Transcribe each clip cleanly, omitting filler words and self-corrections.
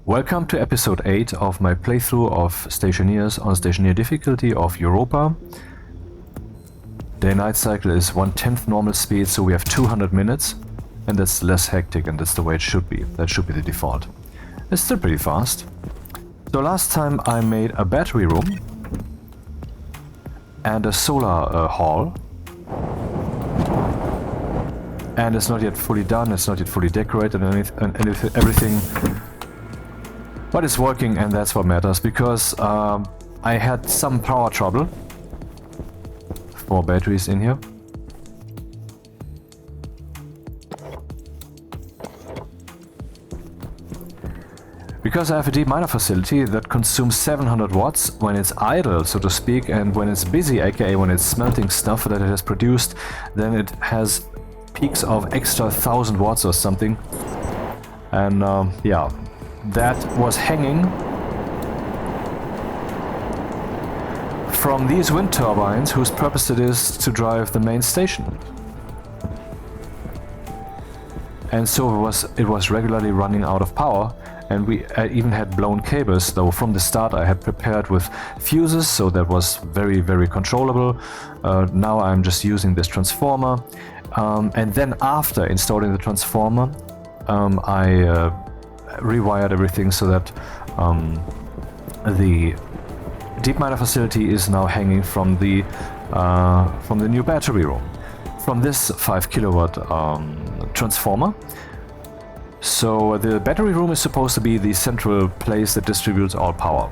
Welcome to episode 8 of my playthrough of Stationeers on Stationeer difficulty of EUROPA. Day-night cycle is 1/10 normal speed, so we have 200 minutes, and that's less hectic, and that's the way it should be. That should be the default. It's still pretty fast. So last time I made a battery room and a solar hall. And it's not yet fully done, it's not yet fully decorated and everything. But it's working, and that's what matters, because I had some power trouble. 4 batteries in here. Because I have a deep miner facility that consumes 700 watts when it's idle, so to speak, and when it's busy, aka when it's smelting stuff that it has produced, then it has peaks of extra 1000 watts or something. And yeah, that was hanging from these wind turbines, whose purpose it is to drive the main station. And so it was regularly running out of power, and I even had blown cables, though from the start I had prepared with fuses, so that was very, very controllable. Now I'm just using this transformer. And then after installing the transformer, I rewired everything so that the deep miner facility is now hanging from the new battery room, from this 5 kilowatt transformer. So the battery room is supposed to be the central place that distributes all power.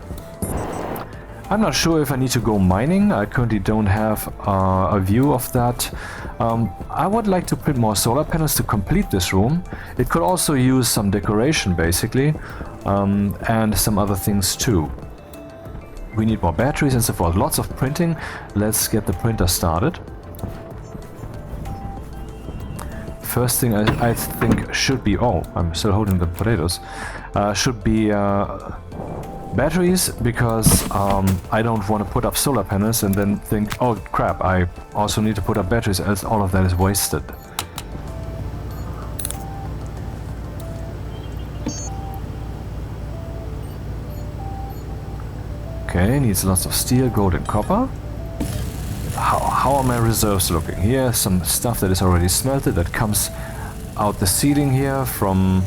I'm not sure if I need to go mining. I currently don't have a view of that. I would like to print more solar panels to complete this room. It could also use some decoration, basically, and some other things too. We need more batteries and so forth. Lots of printing. Let's get the printer started. First thing I think should be... Oh, I'm still holding the potatoes. Should be batteries, because I don't want to put up solar panels and then think, oh crap, I also need to put up batteries, else all of that is wasted. Okay, needs lots of steel, gold and copper. How are my reserves looking? Here, some stuff that is already smelted that comes out the ceiling here from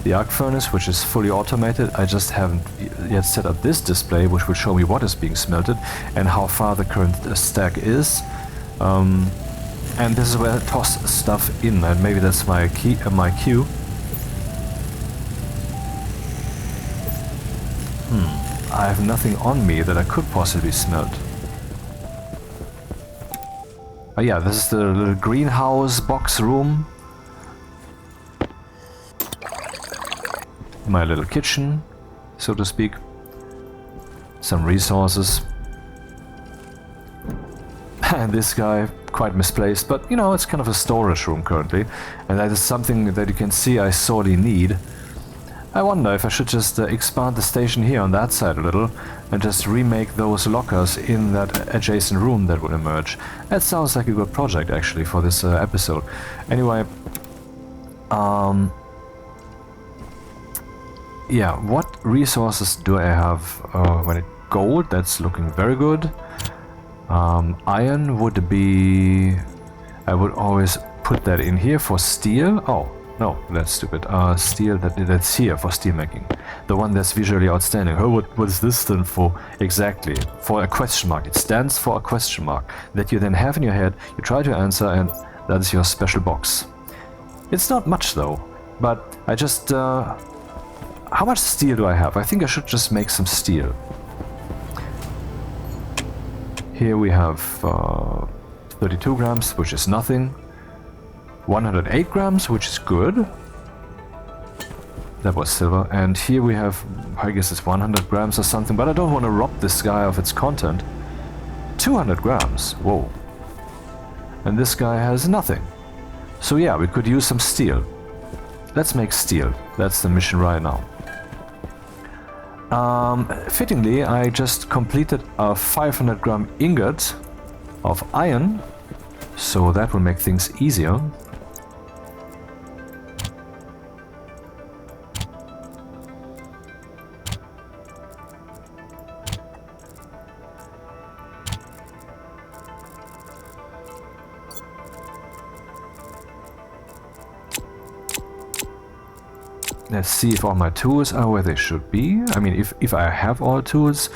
the arc furnace, which is fully automated. I just haven't yet set up this display, which will show me what is being smelted and how far the current stack is. And this is where I toss stuff in, and maybe that's my key, my cue. I have nothing on me that I could possibly smelt. Oh yeah, this is the little greenhouse box room. My little kitchen, so to speak. Some resources. And this guy, quite misplaced, but you know, it's kind of a storage room currently. And that is something that you can see I sorely need. I wonder if I should just expand the station here on that side a little and just remake those lockers in that adjacent room that will emerge. That sounds like a good project actually for this episode. Anyway, yeah, what resources do I have? Gold, that's looking very good. Iron would be... I would always put that in here for steel. Oh, no, that's stupid. Steel, that's here for steel making. The one that's visually outstanding. Oh, what does this stand for? Exactly, for a question mark. It stands for a question mark that you then have in your head, you try to answer, and that is your special box. It's not much though, but I just... how much steel do I have? I think I should just make some steel. Here we have 32 grams, which is nothing. 108 grams, which is good. That was silver. And here we have, I guess it's 100 grams or something, but I don't want to rob this guy of its content. 200 grams, whoa. And this guy has nothing. So yeah, we could use some steel. Let's make steel. That's the mission right now. Fittingly, I just completed a 500 gram ingot of iron, so that will make things easier. Let's see if all my tools are where they should be. I mean, if I have all tools.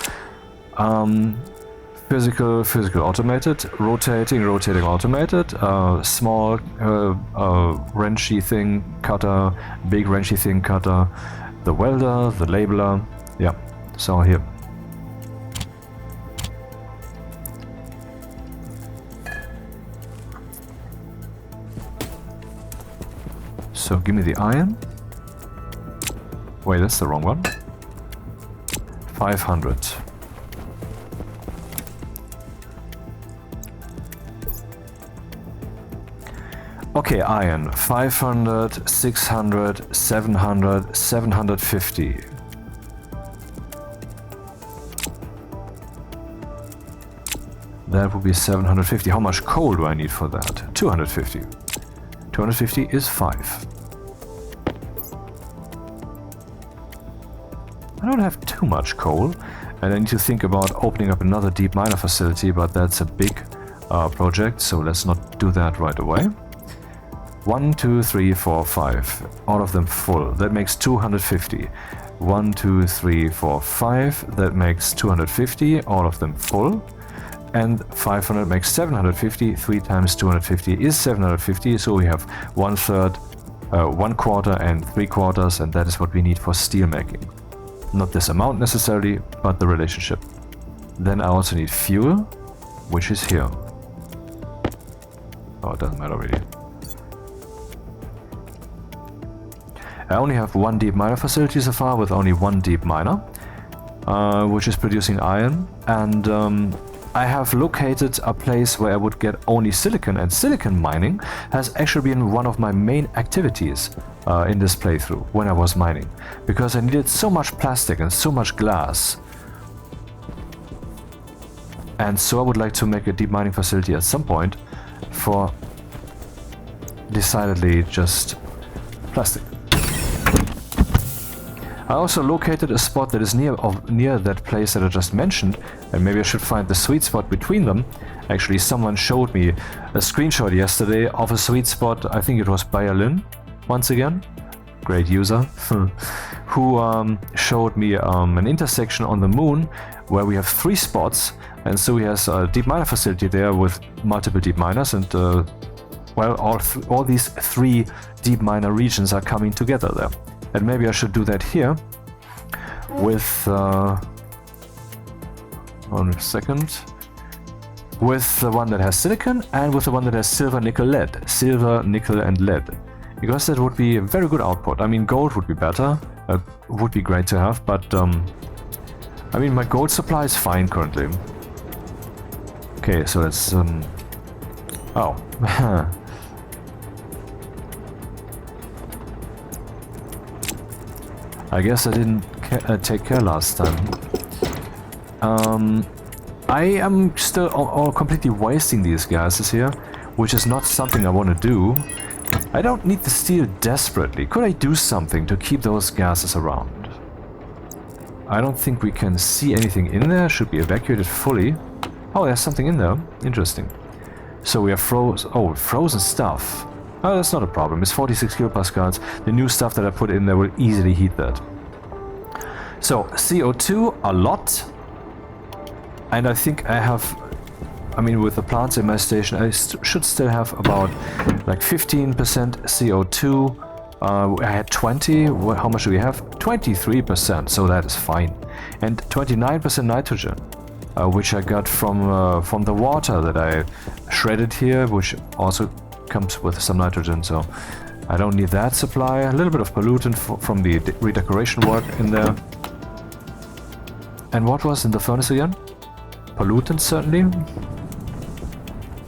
Physical, automated, rotating, automated, small wrenchy thing cutter, big wrenchy thing cutter, the welder, the labeler. Yeah, so here. So give me the iron. Wait, that's the wrong one. 500. Okay, iron. 500, 600, 700, 750. That would be 750. How much coal do I need for that? 250. 250 is 5. I don't have too much coal, and I need to think about opening up another deep miner facility, but that's a big project, so let's not do that right away. 1, 2, 3, 4, 5. All of them full. That makes 250. 1, 2, 3, 4, 5. That makes 250. All of them full. And 500 makes 750. 3 times 250 is 750. So we have 1/3, 1/4 and 3/4, and that is what we need for steel making. Not this amount necessarily, but the relationship. Then I also need fuel, which is here. Oh, it doesn't matter really. I only have one deep miner facility so far, with only one deep miner, which is producing iron, and I have located a place where I would get only silicon, and silicon mining has actually been one of my main activities in this playthrough when I was mining, because I needed so much plastic and so much glass. And so I would like to make a deep mining facility at some point for decidedly just plastic. I also located a spot that is near that place that I just mentioned, and maybe I should find the sweet spot between them. Actually, someone showed me a screenshot yesterday of a sweet spot. I think it was Bayerlin, once again, great user, who showed me an intersection on the moon where we have 3 spots, and so he has a deep miner facility there with multiple deep miners, and well, all these 3 deep miner regions are coming together there. And maybe I should do that here with, one second, with the one that has silicon and with the one that has silver, nickel, lead. Silver, nickel and lead. Because that would be a very good output. I mean, gold would be better, would be great to have, but I mean, my gold supply is fine currently. Okay, so let's, oh. I guess I didn't take care last time. I am still completely wasting these gases here, which is not something I want to do. I don't need the steel desperately. Could I do something to keep those gases around? I don't think we can see anything in there. Should be evacuated fully. Oh, there's something in there. Interesting. So we have frozen stuff. Oh, that's not a problem. It's 46 kilopascals. The new stuff that I put in there will easily heat that. So, CO2, a lot. And I think I have, I mean, with the plants in my station, I should still have about like 15% CO2. I had 20. How much do we have? 23%, so that is fine. And 29% nitrogen, which I got from the water that I shredded here, which also comes with some nitrogen, so I don't need that supply. A little bit of pollutant from the redecoration work in there. And what was in the furnace again? Pollutant, certainly?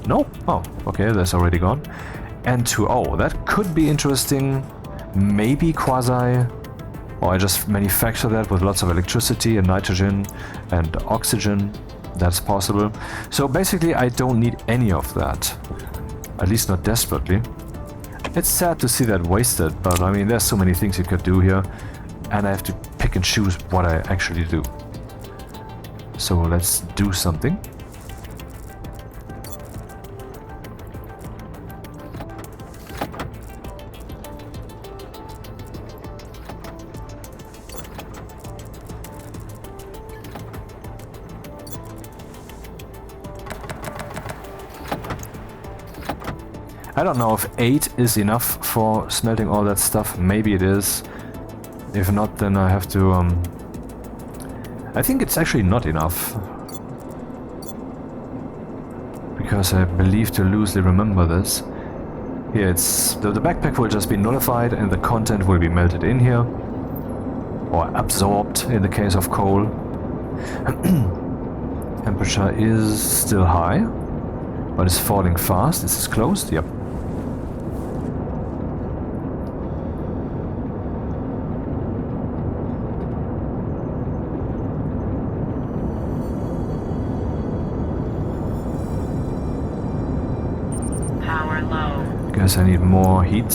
No? Oh, okay, that's already gone. N2O, that could be interesting. Maybe quasi, or I just manufacture that with lots of electricity and nitrogen and oxygen. That's possible. So basically I don't need any of that. At least not desperately. It's sad to see that wasted, but I mean, there's so many things you could do here, and I have to pick and choose what I actually do. So let's do something. I don't know if 8 is enough for smelting all that stuff. Maybe it is. If not, then I have to... I think it's actually not enough. Because I believe to loosely remember this. Here it's... The backpack will just be nullified and the content will be melted in here. Or absorbed in the case of coal. Temperature is still high. But it's falling fast. This is closed? Yep. Power low. Guess I need more heat.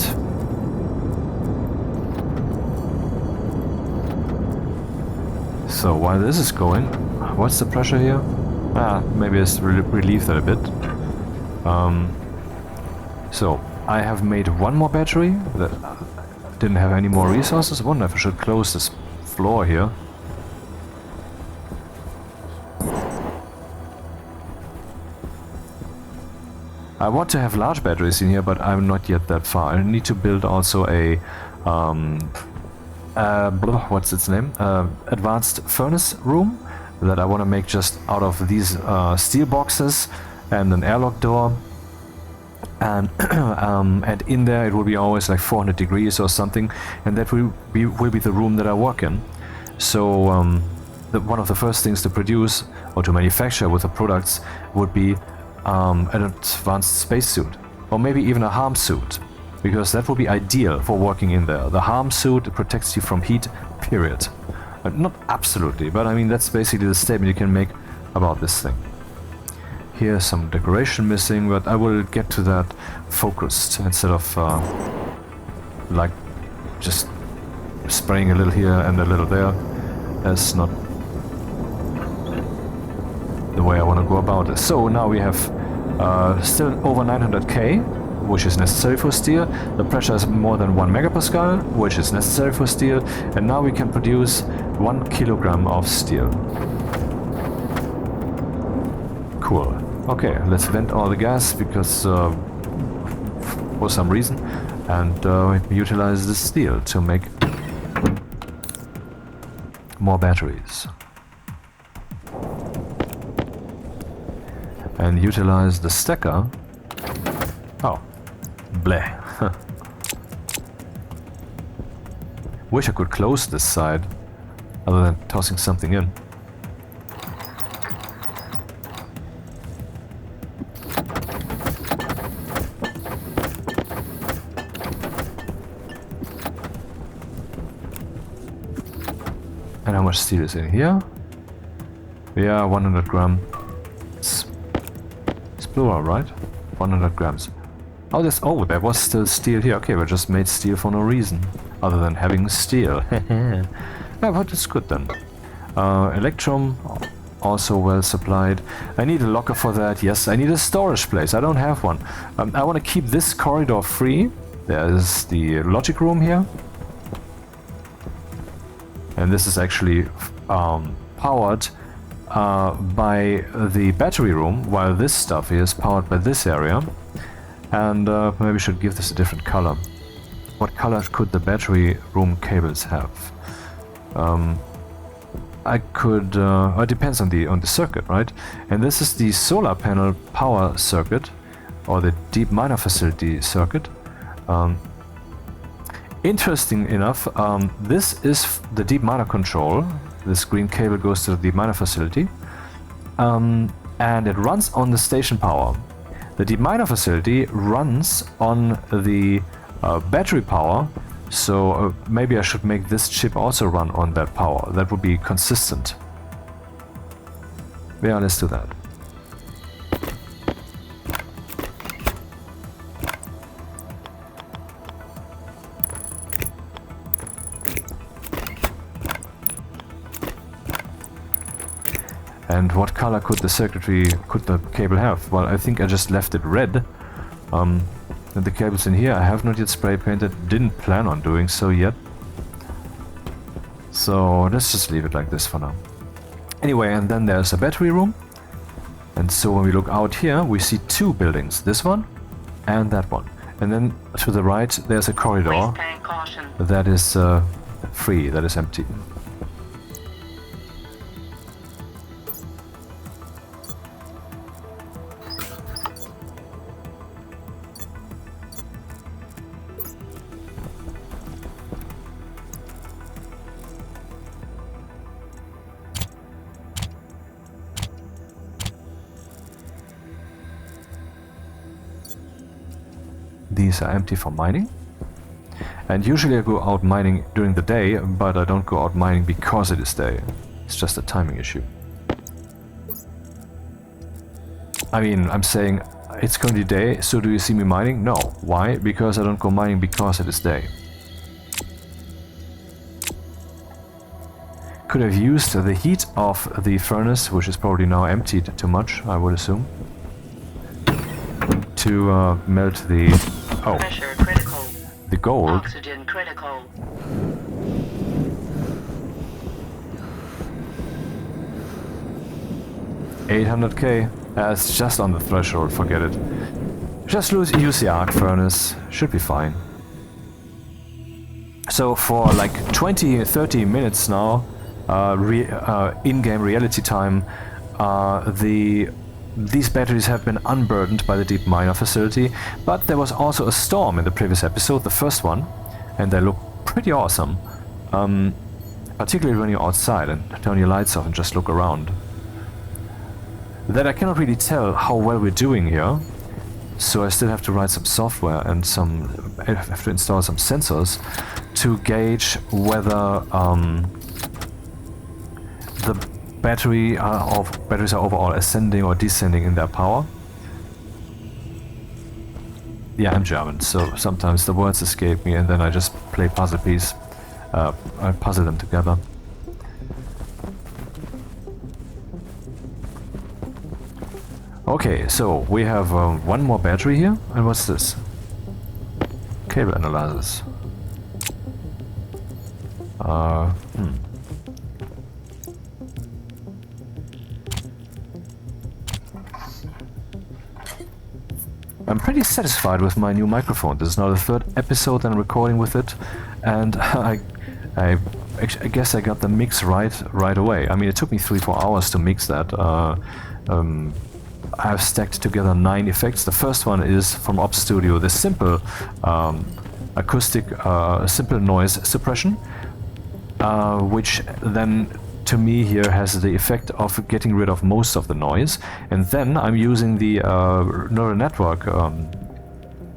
So while this is going, what's the pressure here? Maybe it's relieve that a bit. So I have made one more battery that didn't have any more resources. I wonder if I should close this floor here. I want to have large batteries in here, but I'm not yet that far. I need to build also a what's its name? Advanced furnace room that I want to make just out of these steel boxes and an airlock door. And and in there it will be always like 400 degrees or something, and that will be the room that I work in. So one of the first things to produce or to manufacture with the products would be an advanced spacesuit, or maybe even a harm suit, because that would be ideal for working in there. The harm suit protects you from heat, period. Not absolutely, but I mean that's basically the statement you can make about this thing. Here's some decoration missing, but I will get to that focused instead of like just spraying a little here and a little there. That's not the way I want to go about it. So now we have still over 900k, which is necessary for steel. The pressure is more than 1 megapascal, which is necessary for steel. And now we can produce 1 kilogram of steel. Cool. Okay, let's vent all the gas because for some reason, and utilize the steel to make more batteries. And utilize the stacker. Oh, bleh. Wish I could close this side, other than tossing something in. And how much steel is in here? Yeah, 100 gram. It's plural, right? 100 grams. Oh, there was still steel here. Okay, we just made steel for no reason, other than having steel. Yeah, but it's good then. Electrum, also well supplied. I need a locker for that. Yes, I need a storage place. I don't have one. I want to keep this corridor free. There's the logic room here. And this is actually powered by the battery room, while this stuff is powered by this area. And maybe we should give this a different color. What color could the battery room cables have? I could... it depends on the circuit, right? And this is the solar panel power circuit, or the deep miner facility circuit. Interesting enough, this is the deep miner control. This green cable goes to the deep miner facility, and it runs on the station power. The deep miner facility runs on the battery power, so maybe I should make this chip also run on that power. That would be consistent. Yeah, let's do that. And what color could the cable have? Well, I think I just left it red. And the cables in here I have not yet spray painted, didn't plan on doing so yet. So let's just leave it like this for now. Anyway, and then there's a battery room. And so when we look out here, we see two buildings. This one and that one. And then to the right there's a corridor Waste tank caution. that is free, that is empty. These are empty for mining. And usually I go out mining during the day, but I don't go out mining because it is day. It's just a timing issue. I mean, I'm saying it's going to be day, so do you see me mining? No. Why? Because I don't go mining because it is day. Could have used the heat of the furnace, which is probably now emptied too much, I would assume, to melt the... oh. Pressure critical. The gold. Oxygen critical. $800K. It's just on the threshold, forget it. Just use the arc furnace, should be fine. So for like 20-30 minutes now, in-game reality time, these batteries have been unburdened by the deep miner facility, but there was also a storm in the previous episode, the first one, and they look pretty awesome. Particularly when you're outside and turn your lights off and just look around. That I cannot really tell how well we're doing here, so I still have to write some software and I have to install some sensors to gauge whether the batteries are overall ascending or descending in their power. Yeah, I'm German, so sometimes the words escape me and then I just play puzzle piece. I puzzle them together. Okay, so we have one more battery here, and what's this? Cable analyzers. I'm pretty satisfied with my new microphone. This is now the third episode I'm recording with it, and I guess I got the mix right away. I mean, it took me 3-4 hours to mix that. I've stacked together 9 effects. The first one is from Opt Studio, the simple acoustic, simple noise suppression, which then to me here has the effect of getting rid of most of the noise. And then I'm using the neural network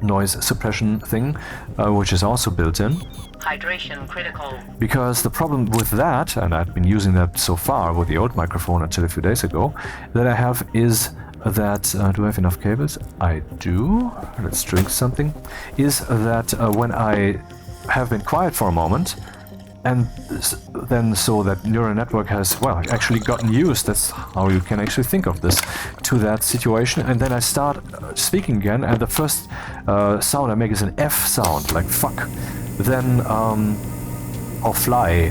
noise suppression thing, which is also built in. Hydration critical. Because the problem with that, and I've been using that so far with the old microphone until a few days ago, that I have is that, do I have enough cables? I do. Let's drink something. Is that when I have been quiet for a moment, and then so that neural network has, well, actually gotten used, that's how you can actually think of this, to that situation, and then I start speaking again, and the first sound I make is an F sound, like fuck, then, or fly,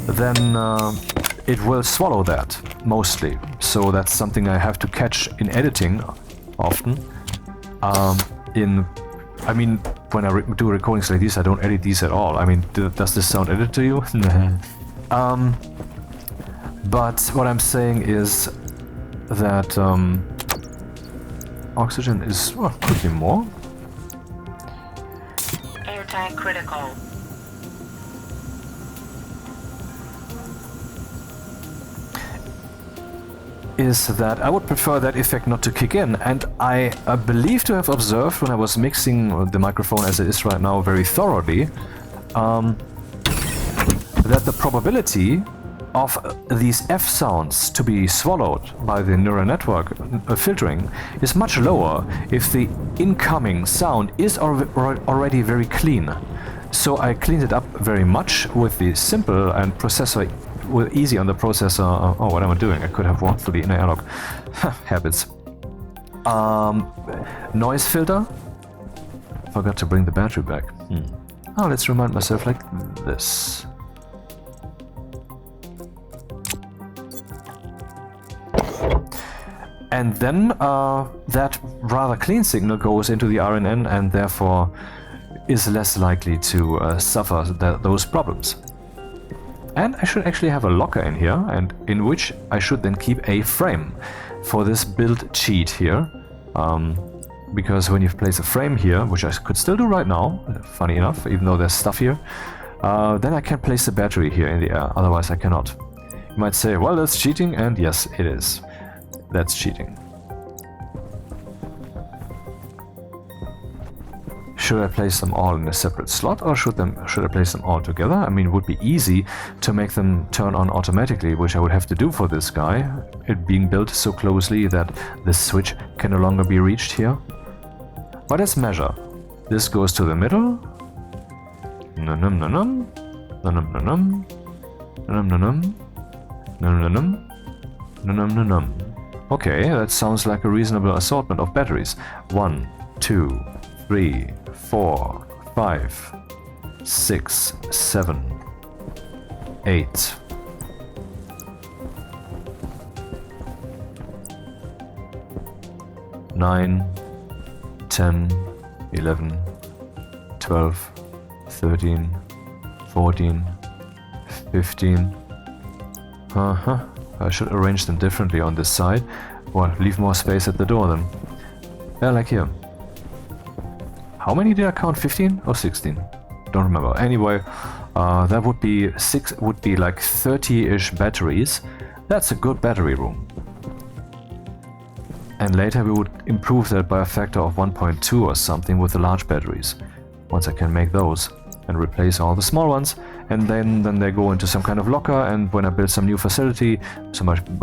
then it will swallow that, mostly. So that's something I have to catch in editing, often. I mean, when I do recordings like this, I don't edit these at all. I mean, does this sound edited to you? But what I'm saying is that oxygen is, well, could be more. Air tank critical. Is that I would prefer that effect not to kick in, and I believe to have observed when I was mixing the microphone as it is right now very thoroughly, that the probability of these F sounds to be swallowed by the neural network filtering is much lower if the incoming sound is already very clean. So I cleaned it up very much with the simple and processor. Easy on the processor. Oh, what am I doing? I could have walked through the inner airlock. Habits. Noise filter. Forgot to bring the battery back. Oh, let's remind myself like this. And then that rather clean signal goes into the RNN and therefore is less likely to suffer those problems. And I should actually have a locker in here, and in which I should then keep a frame for this build cheat here. Because when you place a frame here, which I could still do right now, funny enough, even though there's stuff here, then I can place the battery here in the air, otherwise I cannot. You might say, well, that's cheating, and yes, it is. That's cheating. Should I place them all in a separate slot, or should I place them all together? I mean, it would be easy to make them turn on automatically, which I would have to do for this guy, it being built so closely that this switch can no longer be reached here. But let's measure. This goes to the middle. Num num num num num num num num num num num num. Okay, that sounds like a reasonable assortment of batteries. 1, 2, 3, 4, 5, 6, 7, 8. Nine, 10, 11, 12, 13, 14, 15. I should arrange them differently on this side. Well, leave more space at the door then. Yeah, like here. How many did I count? 15 or 16? Don't remember. Anyway, that would be like 30-ish batteries. That's a good battery room. And later we would improve that by a factor of 1.2 or something with the large batteries. Once I can make those and replace all the small ones, and then they go into some kind of locker, and when I build some new facility, zum Beispiel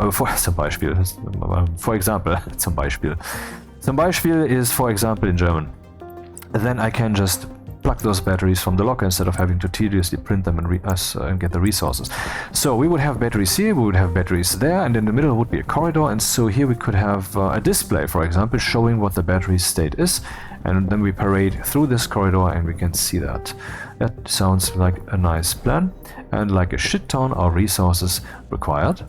is for example in German, then I can just plug those batteries from the locker instead of having to tediously print them and get the resources. So we would have batteries here, we would have batteries there, and in the middle would be a corridor, and so here we could have a display, for example, showing what the battery state is, and then we parade through this corridor and we can see that. That sounds like a nice plan, and like a shit ton of resources required.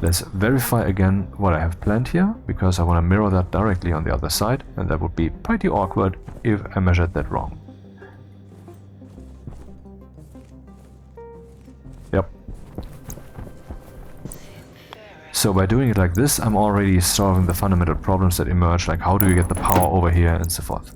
Let's verify again what I have planned here, because I want to mirror that directly on the other side, and that would be pretty awkward if I measured that wrong. Yep. So by doing it like this, I'm already solving the fundamental problems that emerge, like how do you get the power over here and so forth.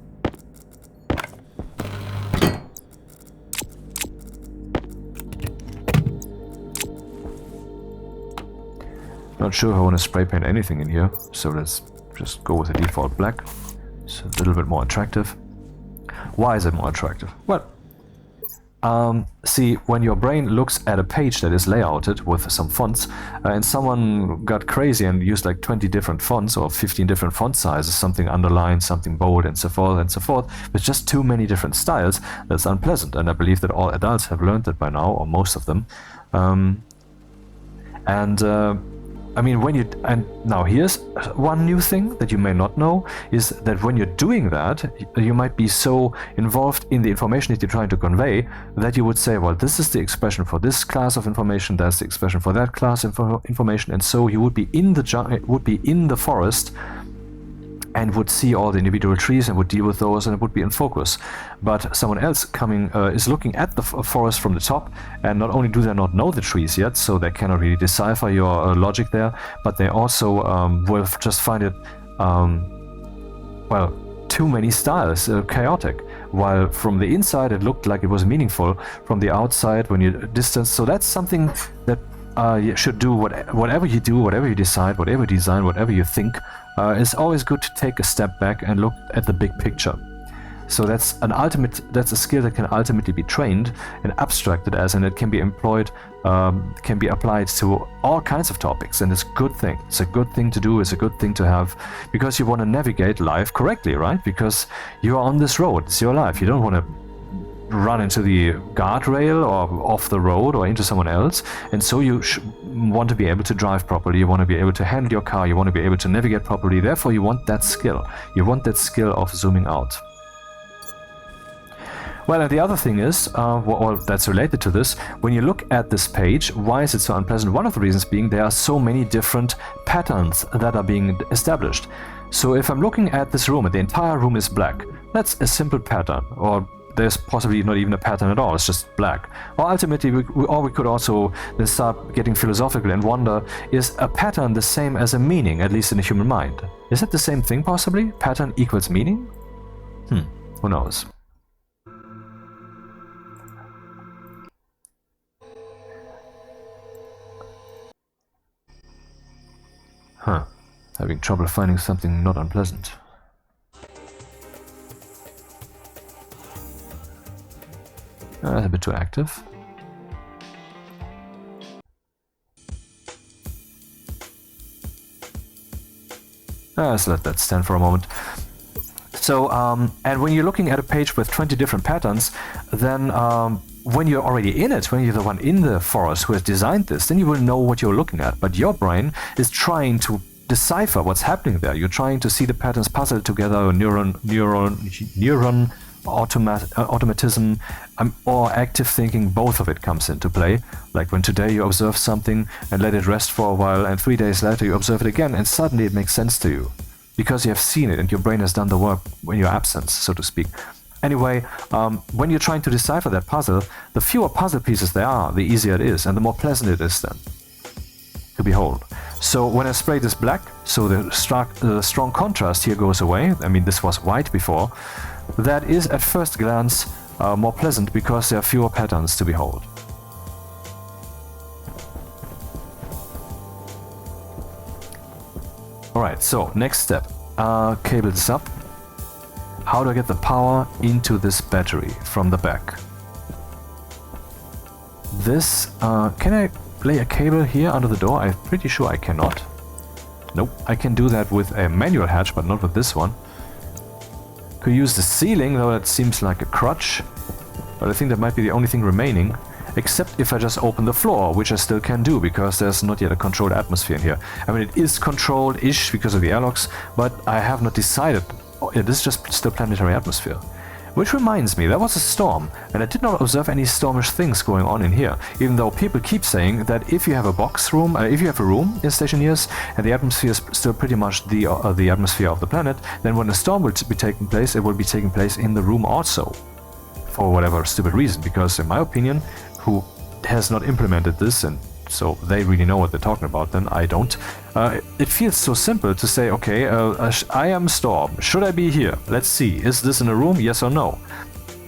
Not sure if I want to spray paint anything in here, so let's just go with the default black. It's a little bit more attractive. Why is it more attractive? Well, see, when your brain looks at a page that is layouted with some fonts, and someone got crazy and used like 20 different fonts or 15 different font sizes, something underlined, something bold, and so forth, with just too many different styles, that's unpleasant. And I believe that all adults have learned that by now, or most of them. I mean, and now here's one new thing that you may not know, is that when you're doing that, you might be so involved in the information that you're trying to convey that you would say, well, this is the expression for this class of information, that's the expression for that class of information, and so you would be in the forest and would see all the individual trees and would deal with those, and it would be in focus. But someone else is looking at the forest from the top, and not only do they not know the trees yet, so they cannot really decipher your logic there, but they also will just find it, well, too many styles, chaotic. While from the inside it looked like it was meaningful, from the outside when you distance. So that's something that you should do. Whatever you do, whatever you decide, whatever you design, whatever you think, it's always good to take a step back and look at the big picture. So that's a skill that can ultimately be trained and abstracted as, and it can be employed, can be applied to all kinds of topics, and it's a good thing. It's a good thing to do, it's a good thing to have, because you want to navigate life correctly, right? Because you are on this road, it's your life. You don't want to run into the guardrail or off the road or into someone else, and so you want to be able to drive properly, you want to be able to handle your car, you want to be able to navigate properly, therefore you want that skill. You want that skill of zooming out. Well, and the other thing is, well, that's related to this, when you look at this page, why is it so unpleasant? One of the reasons being there are so many different patterns that are being established. So if I'm looking at this room and the entire room is black, that's a simple pattern, or there's possibly not even a pattern at all, it's just black. Or ultimately, we could also then start getting philosophical and wonder, is a pattern the same as a meaning, at least in the human mind? Is it the same thing possibly? Pattern equals meaning? Who knows? Having trouble finding something not unpleasant. That's a bit too active. Let's let that stand for a moment. So, and when you're looking at a page with 20 different patterns, then when you're already in it, when you're the one in the forest who has designed this, then you will know what you're looking at. But your brain is trying to decipher what's happening there. You're trying to see the patterns puzzled together, neuron automatism, or active thinking. Both of it comes into play. Like when today you observe something and let it rest for a while, and 3 days later you observe it again, and suddenly it makes sense to you. Because you have seen it and your brain has done the work in your absence, so to speak. Anyway, when you're trying to decipher that puzzle, the fewer puzzle pieces there are, the easier it is, and the more pleasant it is then to behold. So when I spray this black, so the strong contrast here goes away. I mean, this was white before. That is at first glance more pleasant because there are fewer patterns to behold. Alright, so next step. Cable this up. How do I get the power into this battery from the back? This, can I lay a cable here under the door? I'm pretty sure I cannot. Nope, I can do that with a manual hatch, but not with this one. Could use the ceiling, though that seems like a crutch. But I think that might be the only thing remaining. Except if I just open the floor, which I still can do, because there's not yet a controlled atmosphere in here. I mean, it is controlled-ish because of the airlocks, but I have not decided. Oh, yeah, this is just still planetary atmosphere. Which reminds me, there was a storm, and I did not observe any stormish things going on in here, even though people keep saying that if you have a box room, if you have a room in Stationeers, and the atmosphere is still pretty much the atmosphere of the planet, then when a storm will be taking place, it will be taking place in the room also. For whatever stupid reason, because in my opinion, who has not implemented this, and so they really know what they're talking about, then I don't. It feels so simple to say, okay, I am Storm, should I be here? Let's see, is this in a room, yes or no?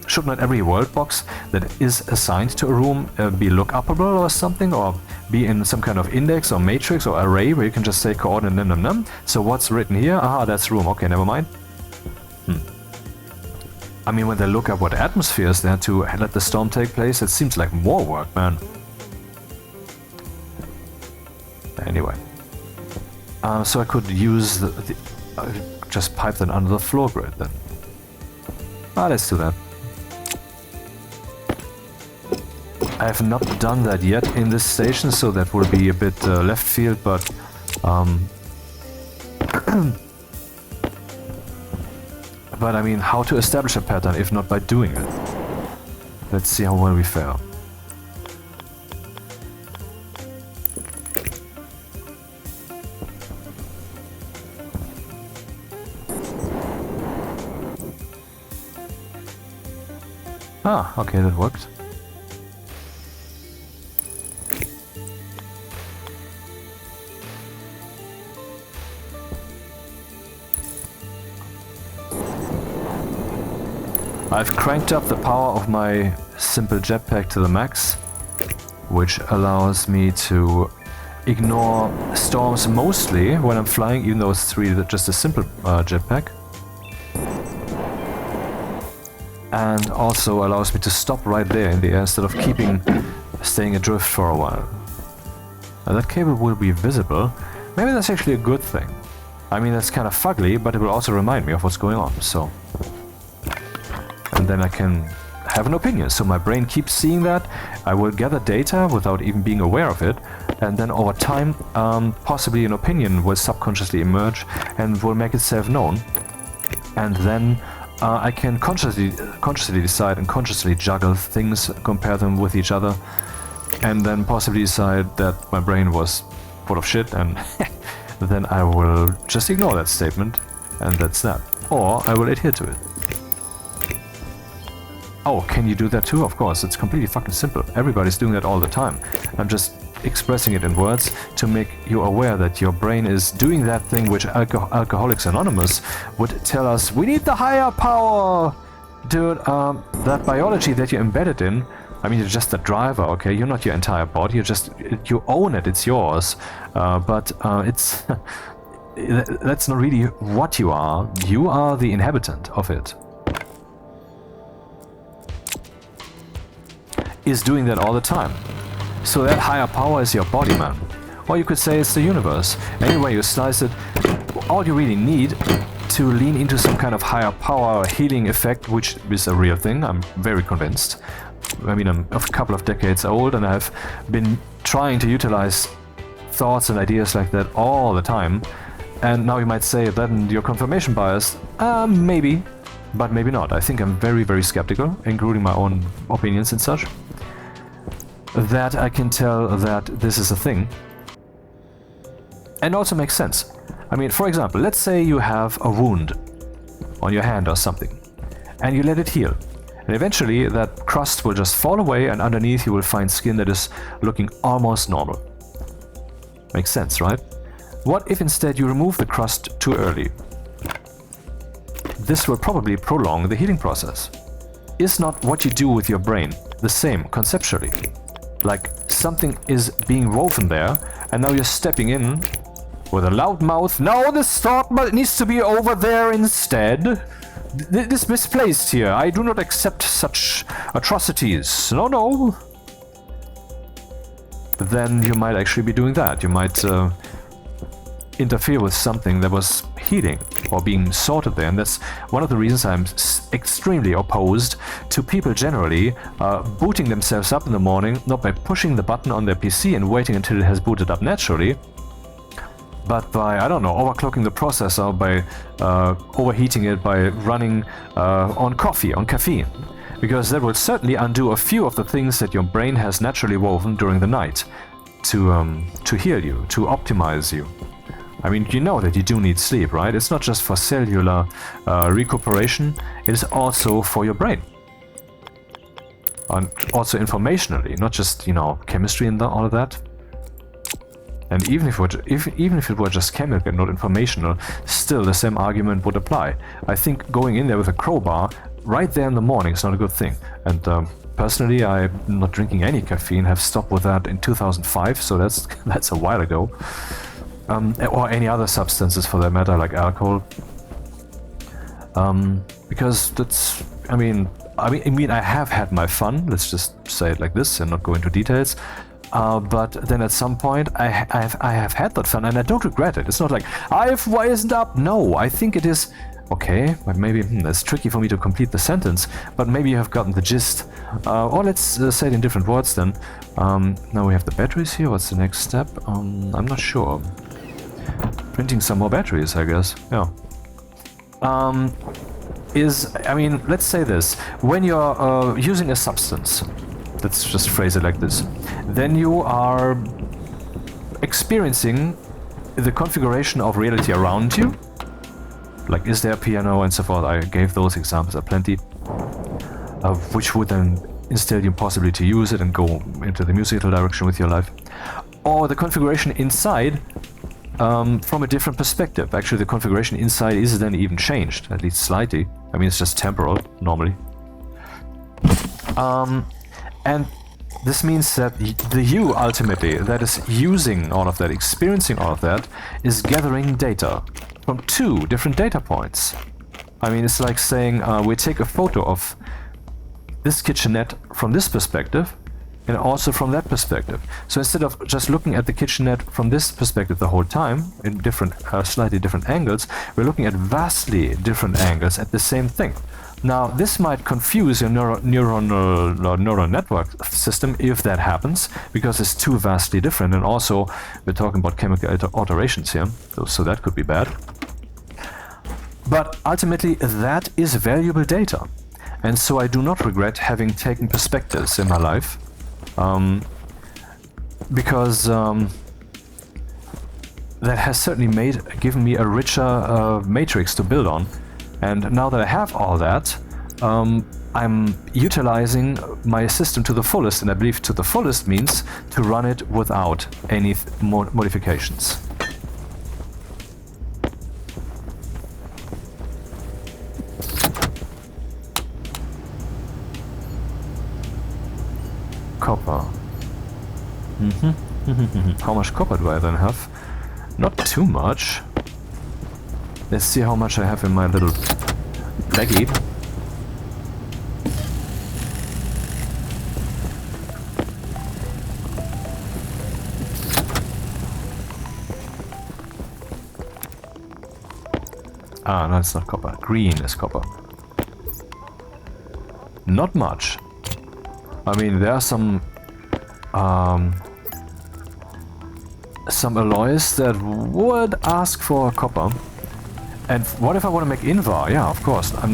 Should not every world box that is assigned to a room be lookupable or something, or be in some kind of index or matrix or array where you can just say coordinate num. So what's written here? Aha, that's room, okay, never mind. I mean, when they look up what atmosphere is there to let the storm take place, it seems like more work, man. Anyway. So I could use just pipe that under the floor grid then. Let's do that. I have not done that yet in this station, so that will be a bit left field, but but I mean, how to establish a pattern if not by doing it? Let's see how well we fare. Okay, that worked. I've cranked up the power of my simple jetpack to the max, which allows me to ignore storms mostly when I'm flying, even though it's really just a simple jetpack. And also allows me to stop right there in the air instead of staying adrift for a while. Now that cable will be visible. Maybe that's actually a good thing. I mean, that's kind of fugly, but it will also remind me of what's going on, so... And then I can have an opinion. So my brain keeps seeing that. I will gather data without even being aware of it. And then over time, possibly an opinion will subconsciously emerge and will make itself known. And then I can consciously decide and consciously juggle things, compare them with each other, and then possibly decide that my brain was full of shit, and then I will just ignore that statement, and that's that. Or I will adhere to it. Oh, can you do that too? Of course, it's completely fucking simple. Everybody's doing that all the time. I'm just expressing it in words to make you aware that your brain is doing that thing which Alcoholics Anonymous would tell us, we need the higher power! Dude, that biology that you're embedded in, I mean, you're just the driver, okay? You're not your entire body, you own it, it's yours. But it's... that's not really what you are. You are the inhabitant of it. Is doing that all the time. So that higher power is your body, man. Or you could say it's the universe. Any way you slice it, all you really need to lean into some kind of higher power healing effect, which is a real thing, I'm very convinced. I mean, I'm a couple of decades old and I've been trying to utilize thoughts and ideas like that all the time. And now you might say, then you're confirmation biased. Maybe, but maybe not. I think I'm very, very skeptical, including my own opinions and such. That I can tell that this is a thing. And also makes sense. I mean, for example, let's say you have a wound on your hand or something, and you let it heal. And eventually that crust will just fall away, and underneath you will find skin that is looking almost normal. Makes sense, right? What if instead you remove the crust too early? This will probably prolong the healing process. Is not what you do with your brain the same conceptually? Like something is being woven there, and now you're stepping in with a loud mouth. No, this thought needs to be over there instead. This misplaced here. I do not accept such atrocities. No, no. Then you might actually be doing that. You might interfere with something that was healing or being sorted there, and that's one of the reasons I'm extremely opposed to people generally booting themselves up in the morning, not by pushing the button on their PC and waiting until it has booted up naturally, but by, I don't know, overclocking the processor, by overheating it, by running on caffeine, because that will certainly undo a few of the things that your brain has naturally woven during the night to heal you, to optimize you. I mean, you know that you do need sleep, right? It's not just for cellular recuperation, it is also for your brain. And also informationally, not just, you know, chemistry and all of that. And even if it were just chemical and not informational, still the same argument would apply. I think going in there with a crowbar right there in the morning is not a good thing. And personally, I'm not drinking any caffeine, have stopped with that in 2005, so that's a while ago. Or any other substances for that matter, like alcohol. Because that's, I mean, I have had my fun, let's just say it like this and not go into details. But then at some point, I have had that fun and I don't regret it. It's not like, I've wised up. No, I think it is, okay, but maybe it's tricky for me to complete the sentence, but maybe you have gotten the gist. Or let's say it in different words then. Now we have the batteries here. What's the next step? I'm not sure. Printing some more batteries, I guess. Yeah. I mean, let's say this. When you're using a substance, let's just phrase it like this, then you are experiencing the configuration of reality around you. Like, is there a piano and so forth? I gave those examples aplenty, which would then instill you possibly to use it and go into the musical direction with your life. Or the configuration inside, from a different perspective. Actually, the configuration inside is then even changed, at least slightly. I mean, it's just temporal, normally. And this means that the you, ultimately, that is using all of that, experiencing all of that, is gathering data from two different data points. I mean, it's like saying, we take a photo of this kitchenette from this perspective, and also from that perspective. So instead of just looking at the kitchenette from this perspective the whole time, in different, slightly different angles, we're looking at vastly different angles at the same thing. Now, this might confuse your neural network system if that happens, because it's too vastly different, and also we're talking about chemical alterations here, so that could be bad. But ultimately, that is valuable data. And so I do not regret having taken perspectives in my life. Because that has certainly given me a richer matrix to build on. And now that I have all that, I'm utilizing my system to the fullest, and I believe to the fullest means to run it without any modifications. Copper. How much copper do I then have? Not too much. Let's see how much I have in my little baggie. Ah, no, it's not copper. Green is copper. Not much. I mean, there are some alloys that would ask for copper. And what if I want to make Invar? Yeah, of course. I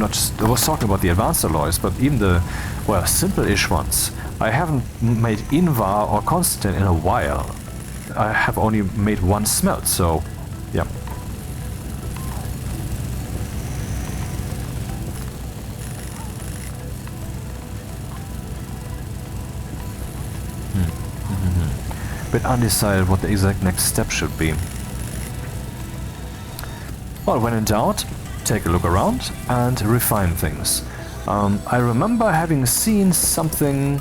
was talking about the advanced alloys, but even the, well, simple-ish ones. I haven't made Invar or Constant in a while. I have only made one smelt, so yeah. Bit undecided what the exact next step should be. Well, when in doubt, take a look around and refine things. I remember having seen something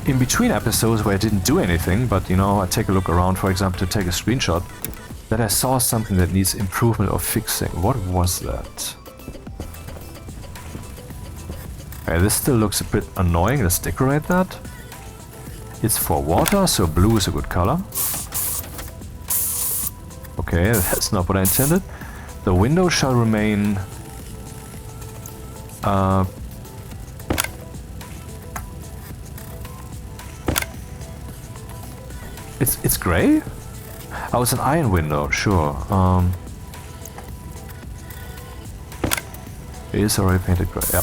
in between episodes where I didn't do anything, but you know, I take a look around, for example, to take a screenshot, that I saw something that needs improvement or fixing. What was that? Okay, this still looks a bit annoying. Let's decorate that. It's for water, so blue is a good color. Okay, that's not what I intended. The window shall remain... It's grey? Oh, it's an iron window, sure. It is already painted grey, yeah.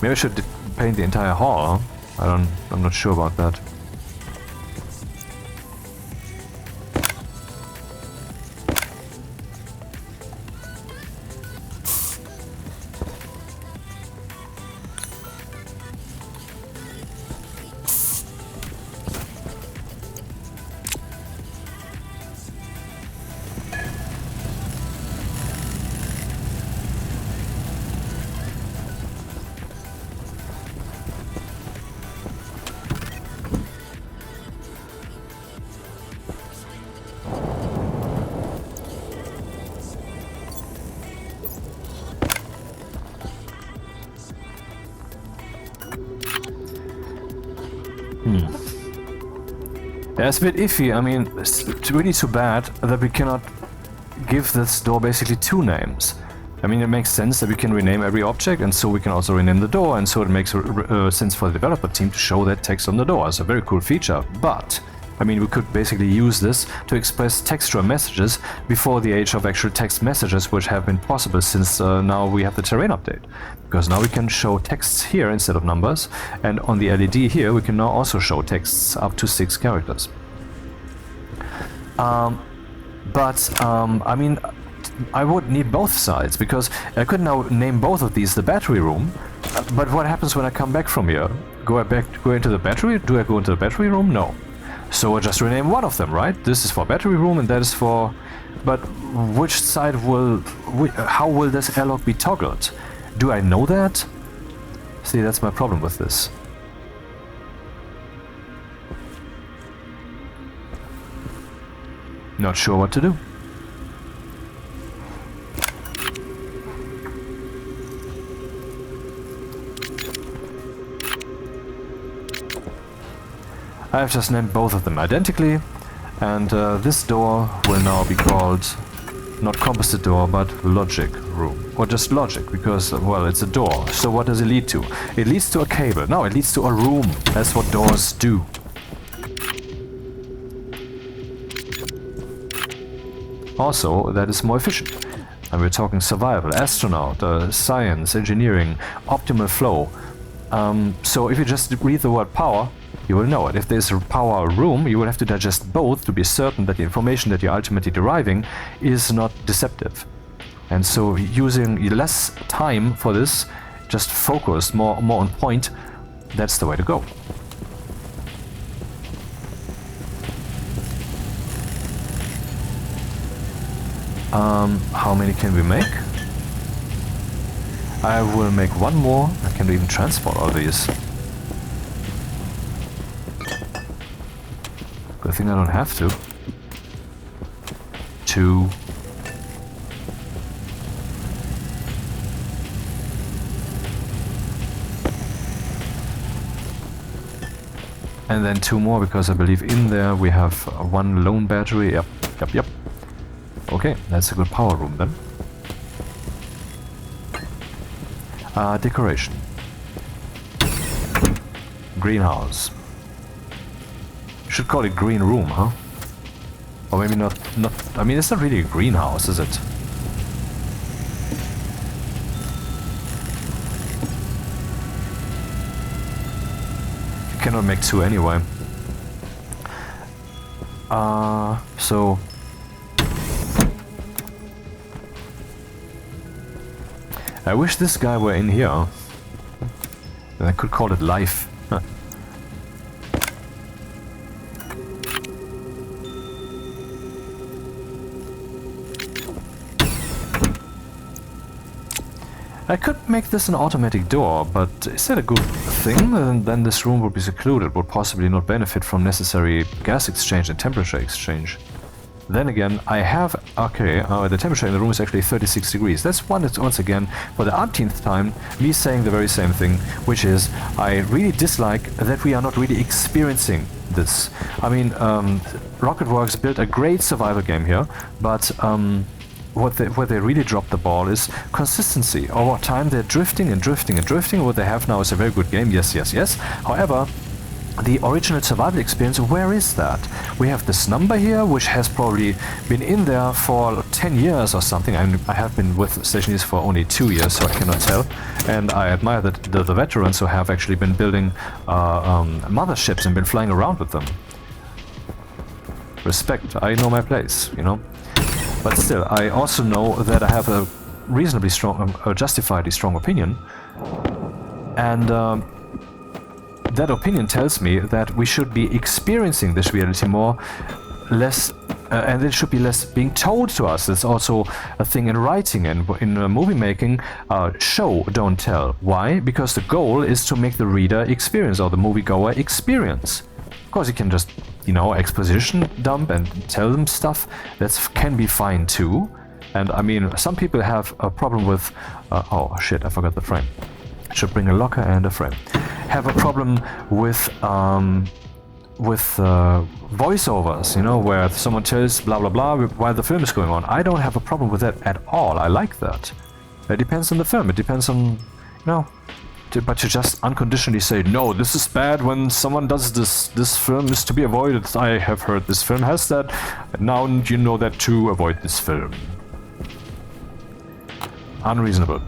Maybe I should paint the entire hall. I'm not sure about that. Yeah, it's a bit iffy. I mean, it's really too bad that we cannot give this door basically two names. I mean, it makes sense that we can rename every object, and so we can also rename the door, and so it makes sense for the developer team to show that text on the door. It's a very cool feature, but I mean, we could basically use this to express textual messages before the age of actual text messages, which have been possible since now we have the terrain update. Because now we can show texts here instead of numbers, and on the LED here we can now also show texts up to 6 characters. I mean, I would need both sides, because I could now name both of these the battery room, but what happens when I come back from here? Go into the battery? Do I go into the battery room? No. So I just rename one of them, right? This is for battery room and that is for... But which side how will this airlock be toggled? Do I know that? See, that's my problem with this. Not sure what to do. I have just named both of them identically, and this door will now be called not composite door, but logic room. Or just logic, because, well, it's a door. So what does it lead to? It leads to a cable. No, it leads to a room. That's what doors do. Also, that is more efficient. I And we're talking survival, astronaut, science, engineering, optimal flow. So if you just read the word power, you will know it. If there's a power room, you will have to digest both to be certain that the information that you're ultimately deriving is not deceptive. And so using less time for this, just focus, more on point, that's the way to go. How many can we make? I will make one more. I can even transport all these. Good thing I don't have to. 2. And then 2 more, because I believe in there we have one lone battery. Yep. Okay, that's a good power room then. Decoration. Greenhouse. Should call it green room, huh? Or maybe not. I mean, it's not really a greenhouse, is it? You cannot make 2 anyway. So I wish this guy were in here. Then I could call it life. Huh. I could make this an automatic door, but is that a good thing? Then this room would be secluded, would possibly not benefit from necessary gas exchange and temperature exchange. Then again, I have... Okay, the temperature in the room is actually 36 degrees. That's once again, for the umpteenth time, me saying the very same thing, which is, I really dislike that we are not really experiencing this. I mean, Rocketworks built a great survival game here, but where they really dropped the ball is consistency. Over time, they're drifting and drifting and drifting. What they have now is a very good game, yes. However, the original survival experience, where is that? We have this number here, which has probably been in there for 10 years or something. I have been with Stationeers for only 2 years, so I cannot tell. And I admire that the veterans who have actually been building motherships and been flying around with them. Respect, I know my place, you know. But still, I also know that I have a reasonably strong, justifiably strong opinion. And that opinion tells me that we should be experiencing this reality less, and it should be less being told to us. It's also a thing in writing and in movie making. Show, don't tell. Why? Because the goal is to make the reader experience, or the moviegoer experience. Of course, you can just, you know, exposition dump and tell them stuff. That can be fine too. And I mean, some people have a problem with... oh shit, I forgot the frame. I should bring a locker and a frame. Have a problem with voiceovers, you know, where someone tells blah blah blah while the film is going on. I don't have a problem with that at all. I like that. It depends on the film. It depends on, you know, but to just unconditionally say no, this is bad when someone does this. This film is to be avoided. I have heard this film has that. Now you know that to avoid this film. Unreasonable.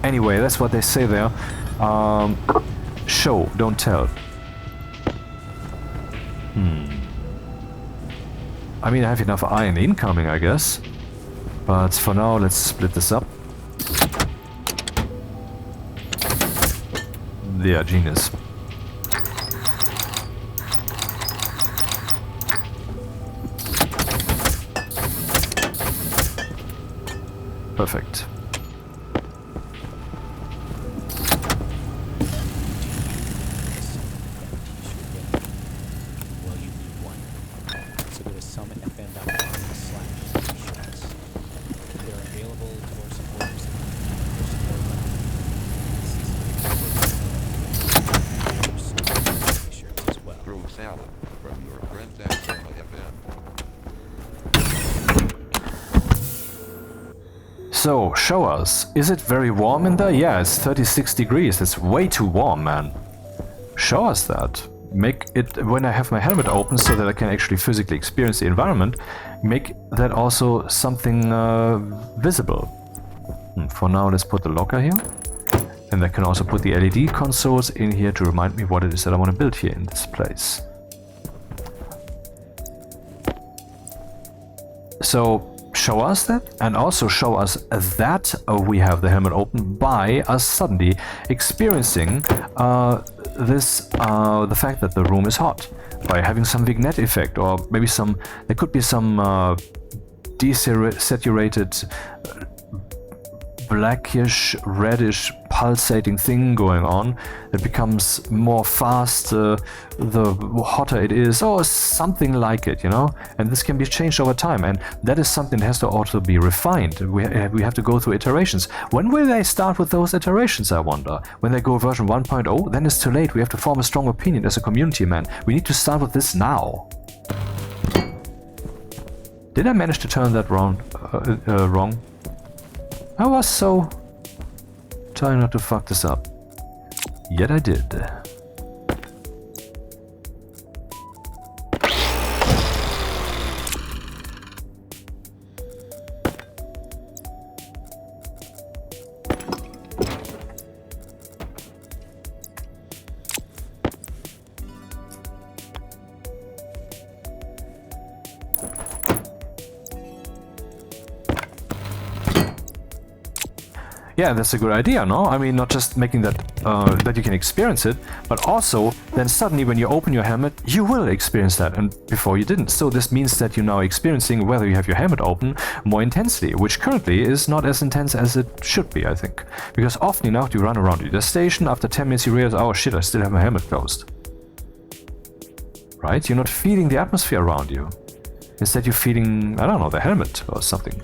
Anyway, that's what they say there. Show, don't tell. I mean, I have enough iron incoming, I guess. But for now, let's split this up. Yeah, genius. Perfect. So, show us. Is it very warm in there? Yeah, it's 36 degrees. It's way too warm, man. Show us that. make it, when I have my helmet open so that I can actually physically experience the environment, make that also something visible. For now, let's put the locker here. And I can also put the LED consoles in here to remind me what it is that I want to build here in this place. So show us that, and also show us that we have the helmet open by us suddenly experiencing the fact that the room is hot, by having some vignette effect, or maybe there could be some desaturated blackish, reddish, pulsating thing going on that becomes more fast the hotter it is, or something like it, you know? And this can be changed over time, and that is something that has to also be refined. We have to go through iterations. When will they start with those iterations, I wonder? When they go version 1.0, then it's too late. We have to form a strong opinion as a community, man. We need to start with this now. Did I manage to turn that wrong? I was so trying not to fuck this up. Yet I did. Yeah, that's a good idea, no? I mean, not just making that that you can experience it, but also then suddenly when you open your helmet, you will experience that, and before you didn't. So this means that you're now experiencing, whether you have your helmet open, more intensely, which currently is not as intense as it should be, I think. Because often enough you run around the station, after 10 minutes you realize, oh shit, I still have my helmet closed. Right? You're not feeling the atmosphere around you. Instead you're feeling, I don't know, the helmet or something.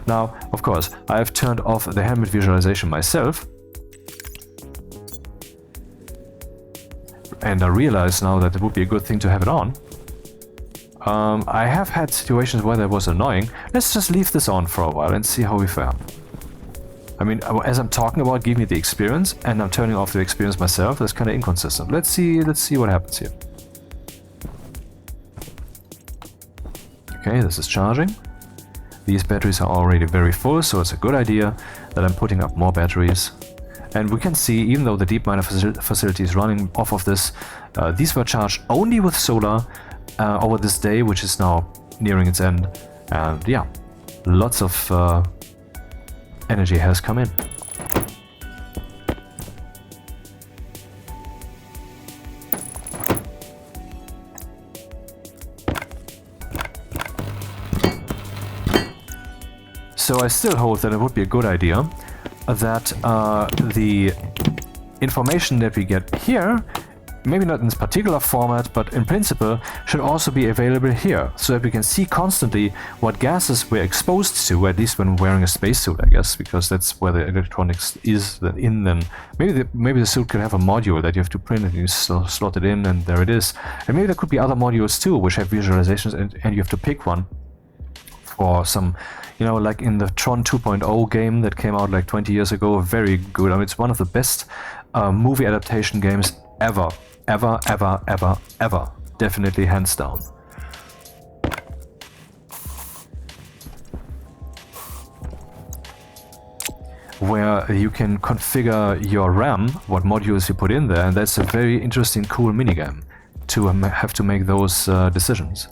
Now, of course, I have turned off the helmet visualization myself, and I realize now that it would be a good thing to have it on. I have had situations where that was annoying. Let's just leave this on for a while and see how we fare. I mean, as I'm talking about giving me the experience, and I'm turning off the experience myself, that's kind of inconsistent. Let's see what happens here. Okay, this is charging. These batteries are already very full, so it's a good idea that I'm putting up more batteries. And we can see, even though the deep miner facility is running off of this, these were charged only with solar over this day, which is now nearing its end. And yeah, lots of energy has come in. So I still hold that it would be a good idea that the information that we get here, maybe not in this particular format, but in principle, should also be available here, so that we can see constantly what gases we're exposed to, at least when wearing a spacesuit, I guess, because that's where the electronics is in. Then maybe the suit could have a module that you have to print and you slot it in, and there it is. And maybe there could be other modules too, which have visualizations, and you have to pick one for some. You know, like in the Tron 2.0 game that came out like 20 years ago, very good. I mean, it's one of the best movie adaptation games ever. Definitely hands down. Where you can configure your RAM, what modules you put in there, and that's a very interesting, cool minigame to have to make those decisions.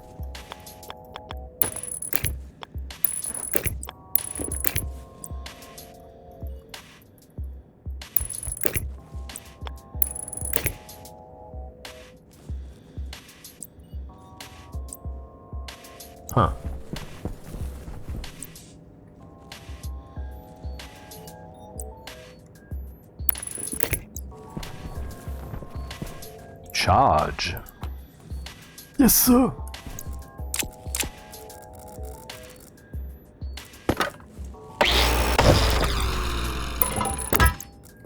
Huh. Charge. Yes, sir.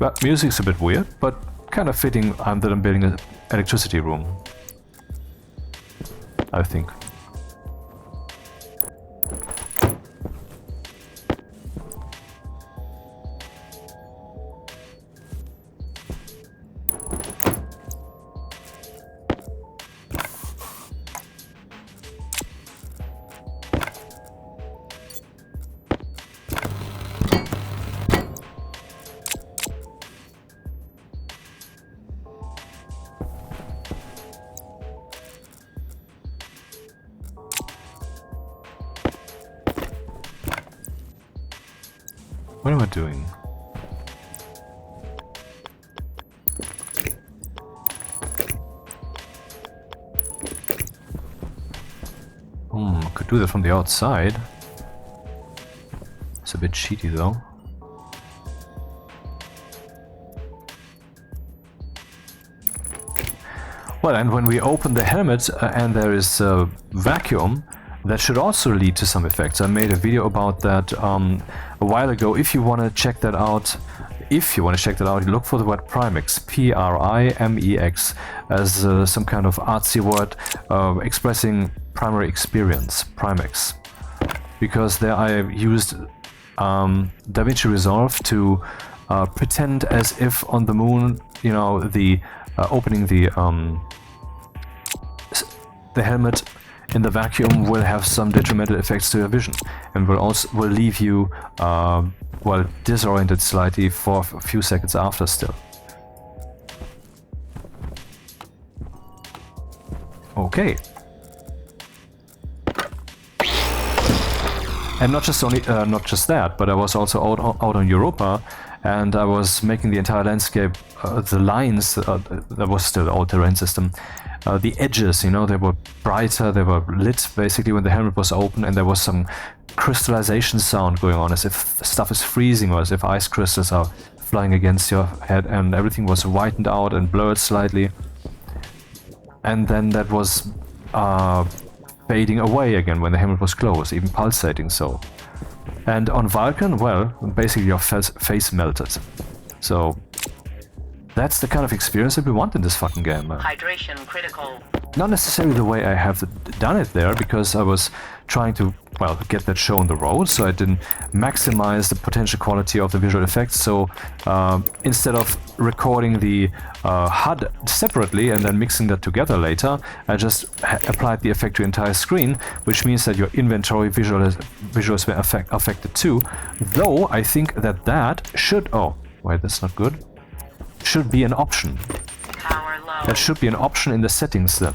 But music's a bit weird, but kind of fitting that I'm building an electricity room, I think. What am I doing? Could do that from the outside. It's a bit cheaty though. Well, and when we open the helmet and there is a vacuum, that should also lead to some effects. I made a video about that a while ago. If you want to check that out, look for the word Primex, P-R-I-M-E-X, as some kind of artsy word expressing primary experience, Primex. Because there I used DaVinci Resolve to pretend as if on the moon, you know, the opening the helmet in the vacuum will have some detrimental effects to your vision, and will leave you well, disoriented slightly for a few seconds after still. Okay. And not just that, but I was also out on Europa, and I was making the entire landscape, the lines, that was still the old terrain system, the edges, you know, they were brighter, they were lit basically when the helmet was open, and there was some crystallization sound going on, as if stuff is freezing or as if ice crystals are flying against your head, and everything was whitened out and blurred slightly. And then that was fading away again when the helmet was closed, even pulsating so. And on Vulcan, well, basically your face melted. So that's the kind of experience that we want in this fucking game. Hydration critical. Not necessarily the way I have done it there, because I was trying to, well, get that show on the road, so I didn't maximize the potential quality of the visual effects. So instead of recording the HUD separately and then mixing that together later, I just applied the effect to the entire screen, which means that your inventory visuals were affected too. Though I think that should... Oh, wait, that's not good. Should be an option. Power low. That should be an option in the settings then.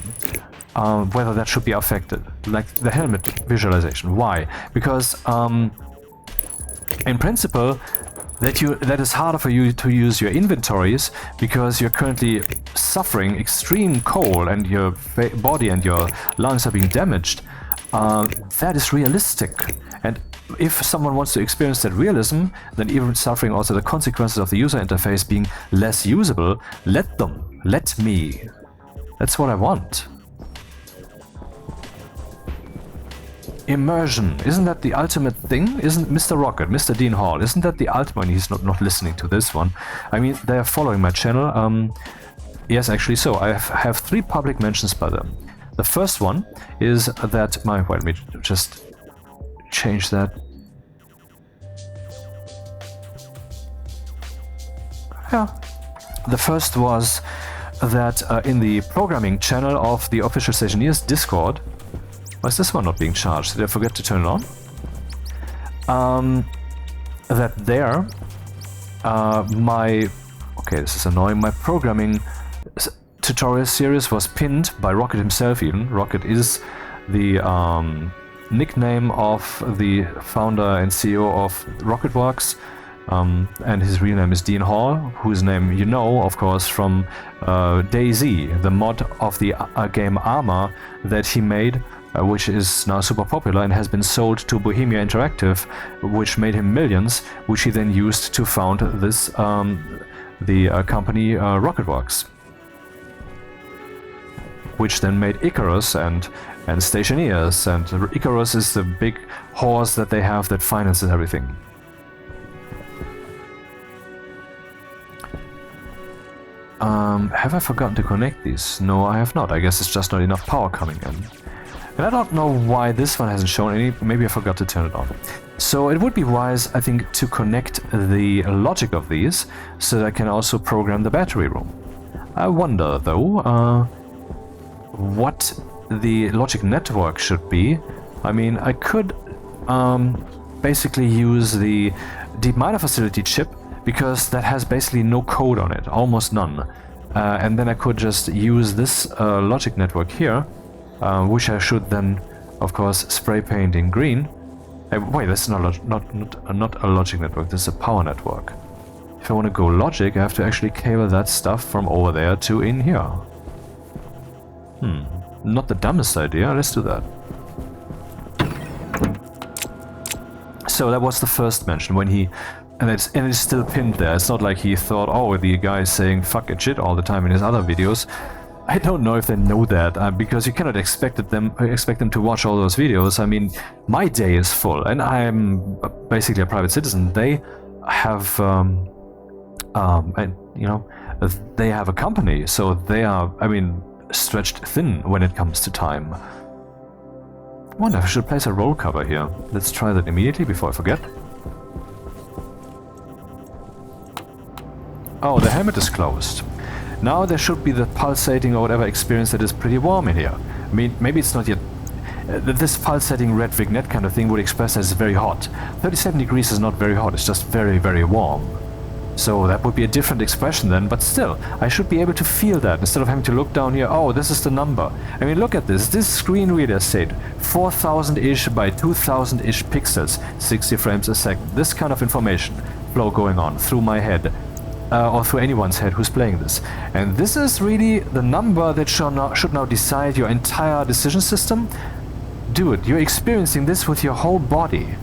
Whether that should be affected, like the helmet visualization. Why? Because in principle, that is harder for you to use your inventories, because you're currently suffering extreme cold and your body and your lungs are being damaged. That is realistic. And if someone wants to experience that realism, then even suffering also the consequences of the user interface being less usable, let them. Let me. That's what I want. Immersion. Isn't that the ultimate thing? Isn't Mr. Rocket, Mr. Dean Hall, isn't that the ultimate? He's not listening to this one. I mean, they are following my channel. Yes, actually so. I have 3 public mentions by them. The first one is that my... Wait, let me just change that. Yeah. The first was that in the programming channel of the official Stationeers Discord... Why is this one not being charged? Did I forget to turn it on? That there, okay, this is annoying. My programming tutorial series was pinned by Rocket himself even. Rocket is the nickname of the founder and CEO of Rocketworks. And his real name is Dean Hall, whose name you know, of course, from DayZ, the mod of the game Arma that he made, which is now super popular and has been sold to Bohemia Interactive, which made him millions, which he then used to found this the company Rocketworks, which then made Icarus and Stationeers, and Icarus is the big horse that they have that finances everything. Have I forgotten to connect these? No, I have not. I guess it's just not enough power coming in. And I don't know why this one hasn't shown any. Maybe I forgot to turn it on. So it would be wise, I think, to connect the logic of these so that I can also program the battery room. I wonder, though, what the logic network should be. I mean, I could basically use the Deep Miner Facility chip, because that has basically no code on it, almost none. And then I could just use this logic network here, which I should then, of course, spray paint in green, Wait, that's not a logic network. This is a power network. If I want to go logic, I have to actually cable that stuff from over there to in here. Not the dumbest idea. Let's do that. So that was the first mention when he, and it's still pinned there. It's not like he thought, oh, the guy is saying fuck and shit all the time in his other videos. I don't know if they know that, because you cannot expect them to watch all those videos. I mean, my day is full, and I'm basically a private citizen. They have, and you know, they have a company, so they are, I mean, stretched thin when it comes to time. I wonder if I should place a roll cover here. Let's try that immediately before I forget. Oh, the helmet is closed. Now there should be the pulsating or whatever experience that is pretty warm in here. I mean, maybe it's not yet... this pulsating red vignette kind of thing would express as very hot. 37 degrees is not very hot, it's just very, very warm. So that would be a different expression then, but still, I should be able to feel that instead of having to look down here, oh, this is the number. I mean, look at this. This screen reader said 4000-ish by 2000-ish pixels, 60 frames a second. This kind of information flow going on through my head. Or through anyone's head who's playing this. And this is really the number that should now decide your entire decision system. Dude, you're experiencing this with your whole body.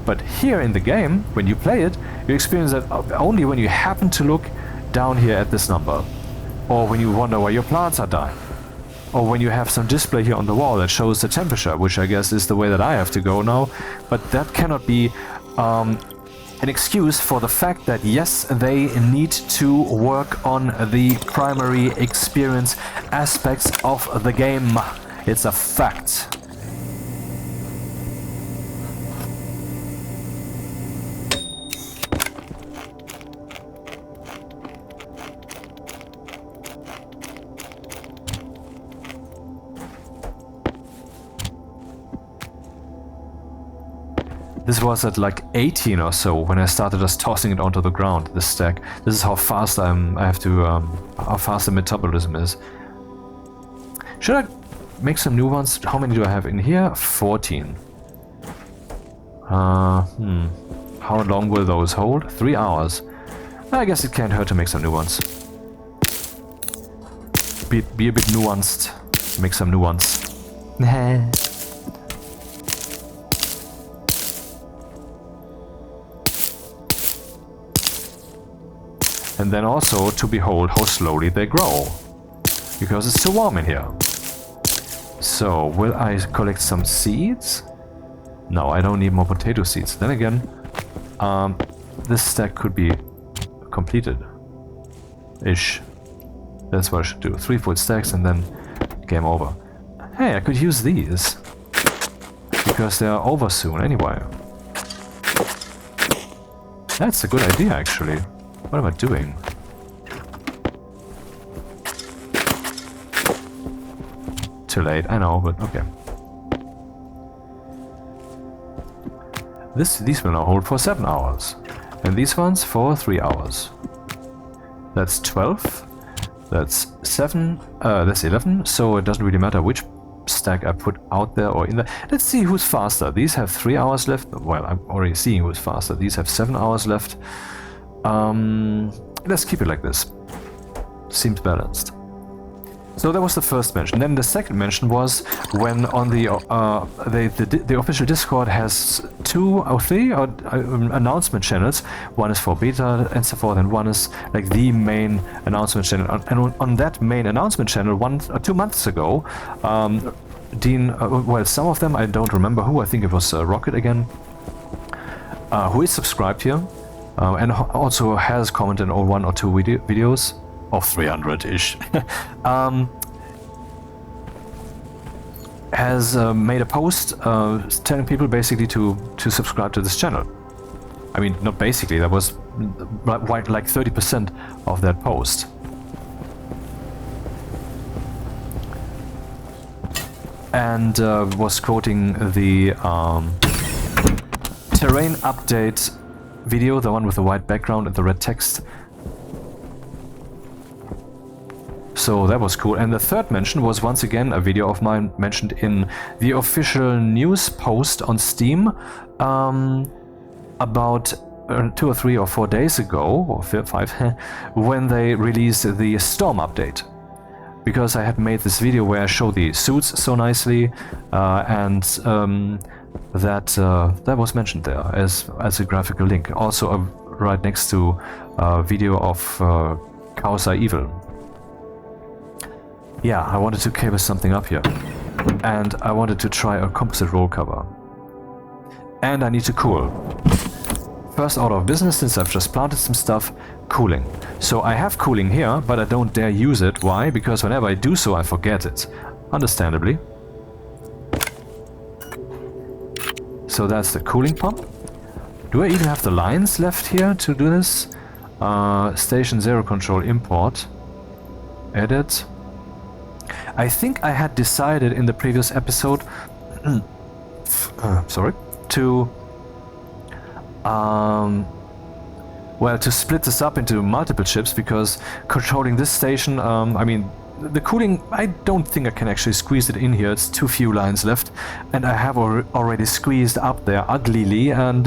But here in the game, when you play it, you experience that only when you happen to look down here at this number. Or when you wonder why your plants are dying. Or when you have some display here on the wall that shows the temperature, which I guess is the way that I have to go now. But that cannot be... an excuse for the fact that yes, they need to work on the primary experience aspects of the game. It's a fact. This was at like 18 or so when I started just tossing it onto the ground, this stack. This is how fast how fast the metabolism is. Should I make some new ones? How many do I have in here? 14. How long will those hold? 3 hours. I guess it can't hurt to make some new ones. Be a bit nuanced. Make some new ones. And then also to behold how slowly they grow, because it's too warm in here. So, will I collect some seeds? No, I don't need more potato seeds. Then again, this stack could be completed. Ish. That's what I should do. 3 full stacks and then game over. Hey, I could use these. Because they are over soon anyway. That's a good idea, actually. What am I doing? Too late, I know, but okay. These will now hold for 7 hours. And these ones for 3 hours. That's 12. That's 7. That's 11. So it doesn't really matter which stack I put out there or in there. Let's see who's faster. These have 3 hours left. Well, I'm already seeing who's faster. These have 7 hours left. Let's keep it like this. Seems balanced. So that was the first mention. Then the second mention was when on the official Discord has 2 or 3 announcement channels. One is for beta and so forth, and one is like the main announcement channel. And on that main announcement channel, 1 or 2 months ago, Dean, well, some of them I don't remember who. I think it was Rocket again, who is subscribed here. And also has commented on 1 or 2 videos of 300-ish. Has made a post telling people basically to subscribe to this channel. I mean, not basically, that was like 30% of that post. And was quoting the terrain update video, the one with the white background and the red text. So that was cool. And the third mention was once again a video of mine mentioned in the official news post on Steam about 2 or 3 or 4 days ago, or 5, when they released the Storm update. Because I had made this video where I show the suits so nicely, and that was mentioned there as a graphical link. Also right next to a video of Chaos Are Evil. Yeah, I wanted to cable something up here. And I wanted to try a composite roll cover. And I need to cool. First order of business, since I've just planted some stuff, cooling. So I have cooling here, but I don't dare use it. Why? Because whenever I do so, I forget it. Understandably. So that's the cooling pump. Do I even have the lines left here to do this? Station 0 control import. Edit. I think I had decided in the previous episode sorry, to well, to split this up into multiple chips, because controlling this station, I mean, the cooling, I don't think I can actually squeeze it in here. It's too few lines left, and I have already squeezed up there uglily, and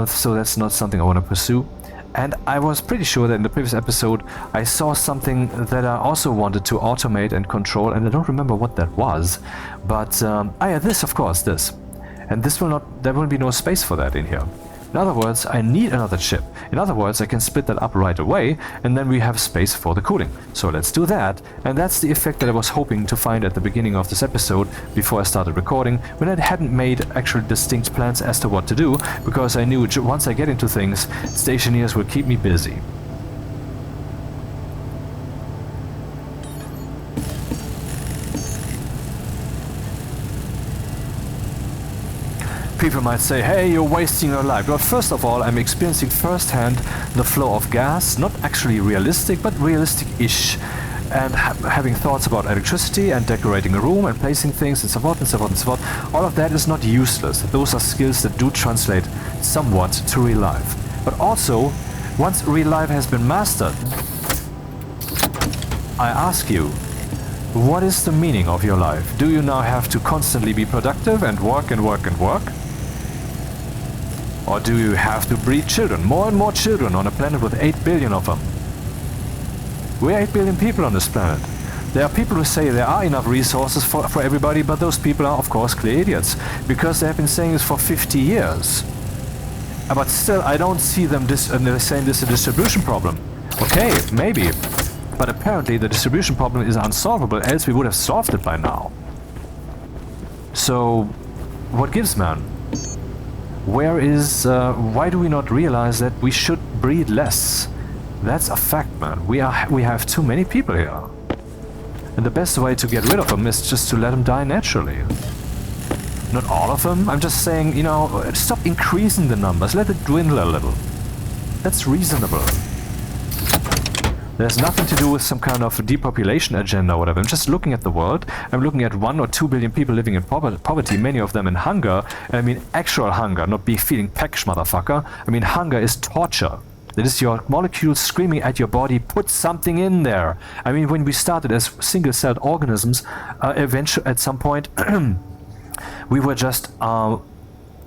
so that's not something I want to pursue. And I was pretty sure that in the previous episode I saw something that I also wanted to automate and control, and I don't remember what that was. But yeah, this, of course, this. And this will not, there will be no space for that in here. In other words, I need another chip. In other words, I can split that up right away, and then we have space for the cooling. So let's do that, and that's the effect that I was hoping to find at the beginning of this episode before I started recording, when I hadn't made actual distinct plans as to what to do, because I knew once I get into things, Stationeers will keep me busy. People might say, hey, you're wasting your life. Well, first of all, I'm experiencing firsthand the flow of gas, not actually realistic, but realistic-ish. And having thoughts about electricity and decorating a room and placing things and so forth and so forth and so forth, all of that is not useless. Those are skills that do translate somewhat to real life. But also, once real life has been mastered, I ask you, what is the meaning of your life? Do you now have to constantly be productive and work and work and work? Or do you have to breed children, more and more children, on a planet with 8 billion of them? We're 8 billion people on this planet. There are people who say there are enough resources for everybody, but those people are, of course, clear idiots, because they have been saying this for 50 years. But still, I don't see them saying this is a distribution problem. Okay, maybe. But apparently the distribution problem is unsolvable, else we would have solved it by now. So, what gives, man? Where is... why do we not realize that we should breed less? That's a fact, man. We have too many people here. And the best way to get rid of them is just to let them die naturally. Not all of them. I'm just saying, you know, stop increasing the numbers. Let it dwindle a little. That's reasonable. There's nothing to do with some kind of depopulation agenda or whatever. I'm just looking at the world. I'm looking at 1 or 2 billion people living in poverty, many of them in hunger. And I mean actual hunger, not be feeling peckish, motherfucker. I mean hunger is torture. That is your molecules screaming at your body, put something in there. I mean, when we started as single-celled organisms, eventually at some point we were just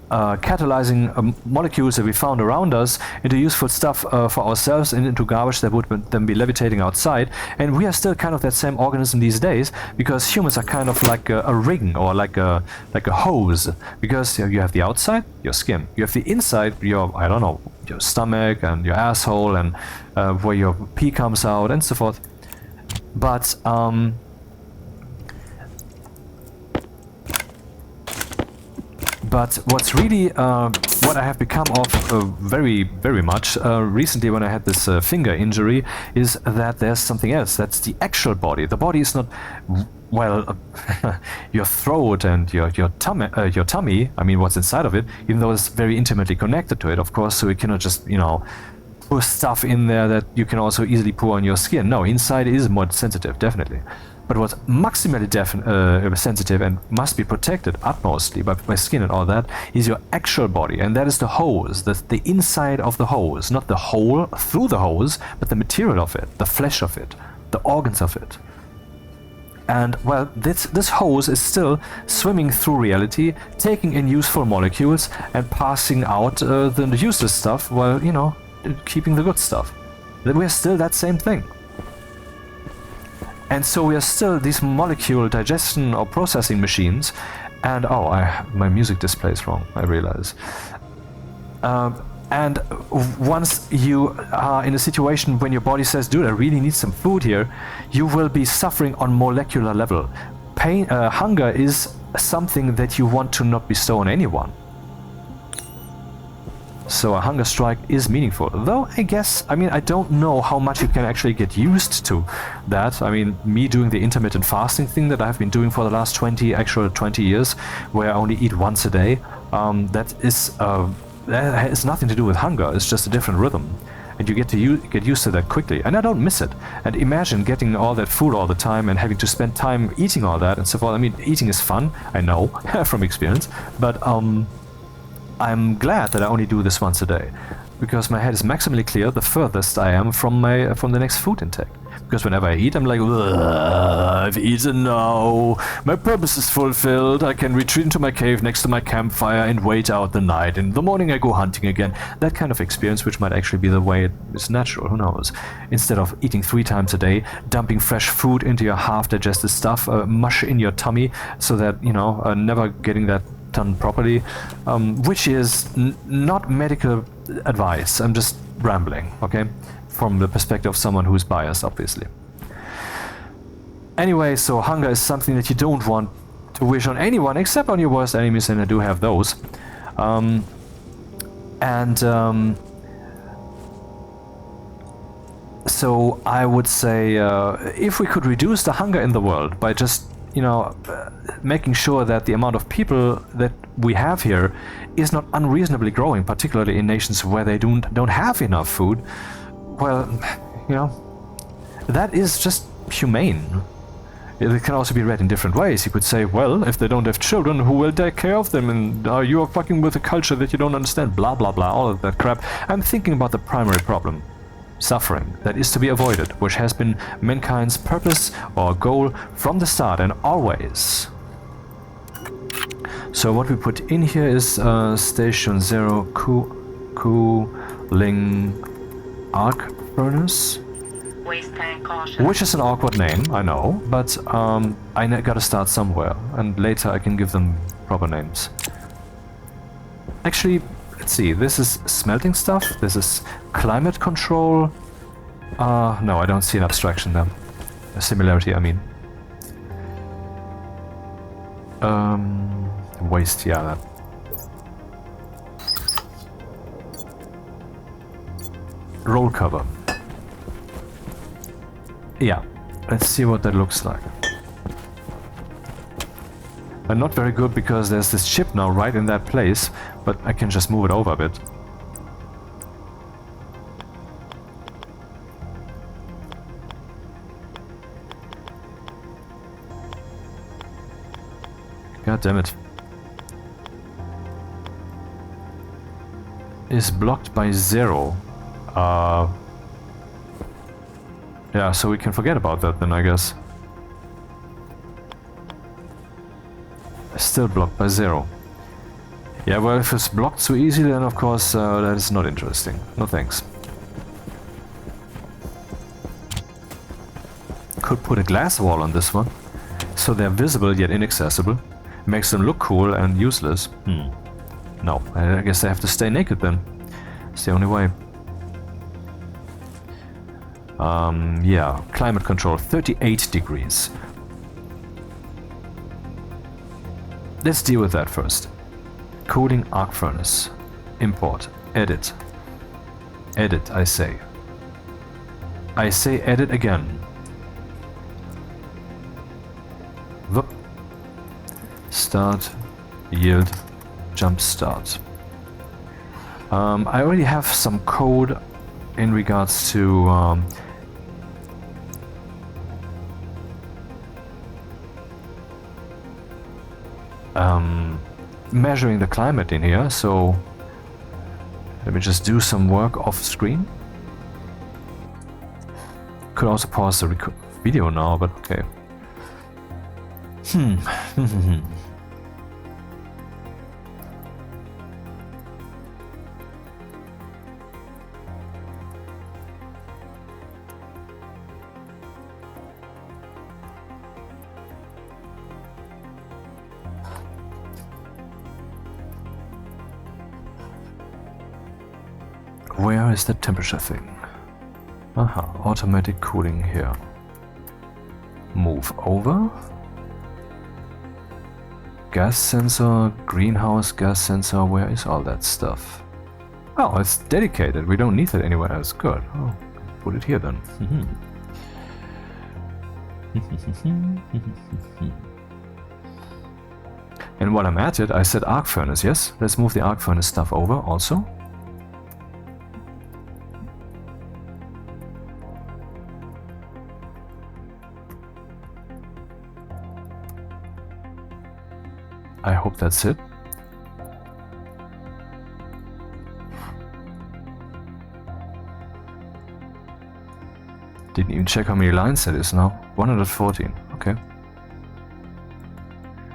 catalyzing molecules that we found around us into useful stuff for ourselves and into garbage that would then be levitating outside. And we are still kind of that same organism these days, because humans are kind of like a ring, or like a hose. Because you have the outside, your skin. You have the inside, your, I don't know, your stomach and your asshole, and where your pee comes out and so forth. But what's really what I have become of very, very much recently when I had this finger injury is that there's something else. That's the actual body. The body is not, well, your throat and your tummy, I mean what's inside of it, even though it's very intimately connected to it, of course, so you cannot just, you know, put stuff in there that you can also easily pour on your skin. No, inside is more sensitive, definitely. But what's maximally sensitive and must be protected utmostly by skin and all that is your actual body, and that is the hose, the inside of the hose, not the hole through the hose, but the material of it, the flesh of it. the organs of it. And, well, this hose is still swimming through reality, taking in useful molecules and passing out the useless stuff while, you know, keeping the good stuff. We're still that same thing. And so we are still these molecule digestion or processing machines. And, oh, my music display is wrong, I realize. And once you are in a situation when your body says, dude, I really need some food here, you will be suffering on molecular level. Hunger is something that you want to not bestow on anyone. So a hunger strike is meaningful. Though, I guess, I mean, I don't know how much you can actually get used to that. I mean, me doing the intermittent fasting thing that I've been doing for the last 20 years, where I only eat once a day, that has nothing to do with hunger. It's just a different rhythm, and you get used to that quickly, and I don't miss it. And imagine getting all that food all the time and having to spend time eating all that and so forth. I mean, eating is fun, I know from experience, but I'm glad that I only do this once a day, because my head is maximally clear the furthest I am from the next food intake. Because whenever I eat, I'm like, I've eaten now, my purpose is fulfilled, I can retreat into my cave next to my campfire and wait out the night. In the morning I go hunting again. That kind of experience, which might actually be the way it is natural, who knows. Instead of eating 3 times a day, dumping fresh food into your half-digested stuff, mush in your tummy, so that, you know, never getting that done properly, which is not medical advice. I'm just rambling, okay? From the perspective of someone who's biased, obviously. Anyway, so hunger is something that you don't want to wish on anyone except on your worst enemies, and I do have those. So I would say if we could reduce the hunger in the world by just, you know, making sure that the amount of people that we have here is not unreasonably growing, particularly in nations where they don't have enough food, well, you know, that is just humane. It can also be read in different ways. You could say, well, if they don't have children, who will take care of them? And you are fucking with a culture that you don't understand, blah, blah, blah, all of that crap. I'm thinking about the primary problem. Suffering that is to be avoided, which has been mankind's purpose or goal from the start and always. So what we put in here is Station 0 cooling arc furnace, Waste tank caution. which is an awkward name, I know, but I gotta start somewhere, and later I can give them proper names. Actually, let's see, this is smelting stuff, this is climate control. No, I don't see an abstraction there. A similarity, I mean. Waste, yeah, that. Roll cover. Yeah, let's see what that looks like. Not very good because there's this chip now right in that place, but I can just move it over a bit. God damn it. Is blocked by 0. Yeah, so we can forget about that then, I guess. Still blocked by 0. Yeah, well, if it's blocked so easily, then of course that is not interesting. No thanks. Could put a glass wall on this one, so they're visible yet inaccessible. Makes them look cool and useless. No, I guess they have to stay naked then. It's the only way. Yeah, climate control, 38 degrees. Let's deal with that first. Cooling arc furnace. Import. Edit. Edit, I say. I say edit again. Whoop. Start. Yield. Jump start. I already have some code in regards to measuring the climate in here, so let me just do some work off screen. could also pause the video now, but okay. Where is the temperature thing? Aha, automatic cooling here. Move over. Gas sensor, greenhouse gas sensor, where is all that stuff? Oh, it's dedicated, we don't need it anywhere else. Good. Oh, put it here then. And while I'm at it, I said arc furnace, yes? Let's move the arc furnace stuff over also. I hope that's it. Didn't even check how many lines that is now. 114, okay.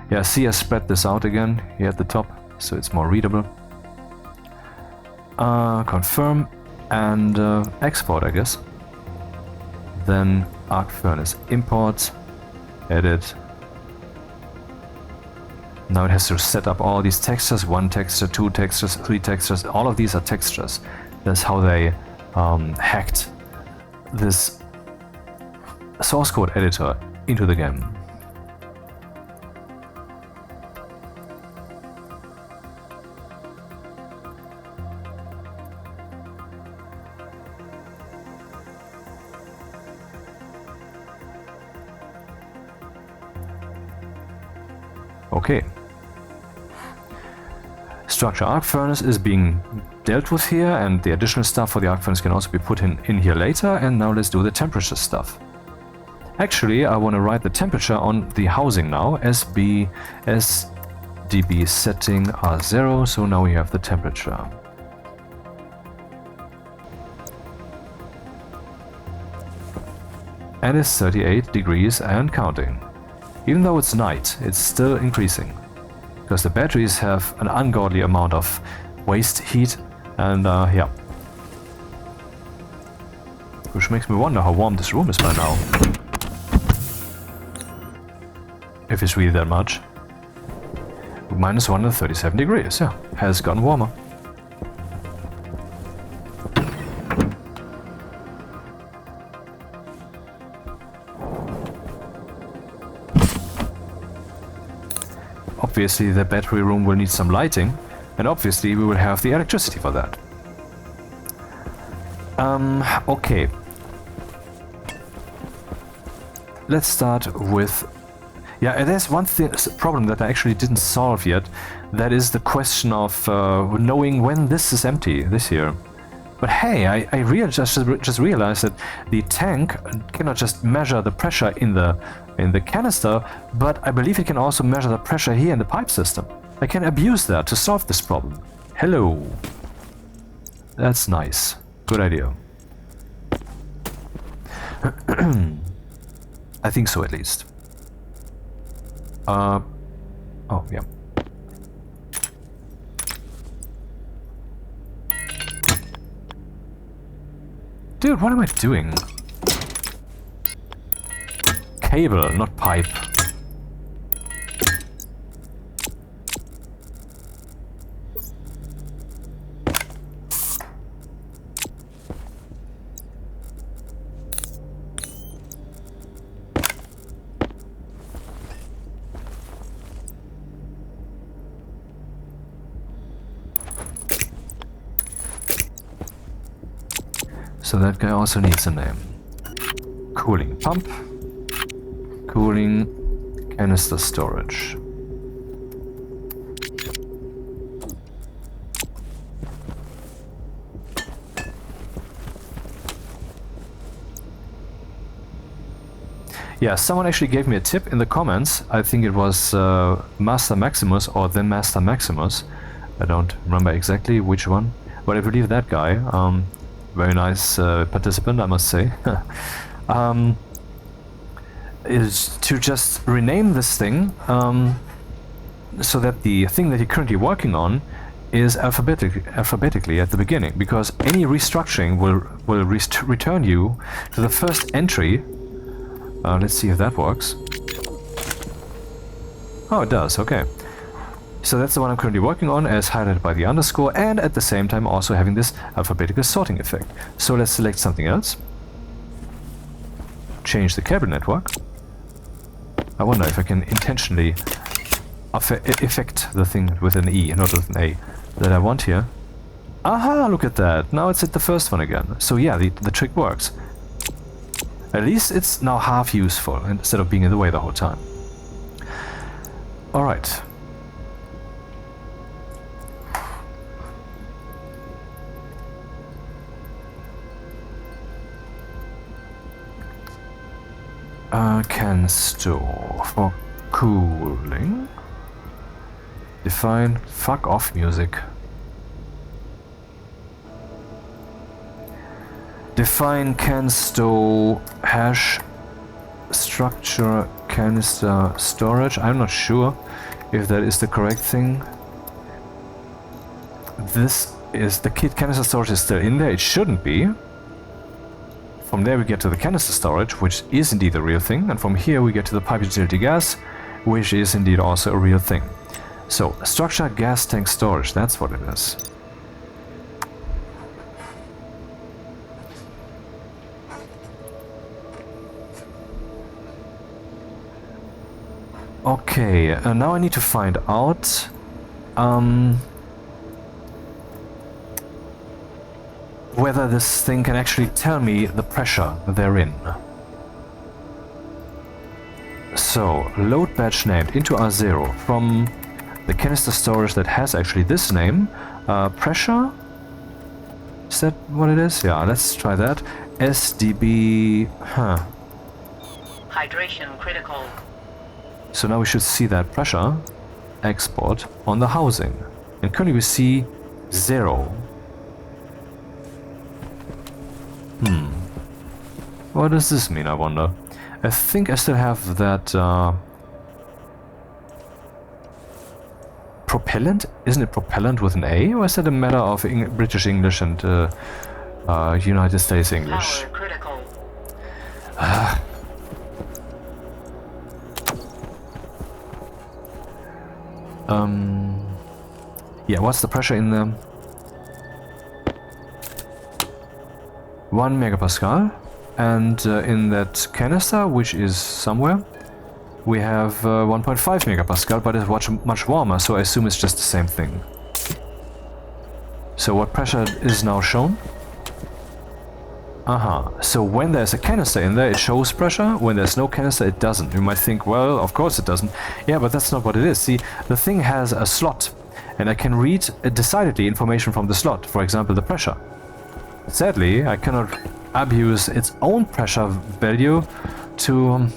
Yeah, see, I spread this out again here at the top, so it's more readable. Confirm and export, I guess. Then arc furnace import, edit. Now it has to set up all these textures, 1 texture, 2 textures, 3 textures, all of these are textures. That's how they hacked this source code editor into the game. Okay. Structure arc furnace is being dealt with here, and the additional stuff for the arc furnace can also be put in here later. And now let's do the temperature stuff. Actually, I want to write the temperature on the housing now. SDB setting R0, so now we have the temperature. And it's 38 degrees and counting. Even though it's night, it's still increasing. Because the batteries have an ungodly amount of waste heat, and yeah. Which makes me wonder how warm this room is by now. If it's really that much. Minus 137 degrees, yeah. Has gotten warmer. Obviously the battery room will need some lighting, and obviously we will have the electricity for that. Okay. Let's start with... Yeah, there's one problem that I actually didn't solve yet. That is the question of knowing when this is empty, this here. But hey, I just realized that the tank cannot just measure the pressure in the canister, but I believe it can also measure the pressure here in the pipe system. I can abuse that to solve this problem. Hello. That's nice. Good idea. I think so, at least. Oh, yeah. Dude, what am I doing? Cable, not pipe. So that guy also needs a name. Cooling pump. Cooling canister storage. Yeah, someone actually gave me a tip in the comments. I think it was Master Maximus or then Master Maximus. I don't remember exactly which one, but I believe that guy. Very nice participant, I must say. is to just rename this thing so that the thing that you're currently working on is alphabetically at the beginning, because any restructuring will return you to the first entry. Let's see if that works. Oh, it does, okay. So that's the one I'm currently working on, as highlighted by the underscore, and at the same time also having this alphabetical sorting effect. So let's select something else. Change the cable network. I wonder if I can intentionally affect the thing with an E, not with an A, that I want here. Aha, look at that. Now it's at the first one again. So yeah, the trick works. At least it's now half useful instead of being in the way the whole time. Alright. Can store for cooling. Define fuck off music. Define can store hash structure canister storage. I'm not sure if that is the correct thing. This is the kit canister storage is still in there. It shouldn't be. From there we get to the canister storage, which is indeed a real thing, and from here we get to the pipe utility gas, which is indeed also a real thing. So, structure gas tank storage, that's what it is. Okay, now I need to find out whether this thing can actually tell me the pressure therein. So, load batch named into R0 from the canister storage that has actually this name. Pressure? Is that what it is? Yeah, let's try that. SDB... Hydration critical. So now we should see that pressure export on the housing. And currently we see 0. What does this mean, I wonder? I think I still have that propellant? Isn't it propellant with an A? Or is that a matter of British English and United States English? Power critical. Yeah, what's the pressure in the 1 megapascal, and in that canister, which is somewhere, we have 1.5 megapascal, but it's much warmer, so I assume it's just the same thing. So what pressure is now shown? So when there's a canister in there, it shows pressure. When there's no canister, it doesn't. You might think, well, of course it doesn't. Yeah, but that's not what it is. See, the thing has a slot, and I can read decidedly information from the slot, for example, the pressure. Sadly, I cannot abuse its own pressure value to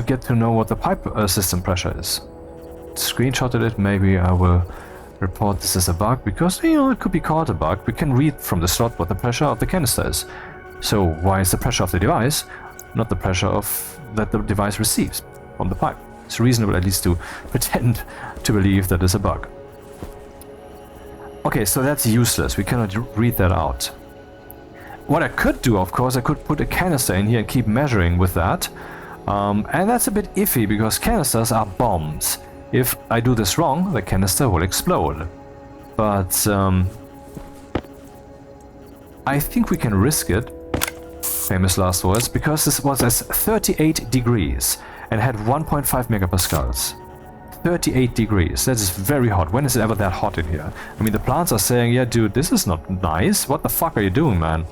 get to know what the pipe system pressure is. Screenshotted it, maybe I will report this as a bug, because, you know, it could be called a bug. We can read from the slot what the pressure of the canister is. So why is the pressure of the device not the pressure that the device receives from the pipe? It's reasonable at least to pretend to believe that is a bug. Okay, so that's useless. We cannot read that out. What I could do, of course, I could put a canister in here and keep measuring with that. And that's a bit iffy, because canisters are bombs. If I do this wrong, the canister will explode. But I think we can risk it, famous last words, because this was at 38 degrees and had 1.5 megapascals. 38 degrees, that is very hot. When is it ever that hot in here? I mean, the plants are saying, yeah, dude, this is not nice. What the fuck are you doing, man?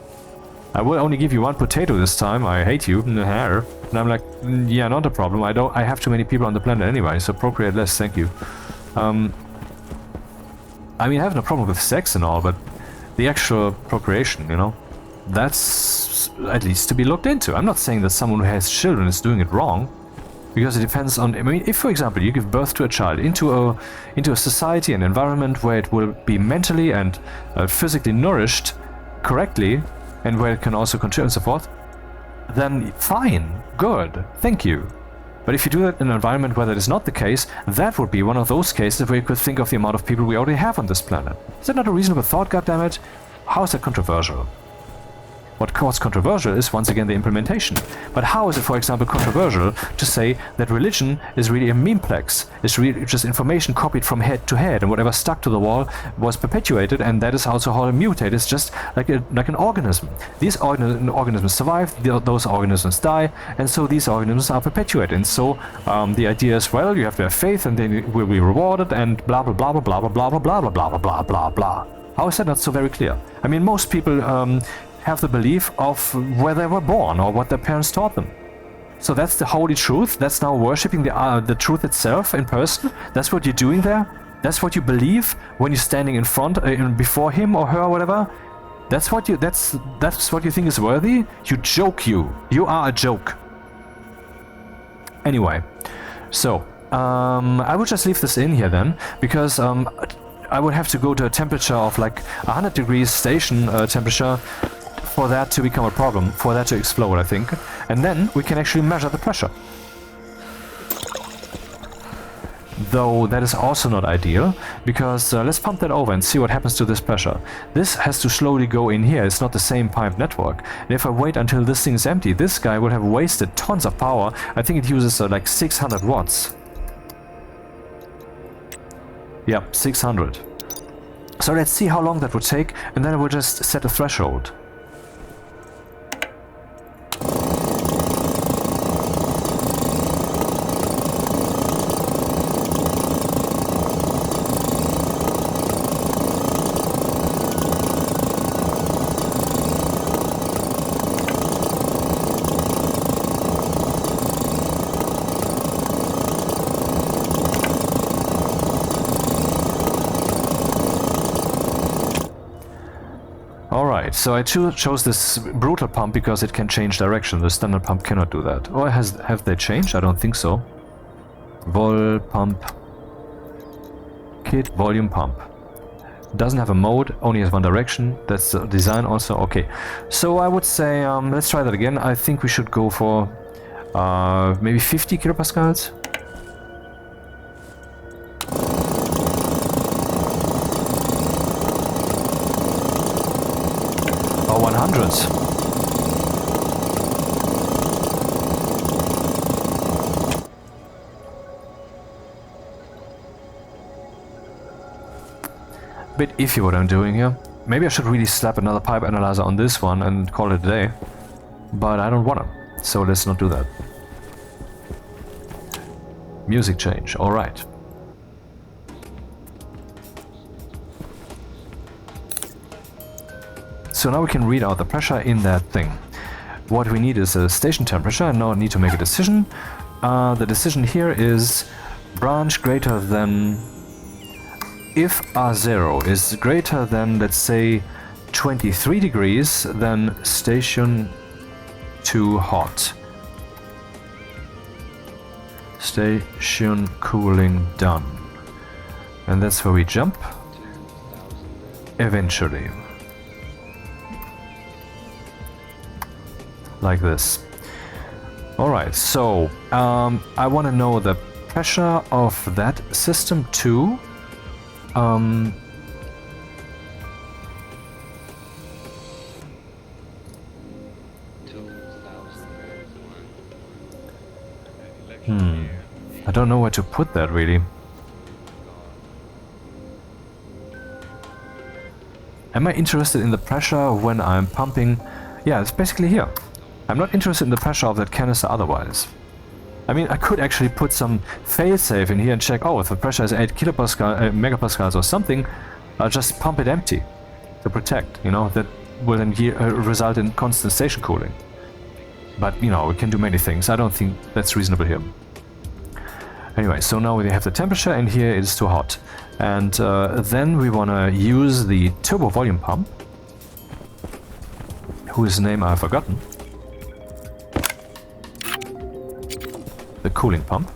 I will only give you one potato this time. I hate you. And I'm like, yeah, not a problem. I have too many people on the planet anyway, so procreate less, thank you. I mean, I have no problem with sex and all, but the actual procreation, you know, that's at least to be looked into. I'm not saying that someone who has children is doing it wrong, because it depends on, I mean, if, for example, you give birth to a child into a society and environment where it will be mentally and physically nourished, correctly and where it can also control and so forth, then fine, good, thank you. But if you do that in an environment where that is not the case, that would be one of those cases where you could think of the amount of people we already have on this planet. Is that not a reasonable thought, goddammit? How is that controversial? What's controversial is, once again, the implementation. But how is it, for example, controversial to say that religion is really a memeplex? It's really just information copied from head to head, and whatever stuck to the wall was perpetuated, and that is also how it mutated. It's just like an organism. These organisms survive, those organisms die, and so these organisms are perpetuated. And so the idea is, well, you have to have faith, and then you will be rewarded, and blah blah blah blah blah blah blah blah blah blah blah blah blah blah. How is that not so very clear? I mean, most people have the belief of where they were born or what their parents taught them. So that's the holy truth. That's now worshipping the truth itself in person. That's what you're doing there. That's what you believe when you're standing in front, before him or her or whatever. That's what you think is worthy. You joke. You are a joke. Anyway, so I would just leave this in here then, because I would have to go to a temperature of like 100 degrees station temperature for that to become a problem, for that to explode, I think. And then we can actually measure the pressure. Though that is also not ideal, because let's pump that over and see what happens to this pressure. This has to slowly go in here, it's not the same pipe network. And if I wait until this thing is empty, this guy will have wasted tons of power. I think it uses like 600 watts. Yep, 600. So let's see how long that would take, and then I will just set a threshold. Alright, so I chose this brutal pump because it can change direction. The standard pump cannot do that. Or have they changed? I don't think so. Vol pump. Kit volume pump. Doesn't have a mode, only has one direction. That's the design also. Okay, so I would say let's try that again. I think we should go for maybe 50 kilopascals. Or 100s. Bit iffy what I'm doing here. Maybe I should really slap another pipe analyzer on this one and call it a day. But I don't wanna, so let's not do that. Music change, alright. So now we can read out the pressure in that thing. What we need is a station temperature, and now I need to make a decision. The decision here is branch greater than... If R0 is greater than, let's say, 23 degrees, then station too hot. Station cooling done. And that's where we jump. Eventually. Like this. Alright, so I want to know the pressure of that system too. I don't know where to put that really. Am I interested in the pressure when I'm pumping? Yeah, it's basically here. I'm not interested in the pressure of that canister otherwise. I mean, I could actually put some failsafe in here and check, oh, if the pressure is 8 megapascals or something, I'll just pump it empty to protect, you know, that will then result in constant station cooling. But, you know, we can do many things. I don't think that's reasonable here. Anyway, so now we have the temperature, and here it is too hot. And then we want to use the turbo volume pump, whose name I've forgotten. The cooling pump.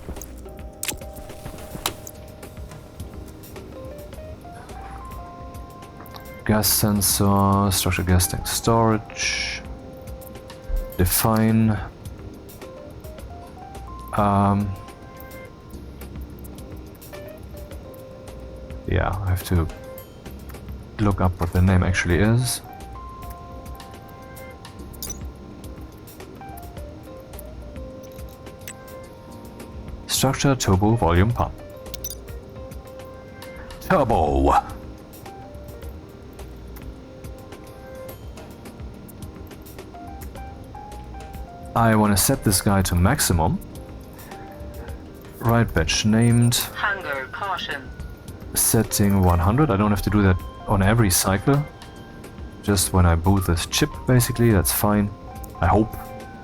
gas sensor, structure gas tank storage, define. Yeah, I have to look up what the name actually is. Structure turbo volume pump. Turbo! I want to set this guy to maximum. Right batch named. Hunger caution. Setting 100. I don't have to do that on every cycle. Just when I boot this chip, basically. That's fine. I hope.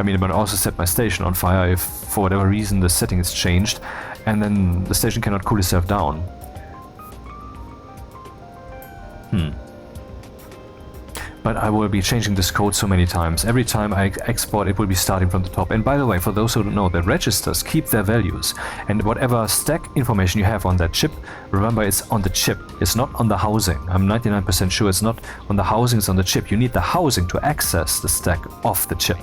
I mean, but I also set my station on fire if for whatever reason the setting is changed, and then the station cannot cool itself down. But I will be changing this code so many times. Every time I export, it will be starting from the top. And by the way, for those who don't know, the registers keep their values. And whatever stack information you have on that chip, remember it's on the chip. It's not on the housing. I'm 99% sure it's not on the housing, it's on the chip. You need the housing to access the stack of the chip.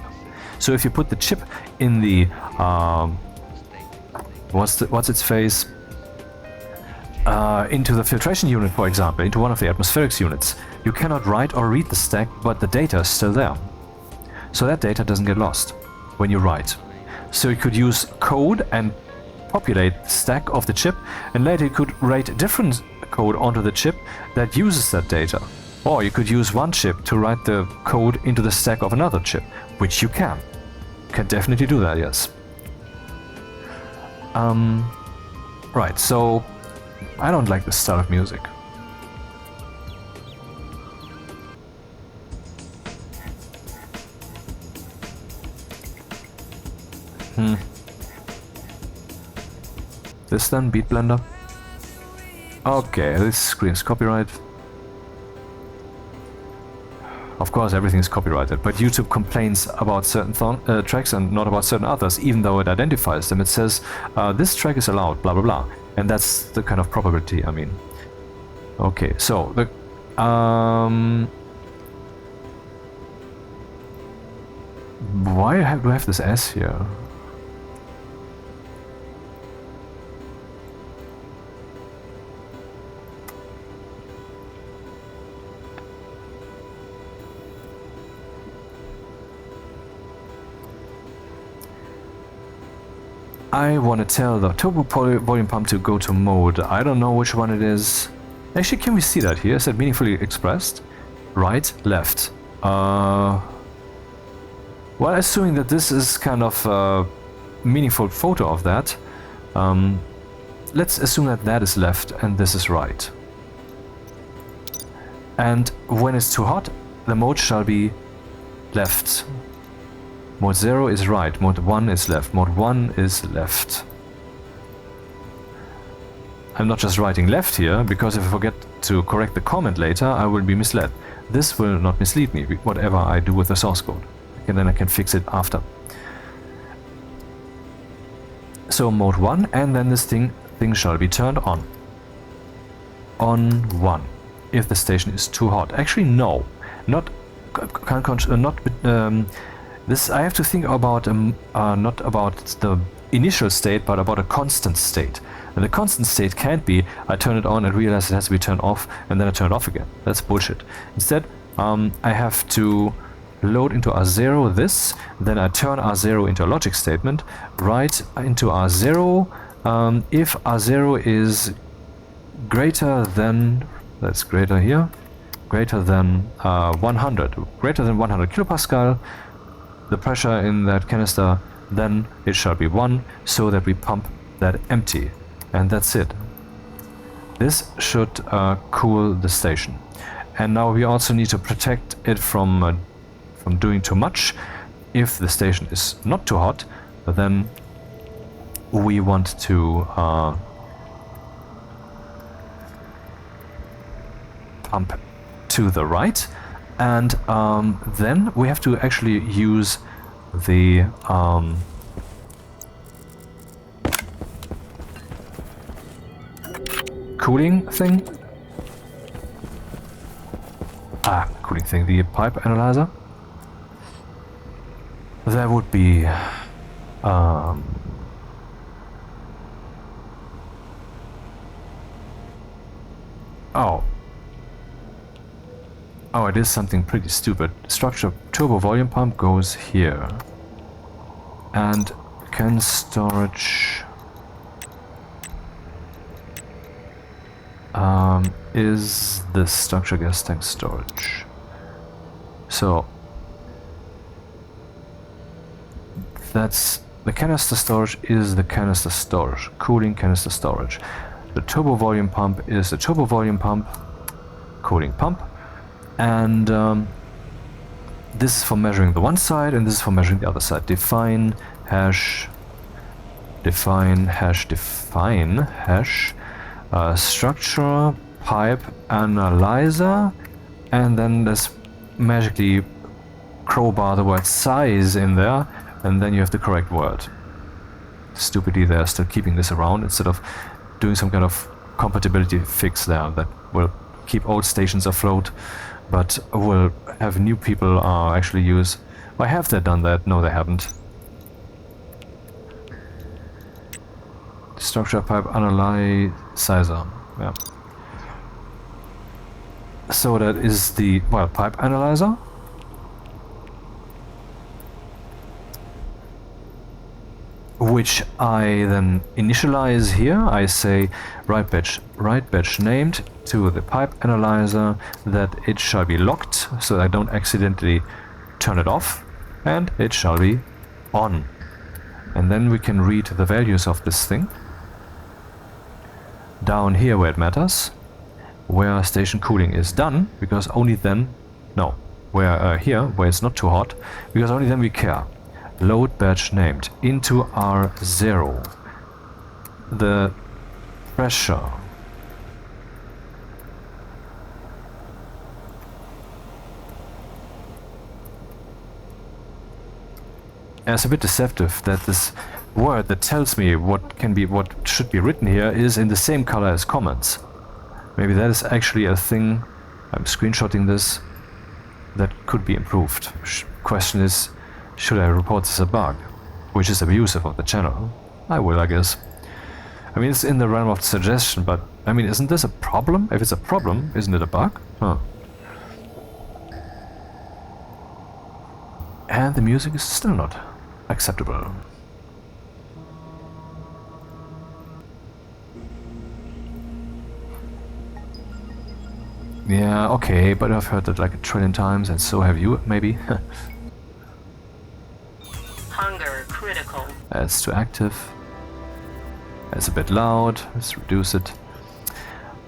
So if you put the chip in the, what's its face? Into the filtration unit, for example, into one of the atmospherics units, you cannot write or read the stack, but the data is still there. So that data doesn't get lost when you write. So you could use code and populate the stack of the chip, and later you could write different code onto the chip that uses that data. Or you could use one chip to write the code into the stack of another chip, which you can. Can definitely do that, yes. Right, so I don't like this style of music. This then, Beat Blender. Okay, this screams copyright. Of course, everything is copyrighted, but YouTube complains about certain tracks and not about certain others, even though it identifies them. It says, this track is allowed, blah blah blah. And that's the kind of probability, I mean. Okay, so, the... why do I have this S here? I want to tell the turbo volume pump to go to mode. I don't know which one it is. Actually, can we see that here? Is that meaningfully expressed? Right, left. Well, assuming that this is kind of a meaningful photo of that, let's assume that that is left and this is right. And when it's too hot, the mode shall be left. Mode 0 is right, mode 1 is left, mode 1 is left. I'm not just writing left here, because if I forget to correct the comment later, I will be misled. This will not mislead me, whatever I do with the source code. And then I can fix it after. So mode 1, and then this thing shall be turned on. On 1. If the station is too hot. Actually, no. This I have to think about not about the initial state, but about a constant state. And the constant state can't be I turn it on and realize it has to be turned off and then I turn it off again. That's bullshit. Instead, I have to load into R0 this, then I turn R0 into a logic statement, write into R0 if R0 is greater than, that's greater here, greater than 100, greater than 100 kilopascal, the pressure in that canister, then it shall be 1, so that we pump that empty. And that's it. This should cool the station. And now we also need to protect it from doing too much. If the station is not too hot, then we want to pump to the right. And then we have to actually use the cooling thing. thing, the pipe analyzer. There would be oh, it is something pretty stupid. Structure turbo volume pump goes here. And can storage is this structure gas tank storage. So that's the canister storage is the canister storage, cooling canister storage. The turbo volume pump is the turbo volume pump, cooling pump, and this is for measuring the one side and this is for measuring the other side. Define hash structure pipe analyzer, and then there's magically crowbar the word size in there, and then you have the correct word. Stupidly, they're still keeping this around instead of doing some kind of compatibility fix there that will keep old stations afloat, but will have new people actually use. Why have they done that? No, they haven't. Structure pipe analyzer. Yeah. So that is the pipe analyzer. Which I then initialize here. I say write batch named to the pipe analyzer that it shall be locked so I don't accidentally turn it off, and it shall be on. And then we can read the values of this thing down here where it matters, where station cooling is done, because only then, no, where here where it's not too hot, because only then we care. Load batch named into R0. The pressure it's a bit deceptive that this word that tells me what should be written here is in the same color as comments. Maybe that is actually a thing. I'm screenshotting this. That could be improved. Question is, should I report this as a bug, which is abusive of the channel? I will, I guess. I mean, it's in the realm of suggestion, but I mean, isn't this a problem? If it's a problem, isn't it a bug? Huh. And the music is still not acceptable. Yeah, okay, but I've heard that like a trillion times, and so have you, maybe. Hunger critical. That's too active. That's a bit loud. Let's reduce it.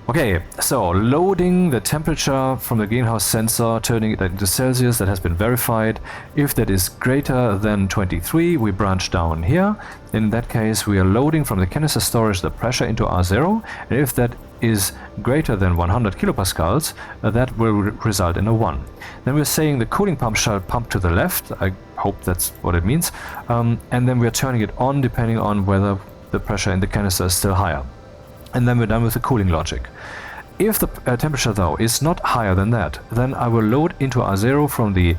Okay, so loading the temperature from the greenhouse sensor, turning it into Celsius, that has been verified. If that is greater than 23, we branch down here. In that case, we are loading from the canister storage the pressure into R0, and if that is greater than 100 kilopascals, that will result in a 1. Then we're saying the cooling pump shall pump to the left. I hope that's what it means. And then we're turning it on depending on whether the pressure in the canister is still higher. And then we're done with the cooling logic. If the temperature though is not higher than that, then I will load into R0 from the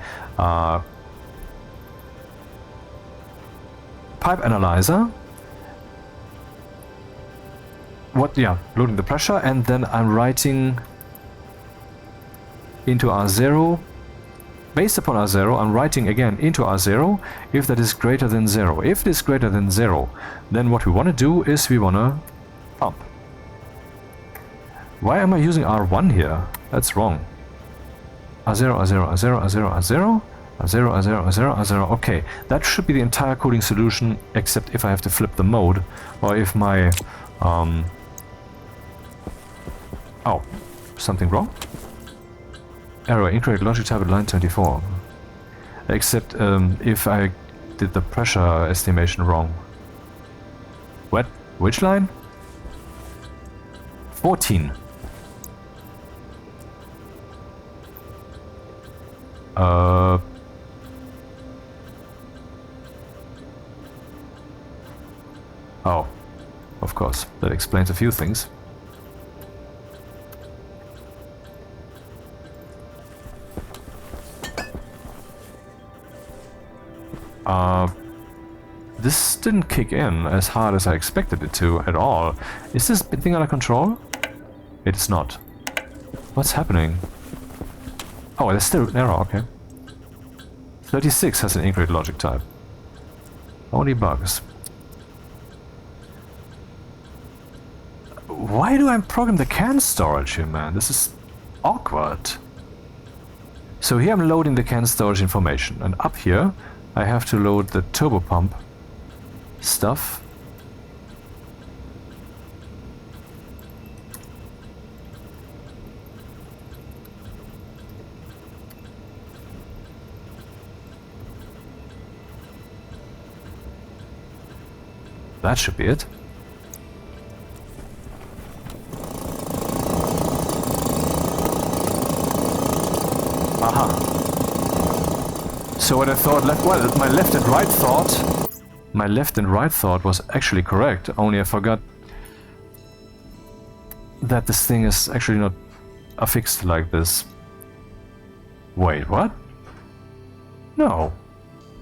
pipe analyzer. Loading the pressure, and then I'm writing into R0. Based upon R0, I'm writing again into R0 if that is greater than 0. If it is greater than 0, then what we want to do is we want to pump. Why am I using R1 here? That's wrong. R0, R0, R0, R0, R0, R0, R0, R0, R0. Okay, that should be the entire cooling solution, except if I have to flip the mode, or if my... Oh, something wrong? Error, incorrect logic type at line 24. Except if I did the pressure estimation wrong. What? Which line? 14. Oh, of course, that explains a few things. This didn't kick in as hard as I expected it to at all. Is this thing under control? It is not. What's happening? Oh, there's still an error, okay. 36 has an incorrect logic type. Only bugs. Why do I program the can storage here, man? This is awkward. So here I'm loading the can storage information, and up here I have to load the turbo pump stuff. That should be it. Aha. So what I thought, well, my left and right thought was actually correct, only I forgot that this thing is actually not affixed like this. Wait, what? No.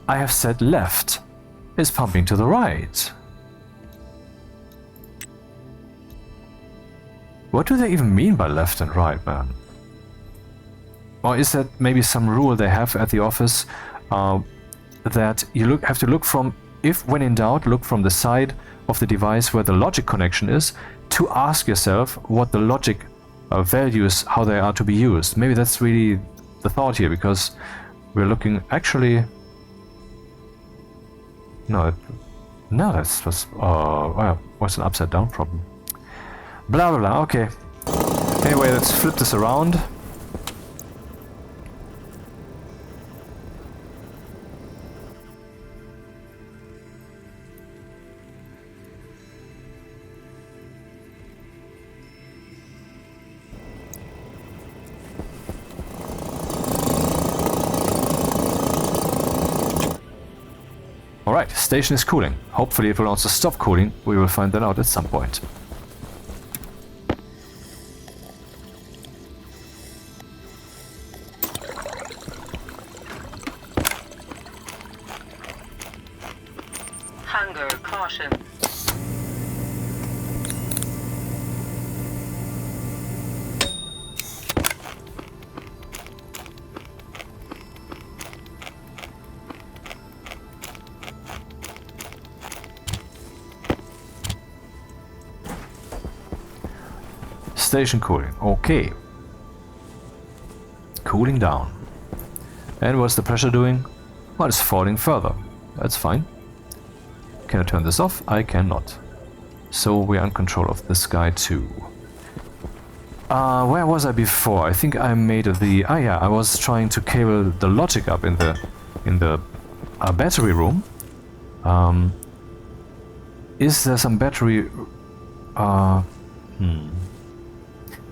I have said left is pumping to the right. What do they even mean by left and right, man? Or is that maybe some rule they have at the office that you have to look from, when in doubt, look from the side of the device where the logic connection is, to ask yourself what the logic values, how they are to be used. Maybe that's really the thought here, because we're looking actually... No, that's well, what's an upside down problem? Blah blah blah, okay. Anyway, let's flip this around. Alright, station is cooling. Hopefully it will also stop cooling. We will find that out at some point. Hunger caution. Station cooling, okay. Cooling down. And what's the pressure doing? Well, it's falling further. That's fine. Can I turn this off? I cannot. So we're in control of this guy too. Where was I before? I think I made the... Ah yeah, I was trying to cable the logic up in the battery room. Is there some battery...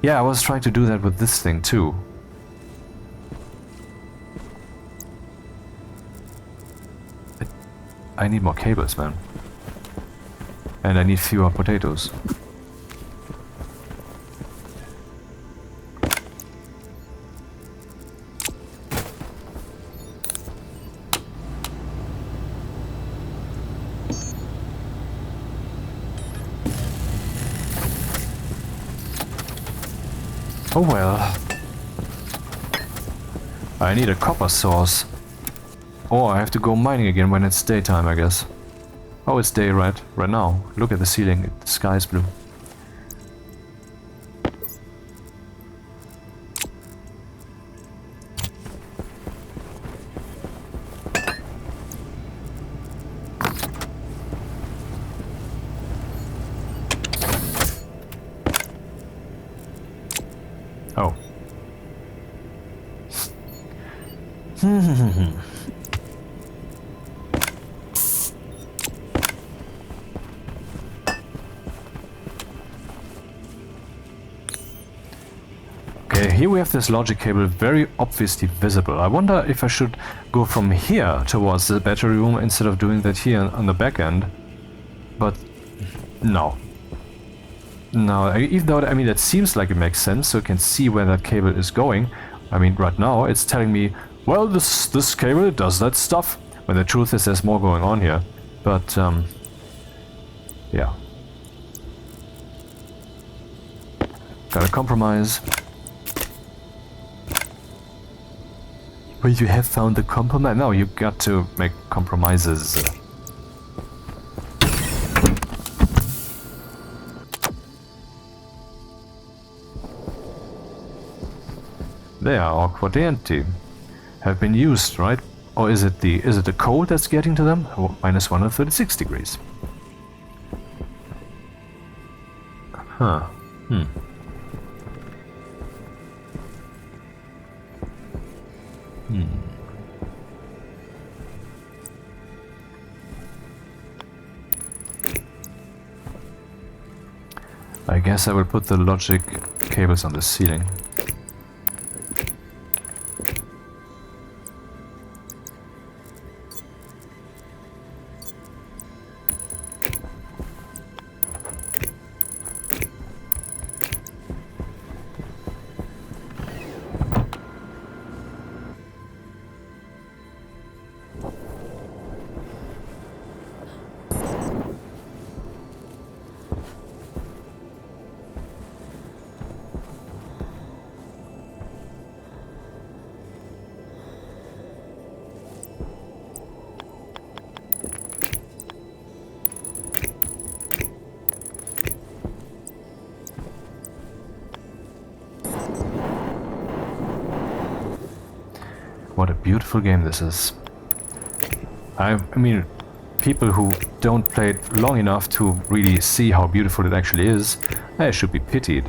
Yeah, I was trying to do that with this thing too. I need more cables, man. And I need fewer potatoes. Oh well. I need a copper source. Or I have to go mining again when it's daytime, I guess. Oh, it's day right now. Look at the ceiling, the sky is blue. Oh. Okay, here we have this logic cable very obviously visible. I wonder if I should go from here towards the battery room instead of doing that here on the back end. But no. No, even though, I mean, that seems like it makes sense, so you can see where that cable is going. I mean, right now it's telling me, well, this cable does that stuff, when the truth is there's more going on here. But, yeah. Gotta compromise. Well, you have found the compromise? No, you got to make compromises. They are Oct2025 have been used, right? Or is it the cold that's getting to them? Oh, minus 136 degrees. Huh. I guess I will put the logic cables on the ceiling. What a beautiful game this is. I mean, people who don't play it long enough to really see how beautiful it actually is, they should be pitied.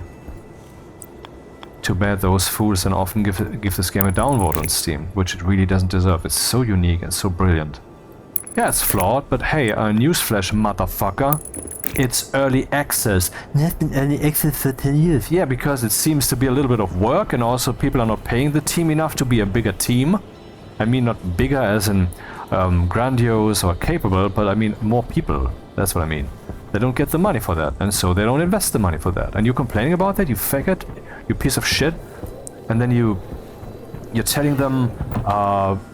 Too bad those fools then often give this game a downvote on Steam, which it really doesn't deserve. It's so unique and so brilliant. Yeah, it's flawed, but hey, newsflash, motherfucker. It's early access. It's been early access for 10 years. Yeah, because it seems to be a little bit of work, and also people are not paying the team enough to be a bigger team. I mean, not bigger as in grandiose or capable, but I mean more people. That's what I mean. They don't get the money for that, and so they don't invest the money for that. And you're complaining about that, you faggot, you piece of shit, and then you're telling them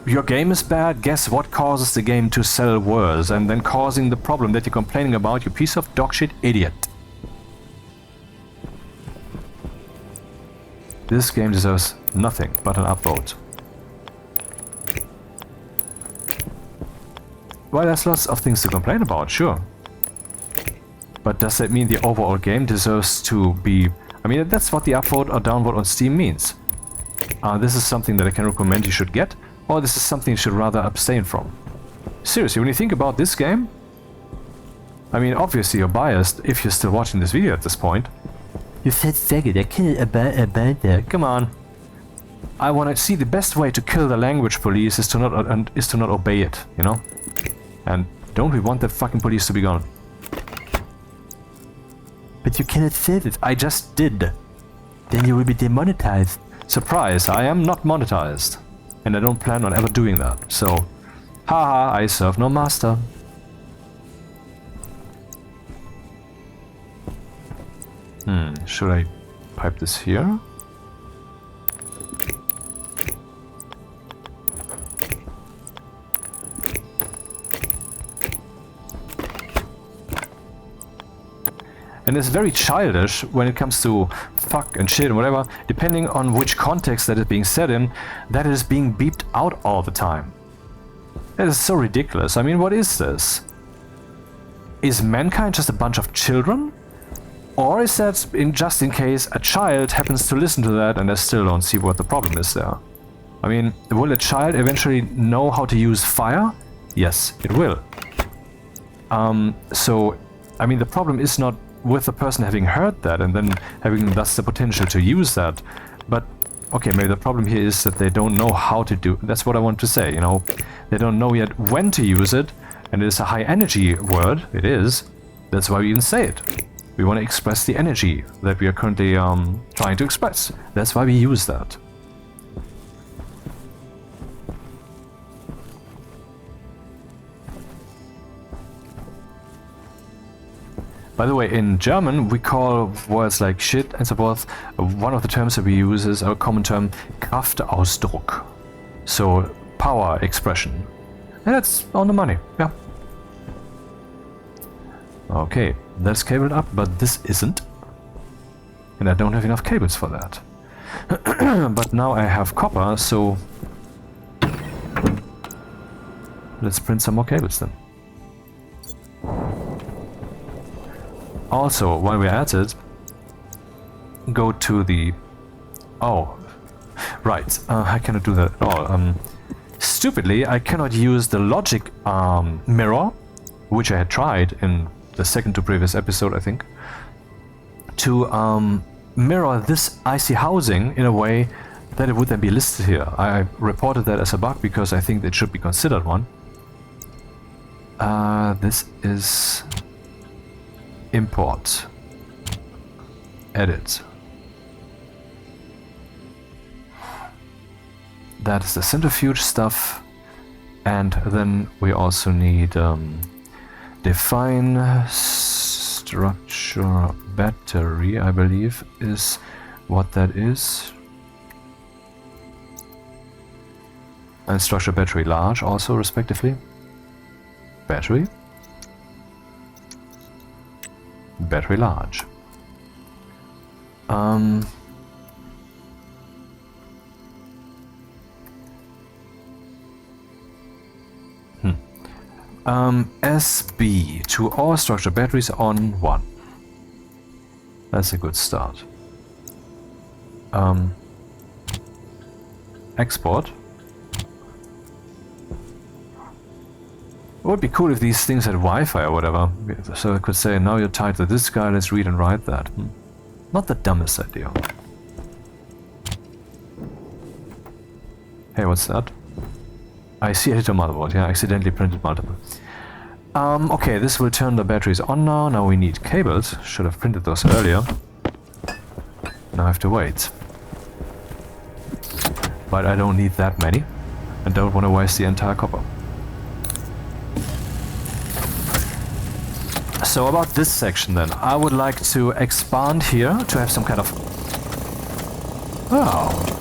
your game is bad. Guess what causes the game to sell worse, and then causing the problem that you're complaining about, you piece of dogshit idiot. This game deserves nothing but an upvote. Well, there's lots of things to complain about, sure. But does that mean the overall game deserves to be... I mean, that's what the upvote or downvote on Steam means. This is something that I can recommend you should get, or this is something you should rather abstain from. Seriously, when you think about this game... I mean, obviously you're biased if you're still watching this video at this point. You said faggot, I can't abide that. Come on. I want to see the best way to kill the language police is to not obey it, you know? And don't we want that fucking police to be gone? But you cannot say this. I just did. Then you will be demonetized. Surprise, I am not monetized. And I don't plan on ever doing that. So, haha, I serve no master. Should I pipe this here? And it's very childish when it comes to fuck and shit and whatever, depending on which context that is being said in, that it is being beeped out all the time. That is so ridiculous. I mean, what is this? Is mankind just a bunch of children? Or is that just in case a child happens to listen to that and they still don't see what the problem is there? I mean, will a child eventually know how to use fire? Yes, it will. So, I mean, the problem is not with the person having heard that and then having thus the potential to use that. But, okay, maybe the problem here is that they don't know how to do... That's what I want to say, you know. They don't know yet when to use it, and it is a high energy word. It is. That's why we even say it. We want to express the energy that we are currently trying to express. That's why we use that. By the way, in German we call words like shit and so forth, one of the terms that we use is a common term, Kraftausdruck. So, power expression. And that's on the money, yeah. Okay, that's cabled up, but this isn't. And I don't have enough cables for that. But now I have copper, so... let's print some more cables then. Also, while we're at it, go to the... oh, right, I cannot do that at all. Stupidly, I cannot use the logic mirror, which I had tried in the second to previous episode, I think, to mirror this IC housing in a way that it would then be listed here. I reported that as a bug because I think it should be considered one. This is import, edit. That is the centrifuge stuff, and then we also need define structure battery, I believe is what that is. And structure battery large also respectively. Battery. Battery large. SB to all structure batteries on 1. That's a good start. Export. It would be cool if these things had Wi-Fi or whatever, so I could say, now you're tied to this guy, let's read and write that. Not the dumbest idea. Hey, what's that? I see editor motherboard, yeah, accidentally printed multiple. Okay, this will turn the batteries on now. Now we need cables. Should have printed those earlier. Now I have to wait. But I don't need that many. And don't want to waste the entire copper. So about this section then, I would like to expand here to have some kind of... oh.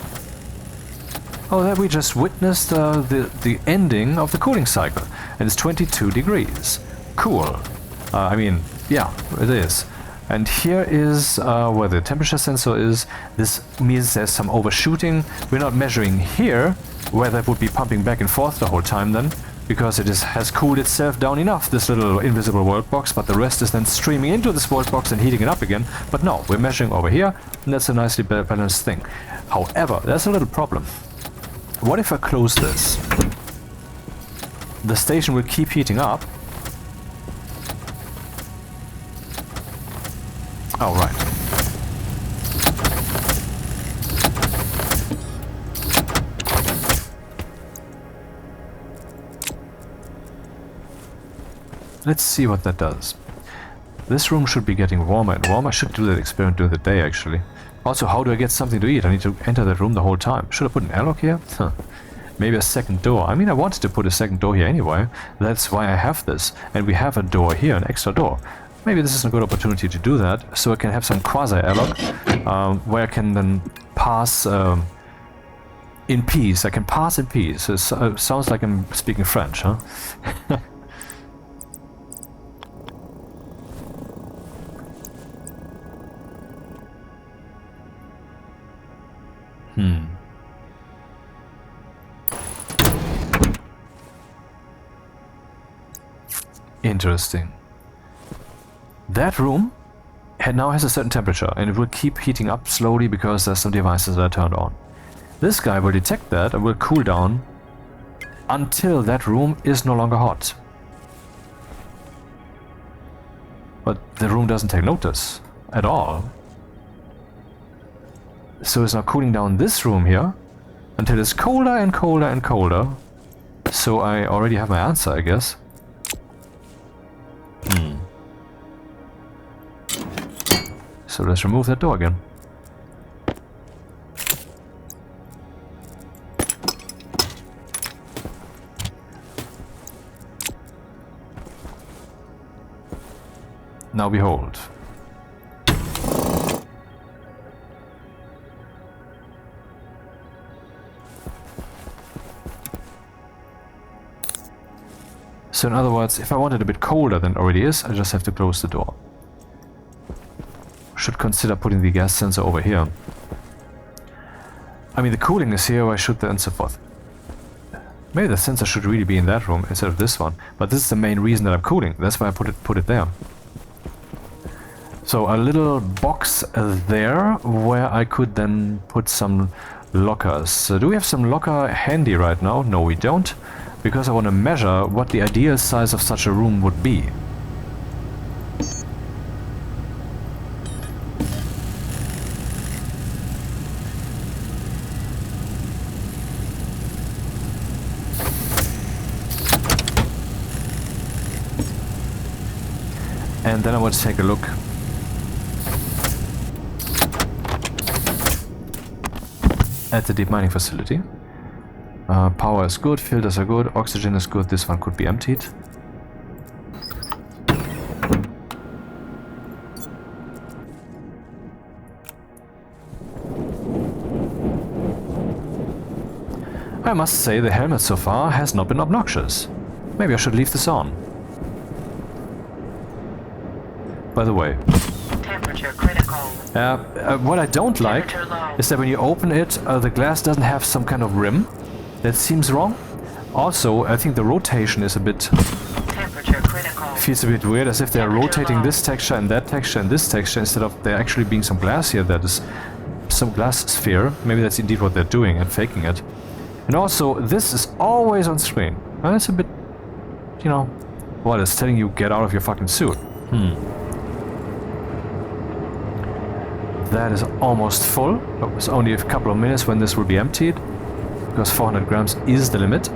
Oh, that we just witnessed the ending of the cooling cycle. And it's 22 degrees. Cool. I mean, yeah, it is. And here is where the temperature sensor is. This means there's some overshooting. We're not measuring here, where that would be pumping back and forth the whole time then, because it has cooled itself down enough, this little invisible world box, but the rest is then streaming into this world box and heating it up again. But no, we're measuring over here, and that's a nicely balanced thing. However, there's a little problem. What if I close this? The station will keep heating up. Oh, right. Let's see what that does. This room should be getting warmer and warmer. I should do that experiment during the day, actually. Also, how do I get something to eat? I need to enter that room the whole time. Should I put an airlock here? Maybe a second door. I mean, I wanted to put a second door here anyway. That's why I have this. And we have a door here, an extra door. Maybe this is a good opportunity to do that, so I can have some quasi-airlock, where I can then pass in peace. I can pass in peace. It sounds like I'm speaking French, huh? Interesting. That room now has a certain temperature, and it will keep heating up slowly because there's some devices that are turned on. This guy will detect that and will cool down until that room is no longer hot. But the room doesn't take notice at all. So it's now cooling down this room here until it's colder and colder and colder. So I already have my answer, I guess. So let's remove that door again. Now behold. So in other words, if I want it a bit colder than it already is, I just have to close the door. Should consider putting the gas sensor over here. I mean, the cooling is here, why should the and so forth? Maybe the sensor should really be in that room instead of this one. But this is the main reason that I'm cooling. That's why I put it there. So a little box there where I could then put some lockers. So do we have some locker handy right now? No, we don't. Because I want to measure what the ideal size of such a room would be. And then I want to take a look at the deep mining facility. Power is good, filters are good, oxygen is good, this one could be emptied. I must say the helmet so far has not been obnoxious. Maybe I should leave this on. By the way, Temperature critical. what I don't like is that when you open it, the glass doesn't have some kind of rim. That seems wrong. Also, I think the rotation is a bit... Temperature critical. feels a bit weird, as if they're rotating this texture and that texture and this texture instead of there actually being some glass here that is some glass sphere. Maybe that's indeed what they're doing and faking it. And also, this is always on screen. That's a bit... you know... what, it's telling you get out of your fucking suit. That is almost full. It's only a couple of minutes when this will be emptied. Because 400 grams is the limit.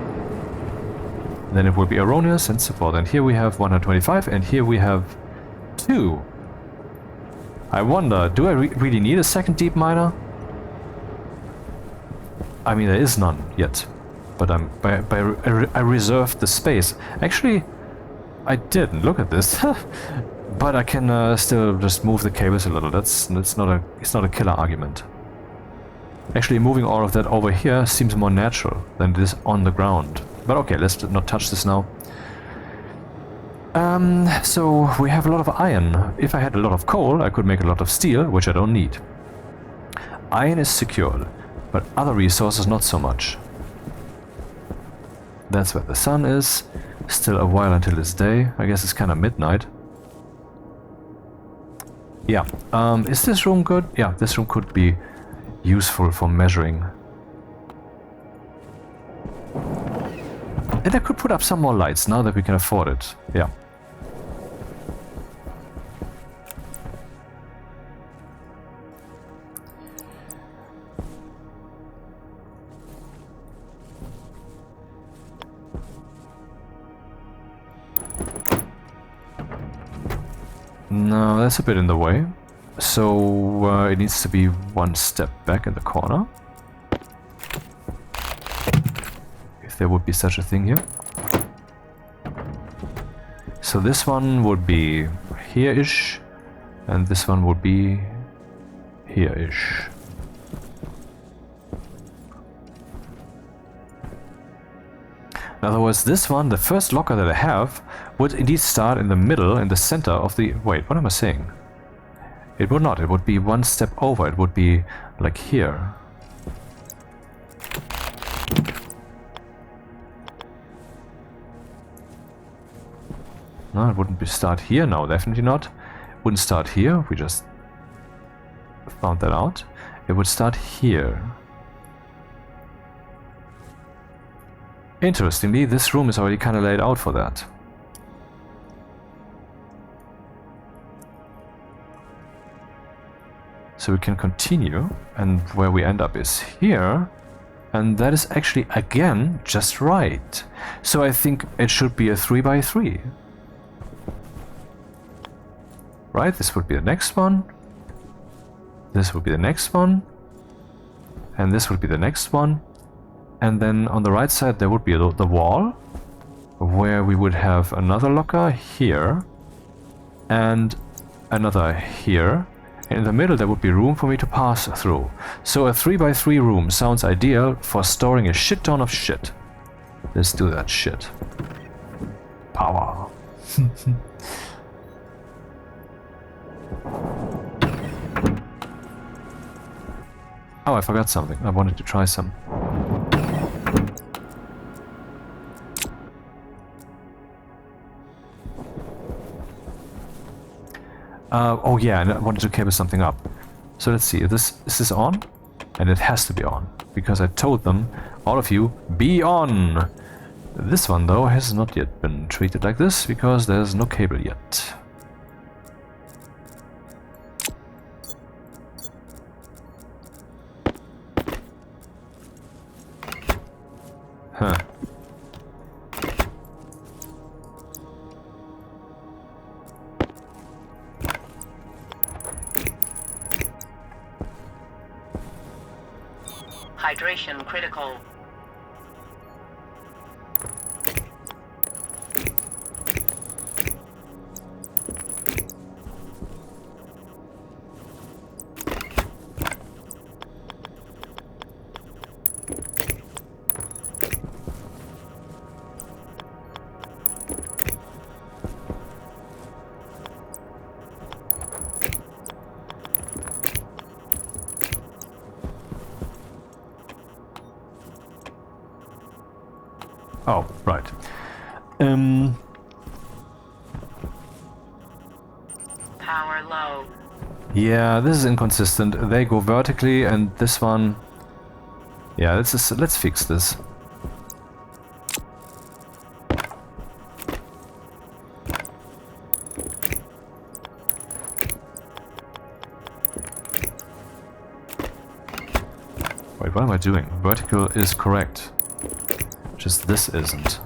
Then it will be erroneous and so forth. And here we have 125 and here we have 2. I wonder, do I really need a second deep miner? I mean, there is none yet. But I reserved the space. Actually, I didn't. Look at this. But I can still just move the cables a little. It's not a killer argument. Actually, moving all of that over here seems more natural than it is on the ground. But okay, let's not touch this now. So we have a lot of iron. If I had a lot of coal, I could make a lot of steel, which I don't need. Iron is secured, but other resources not so much. That's where the sun is. Still a while until it's day. I guess it's kind of midnight. Yeah. Is this room good? Yeah, this room could be useful for measuring. And I could put up some more lights now that we can afford it. Yeah. No, that's a bit in the way. So it needs to be one step back in the corner. If there would be such a thing here. So this one would be here-ish, and this one would be here-ish. In other words, this one, the first locker that I have, would indeed start in the middle, in the center of the... Wait, what am I saying? It would not. It would be one step over. It would be like here. No, it wouldn't be start here. No, definitely not. Wouldn't start here. We just found that out. It would start here. Interestingly, this room is already kind of laid out for that. So we can continue, and where we end up is here, and that is actually, again, just right. So I think it should be a 3x3. Right, this would be the next one. This would be the next one. And this would be the next one. And then on the right side there would be the wall, where we would have another locker here, and another here. And in the middle there would be room for me to pass through. So a 3x3 room sounds ideal for storing a shit ton of shit. Let's do that shit. power. Oh, I forgot something. I wanted to try some. Oh yeah, and I wanted to cable something up. So let's see, is this on? And it has to be on, because I told them, all of you, be on! This one though has not yet been treated like this, because there's no cable yet. Huh. Hydration critical. Oh, right. Power low. Yeah, this is inconsistent. They go vertically, and this one... Yeah, let's fix this. Wait, what am I doing? Vertical is correct. Just this isn't.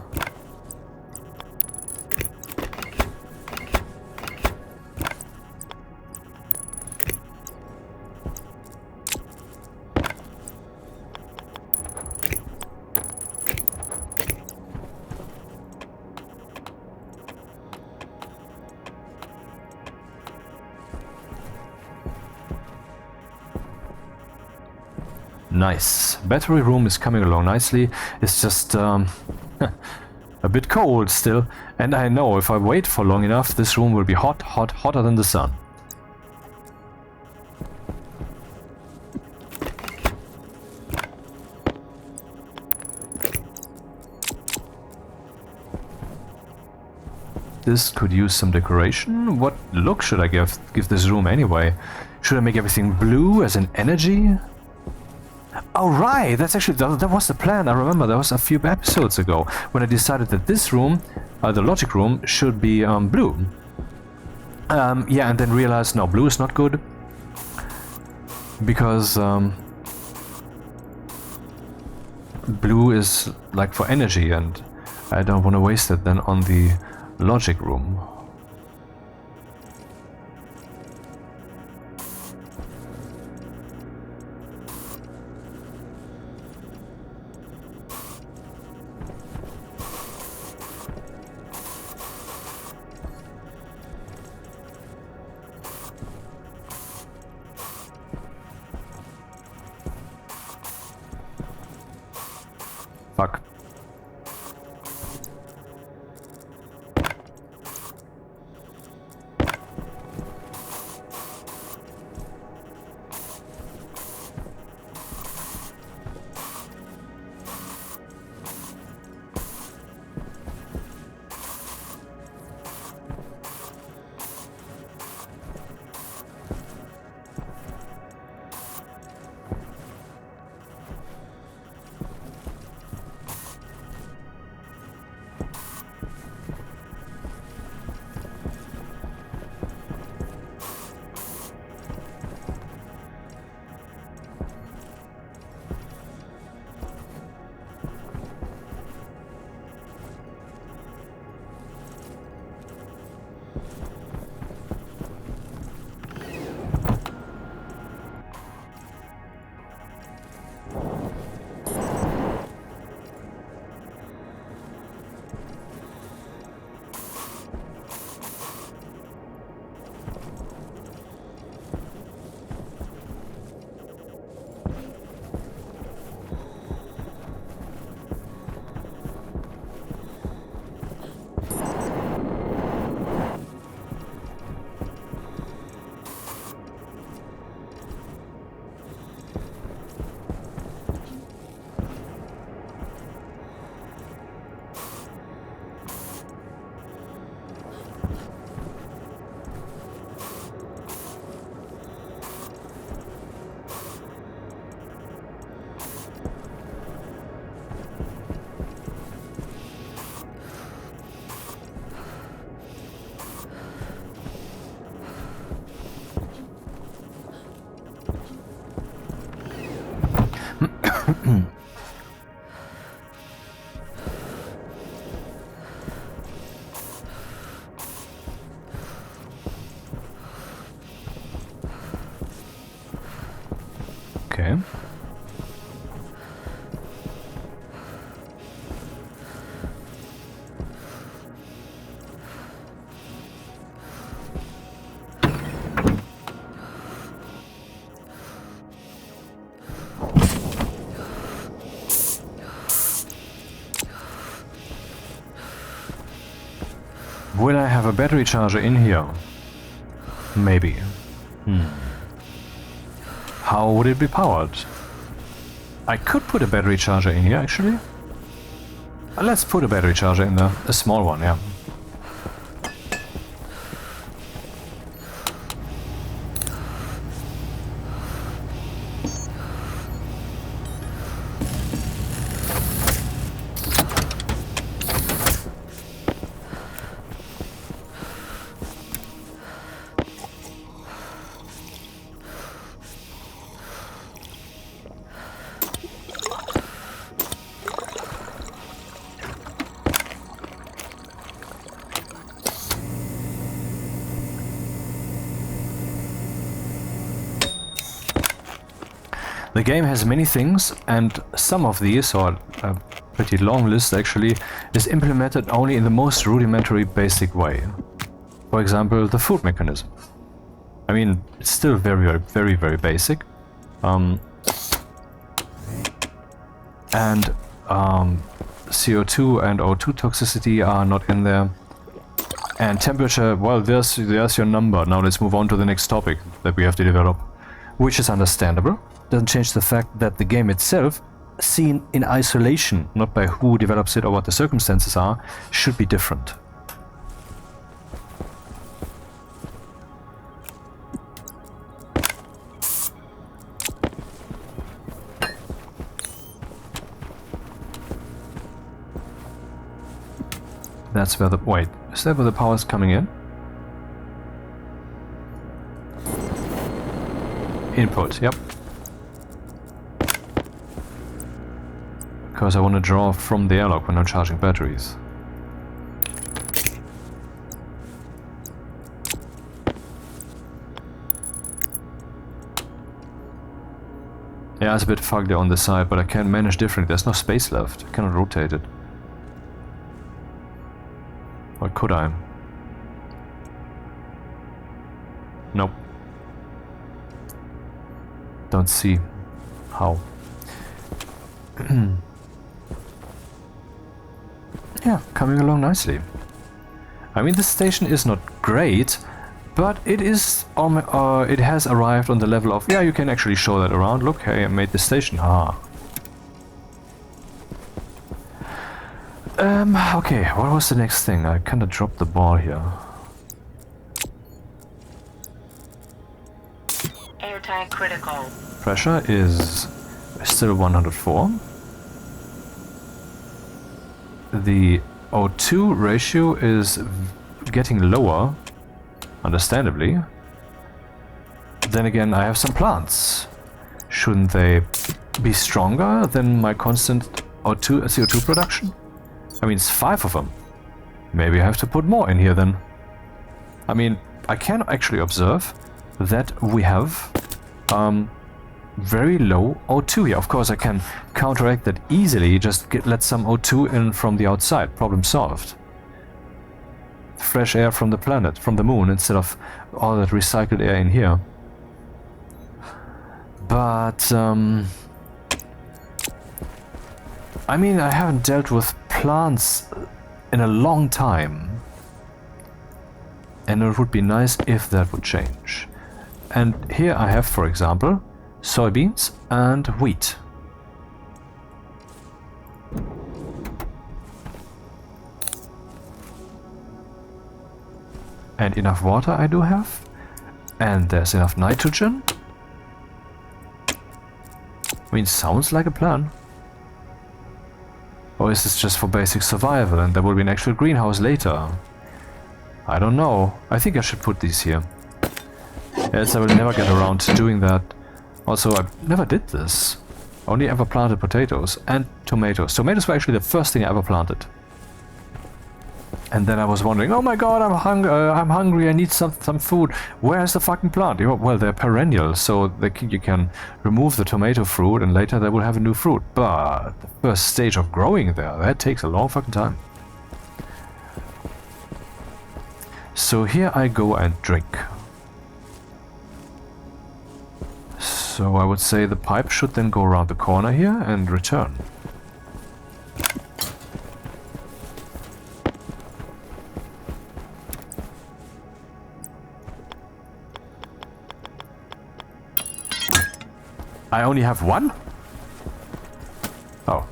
Nice. Battery room is coming along nicely. It's just a bit cold still. And I know if I wait for long enough, this room will be hotter than the sun. This could use some decoration. What look should I give this room anyway? Should I make everything blue as in energy? Oh right, that's actually, that was the plan. I remember that was a few episodes ago when I decided that this room, the logic room, should be blue. Yeah, and then realized no, blue is not good because blue is like for energy, and I don't want to waste it then on the logic room. Fuck. Okay. Will I have a battery charger in here? Maybe. How would it be powered? I could put a battery charger in here, actually. Let's put a battery charger in there. A small one, yeah. The game has many things, and some of these, or a pretty long list actually, is implemented only in the most rudimentary basic way. For example, the food mechanism. I mean, it's still very basic. CO2 and O2 toxicity are not in there. And temperature, well, there's your number. Now let's move on to the next topic that we have to develop, which is understandable. Doesn't change the fact that the game itself, seen in isolation, not by who develops it or what the circumstances are, should be different. That's where the... wait, is that where the power is coming in? Input, yep. Because I want to draw from the airlock when I'm charging batteries. Yeah, it's a bit fugly on the side, but I can manage differently. There's no space left. I cannot rotate it. Or could I? Nope. Don't see how. Yeah, coming along nicely. I mean, this station is not great, but it is it has arrived on the level of, yeah, you can actually show that around. Look, hey, I made this station. Okay, what was the next thing? I kinda dropped the ball here. Airtight critical. Pressure is still 104. The O2 ratio is getting lower, understandably. Then again, I have some plants. Shouldn't they be stronger than my constant CO2 production? I mean, it's 5 of them. Maybe I have to put more in here then. I mean, I can actually observe that we have very low O2 here. Of course, I can counteract that easily, just let some O2 in from the outside. Problem solved. Fresh air from the planet, from the moon, instead of all that recycled air in here. But, I mean, I haven't dealt with plants in a long time. And it would be nice if that would change. And here I have, for example, soybeans and wheat. And enough water I do have. And there's enough nitrogen. I mean, sounds like a plan. Or is this just for basic survival and there will be an actual greenhouse later? I don't know. I think I should put these here. Else I will never get around to doing that. Also, I never did this. Only ever planted potatoes and tomatoes. Tomatoes were actually the first thing I ever planted. And then I was wondering, oh my god, I'm hungry, I need some food. Where's the fucking plant? Well, they're perennial, so you can remove the tomato fruit and later they will have a new fruit. But the first stage of growing there, that takes a long fucking time. So here I go and drink. So I would say the pipe should then go around the corner here and return. I only have one? Oh.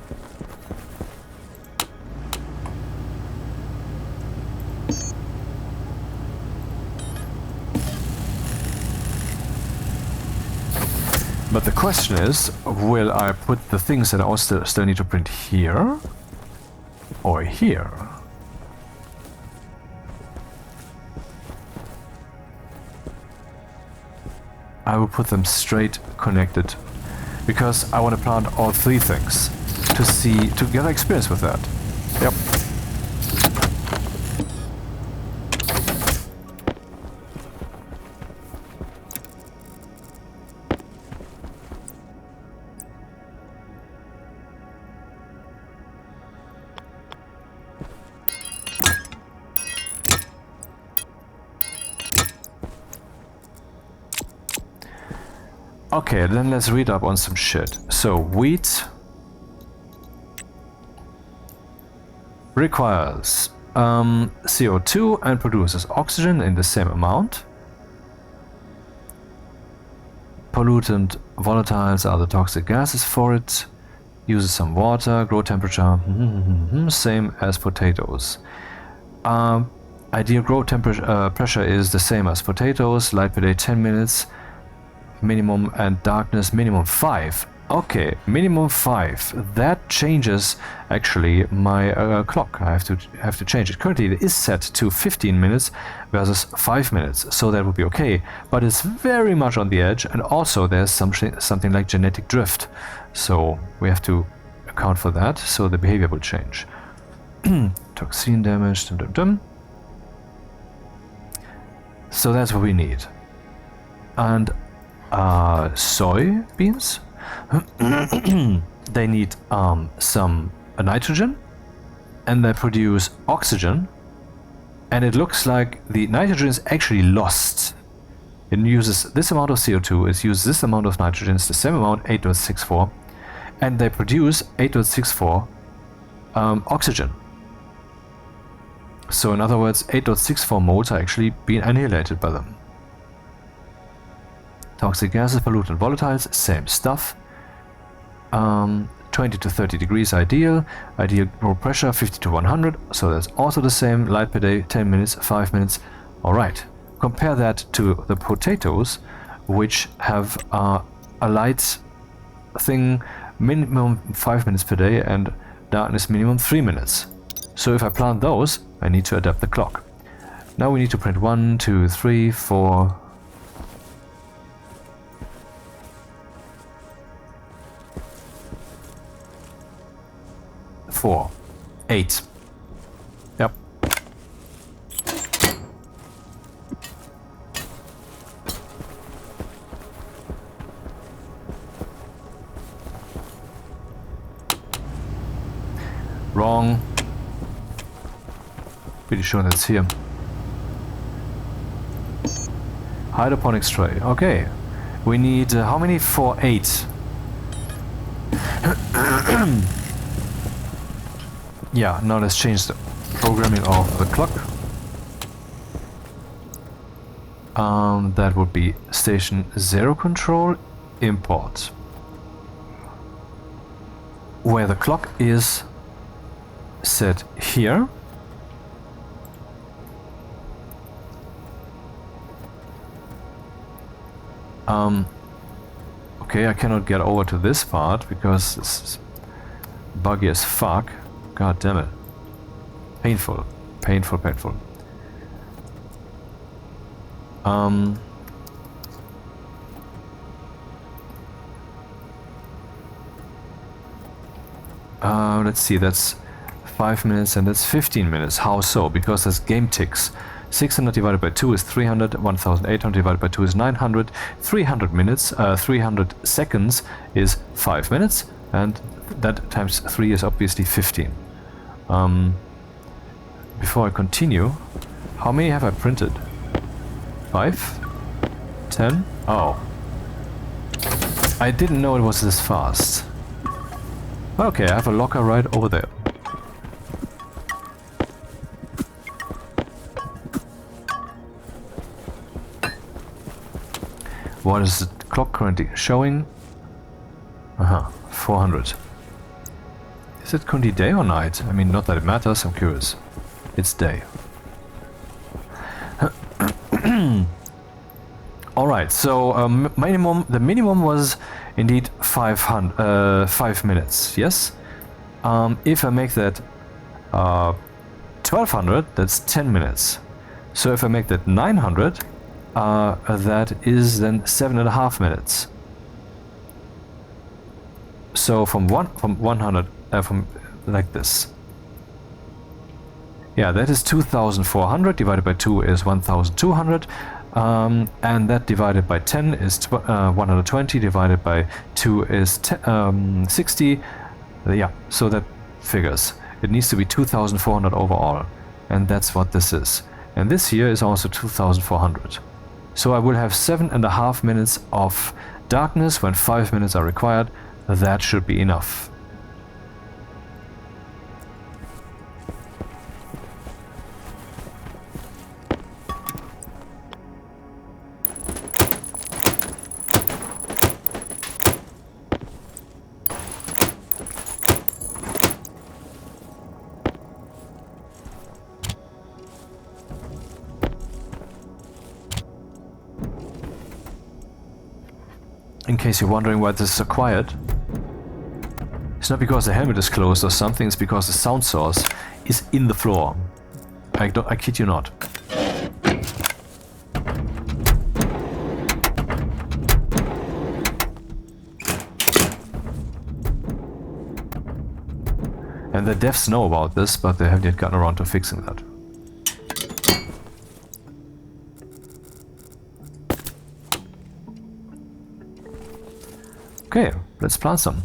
But the question is, will I put the things that I also still need to print here? Or here? I will put them straight connected. Because I want to plant all three things to get experience with that. Yep. Okay, then let's read up on some shit. So, wheat requires CO2 and produces oxygen in the same amount. Pollutant volatiles are the toxic gases for it. Uses some water, grow temperature, same as potatoes. Ideal grow temperature pressure is the same as potatoes, light per day 10 minutes. Minimum and darkness minimum 5. Okay, minimum 5. That changes actually my clock. I have to change it. Currently it is set to 15 minutes versus 5 minutes, so that would be okay. But it's very much on the edge, and also there's something like genetic drift. So we have to account for that. So the behavior will change. Toxin damage. So that's what we need. And soybeans. They need some nitrogen, and they produce oxygen, and it looks like the nitrogen is actually lost. It uses this amount of CO2, it uses this amount of nitrogen, it's the same amount, 8.64, and they produce 8.64 oxygen. So in other words, 8.64 moles are actually being annihilated by them. Toxic gases, pollutant volatiles, same stuff. 20 to 30 degrees ideal. Ideal grow pressure 50 to 100. So that's also the same. Light per day 10 minutes, 5 minutes. Alright. Compare that to the potatoes, which have a light thing minimum 5 minutes per day and darkness minimum 3 minutes. So if I plant those, I need to adapt the clock. Now we need to print 1, 2, 3, 4. 4, 8. Yep. Wrong. Pretty sure that's here. Hydroponics tray. Okay. We need how many? 4, 8. Yeah, now let's change the programming of the clock. That would be station 0 control, import. Where the clock is set here. Okay, I cannot get over to this part because it's buggy as fuck. God damn it. Painful. Painful, painful. let's see, that's 5 minutes and that's 15 minutes. How so? Because there's game ticks. 600 divided by 2 is 300, 1800 divided by 2 is 900, 300 minutes, 300 seconds is 5 minutes, and that times 3 is obviously 15. Before I continue, how many have I printed? 5? 10? Oh. I didn't know it was this fast. Okay, I have a locker right over there. What is the clock currently showing? 400. Is it currently day or night? I mean, not that it matters, I'm curious. It's day. Alright, so the minimum was indeed 5 minutes, yes? If I make that 1200, that's 10 minutes. So if I make that 900, that is then 7.5 minutes. So from like this. Yeah, that is 2400 divided by 2 is 1200, and that divided by 10 is 120, divided by 2 is 60. Yeah, so that figures. It needs to be 2400 overall, and that's what this is. And this here is also 2400. So I will have 7.5 minutes of darkness when 5 minutes are required. That should be enough. In case you're wondering why this is so quiet, it's not because the helmet is closed or something, it's because the sound source is in the floor. I kid you not. And the devs know about this, but they haven't yet gotten around to fixing that. Okay, let's plant some.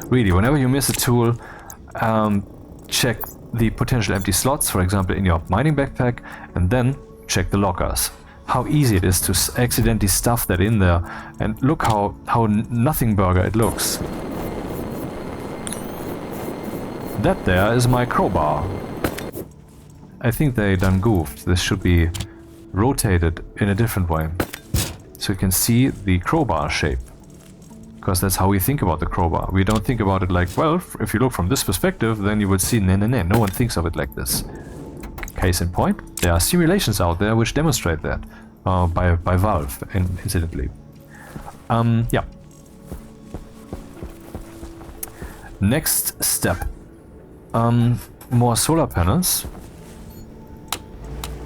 Really, whenever you miss a tool, check the potential empty slots, for example in your mining backpack, and then check the lockers. How easy it is to accidentally stuff that in there, and look how nothing burger it looks. That there is my crowbar. I think they done goofed. This should be rotated in a different way, so you can see the crowbar shape. Because that's how we think about the crowbar. We don't think about it like, well, if you look from this perspective, then you would see, no one thinks of it like this. Case in point, there are simulations out there which demonstrate that, by Valve, incidentally. Yeah. Next step. More solar panels,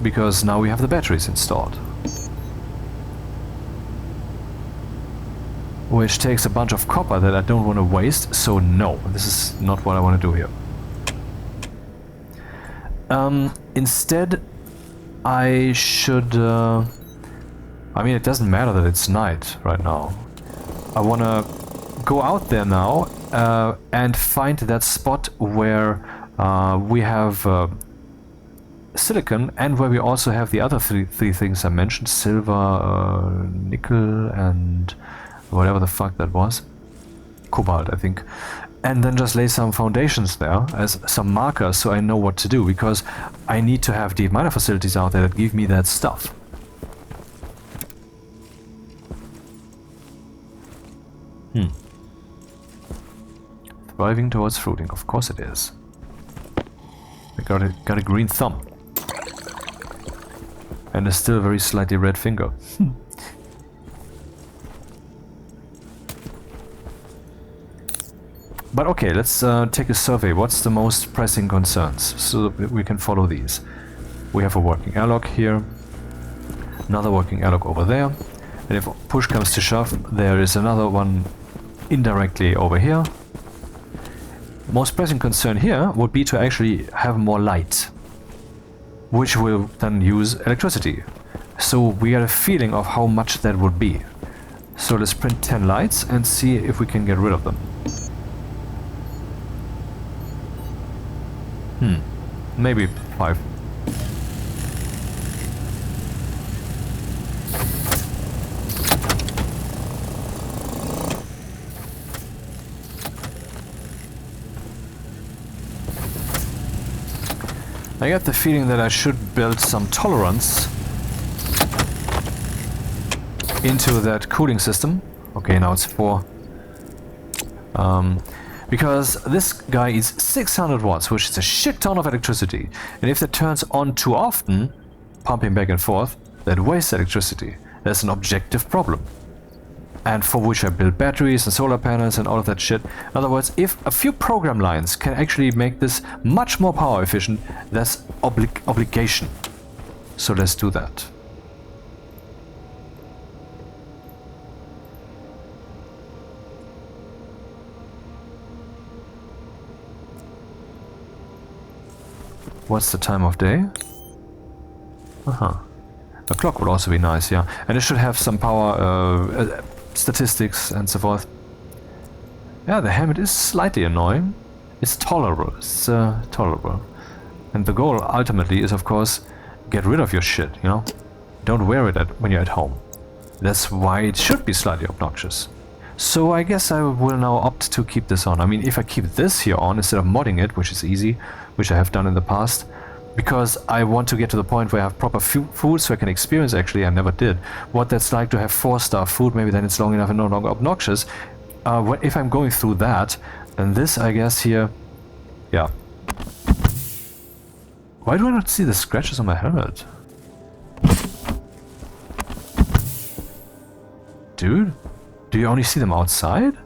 because now we have the batteries installed. Which takes a bunch of copper that I don't want to waste, so no, this is not what I want to do here. Instead, I should... I mean, it doesn't matter that it's night right now. I want to go out there now and find that spot where we have silicon, and where we also have the other three things I mentioned: silver, nickel, and whatever the fuck that was. Cobalt, I think. And then just lay some foundations there as some markers so I know what to do, because I need to have deep miner facilities out there that give me that stuff. Thriving towards fruiting, of course it is. I got a green thumb. And a still very slightly red finger. But okay, let's take a survey. What's the most pressing concerns? So that we can follow these. We have a working airlock here. Another working airlock over there. And if push comes to shove, there is another one indirectly over here. Most pressing concern here would be to actually have more light, which will then use electricity. So we get a feeling of how much that would be. So let's print 10 lights and see if we can get rid of them. Maybe 5. I get the feeling that I should build some tolerance into that cooling system. Okay, now it's 4. Because this guy is 600 watts, which is a shit ton of electricity. And if that turns on too often, pumping back and forth, that wastes electricity. That's an objective problem. And for which I build batteries and solar panels and all of that shit. In other words, if a few program lines can actually make this much more power efficient, that's obligation. So let's do that. What's the time of day? A clock would also be nice, yeah. And it should have some power statistics and so forth. Yeah, the helmet is slightly annoying. It's tolerable. It's tolerable. And the goal ultimately is, of course, get rid of your shit, you know? Don't wear it when you're at home. That's why it should be slightly obnoxious. So I guess I will now opt to keep this on. I mean, if I keep this here on instead of modding it, which is easy, which I have done in the past, because I want to get to the point where I have proper food so I can experience, actually, I never did, what that's like to have 4-star food. Maybe then it's long enough and no longer obnoxious. If I'm going through that, then this, I guess, here, yeah. Why do I not see the scratches on my helmet? Dude? Do you only see them outside?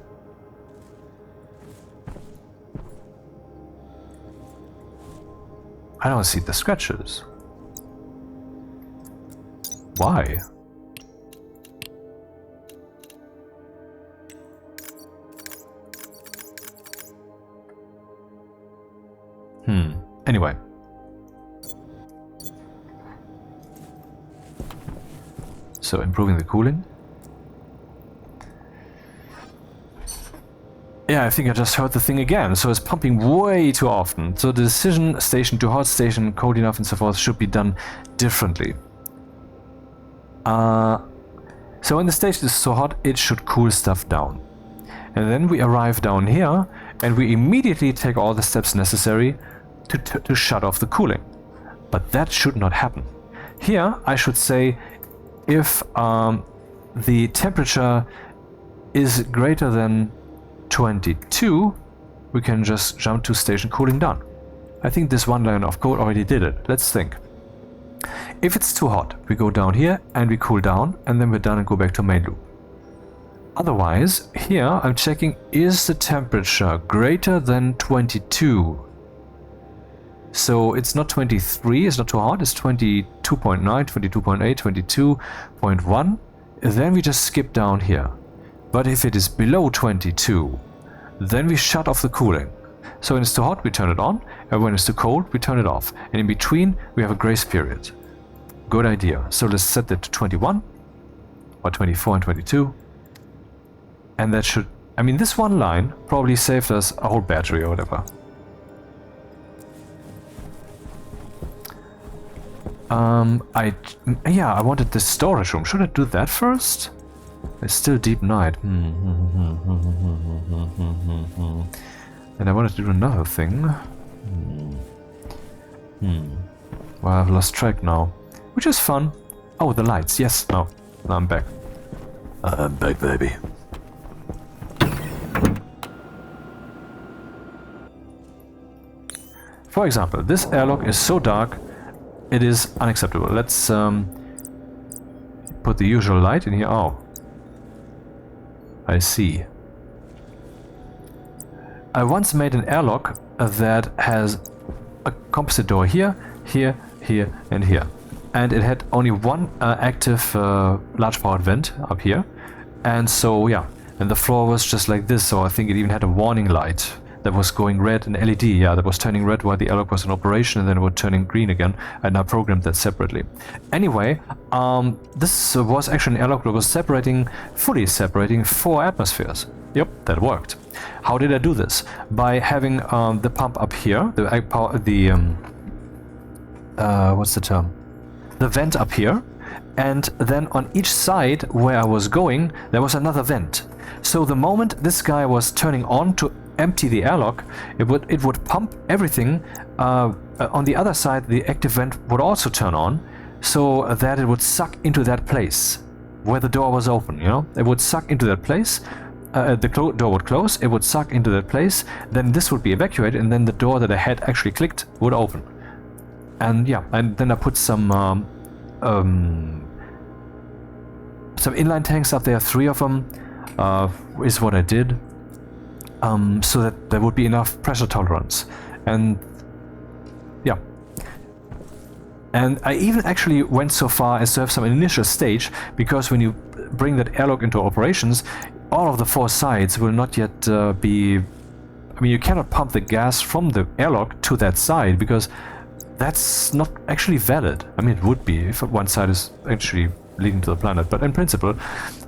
I don't see the scratches. Why? Anyway. So, improving the cooling. Yeah, I think I just heard the thing again. So it's pumping way too often. So the decision, station too hot, station cold enough and so forth, should be done differently. So when the station is so hot, it should cool stuff down. And then we arrive down here and we immediately take all the steps necessary to shut off the cooling. But that should not happen. Here, I should say, if the temperature is greater than 22, we can just jump to station cooling down. I think this one line of code already did it. Let's think. If it's too hot, we go down here and we cool down, and then we're done and go back to main loop. Otherwise, here I'm checking, is the temperature greater than 22? So it's not 23, it's not too hot, it's 22.9, 22.8, 22.1. Then we just skip down here. But if it is below 22, then we shut off the cooling. So when it's too hot, we turn it on, and when it's too cold, we turn it off. And in between, we have a grace period. Good idea. So let's set that to 21, or 24 and 22. And that should... I mean, this one line probably saved us a whole battery or whatever. I wanted this storage room. Should I do that first? It's still deep night. And I wanted to do another thing. Well, I've lost track now. Which is fun. Oh, the lights. Yes. No. Now I'm back. I'm back, baby. For example, this airlock is so dark, it is unacceptable. Let's put the usual light in here. Oh. I see. I once made an airlock that has a composite door here, here, here, and here. And it had only one active large powered vent up here. And so, yeah, and the floor was just like this, so I think it even had a warning light that was going red, an LED, yeah, that was turning red while the airlock was in operation, and then it would turning green again, and I programmed that separately. Anyway, this was actually an airlock that was fully separating 4 atmospheres. Yep, that worked. How did I do this? By having the pump up here, what's the term? The vent up here, and then on each side where I was going, there was another vent. So the moment this guy was turning on to empty the airlock, it would pump everything. On the other side, the active vent would also turn on, so that it would suck into that place where the door was open. You know, it would suck into that place. The door would close. It would suck into that place. Then this would be evacuated, and then the door that I had actually clicked would open. And yeah, and then I put some inline tanks up there, 3 of them, is what I did, so that there would be enough pressure tolerance. And yeah, and I even actually went so far as to have some initial stage, because when you bring that airlock into operations, all of the 4 sides will not yet be, I mean, you cannot pump the gas from the airlock to that side, because that's not actually valid. I mean, it would be if one side is actually leading to the planet, but in principle.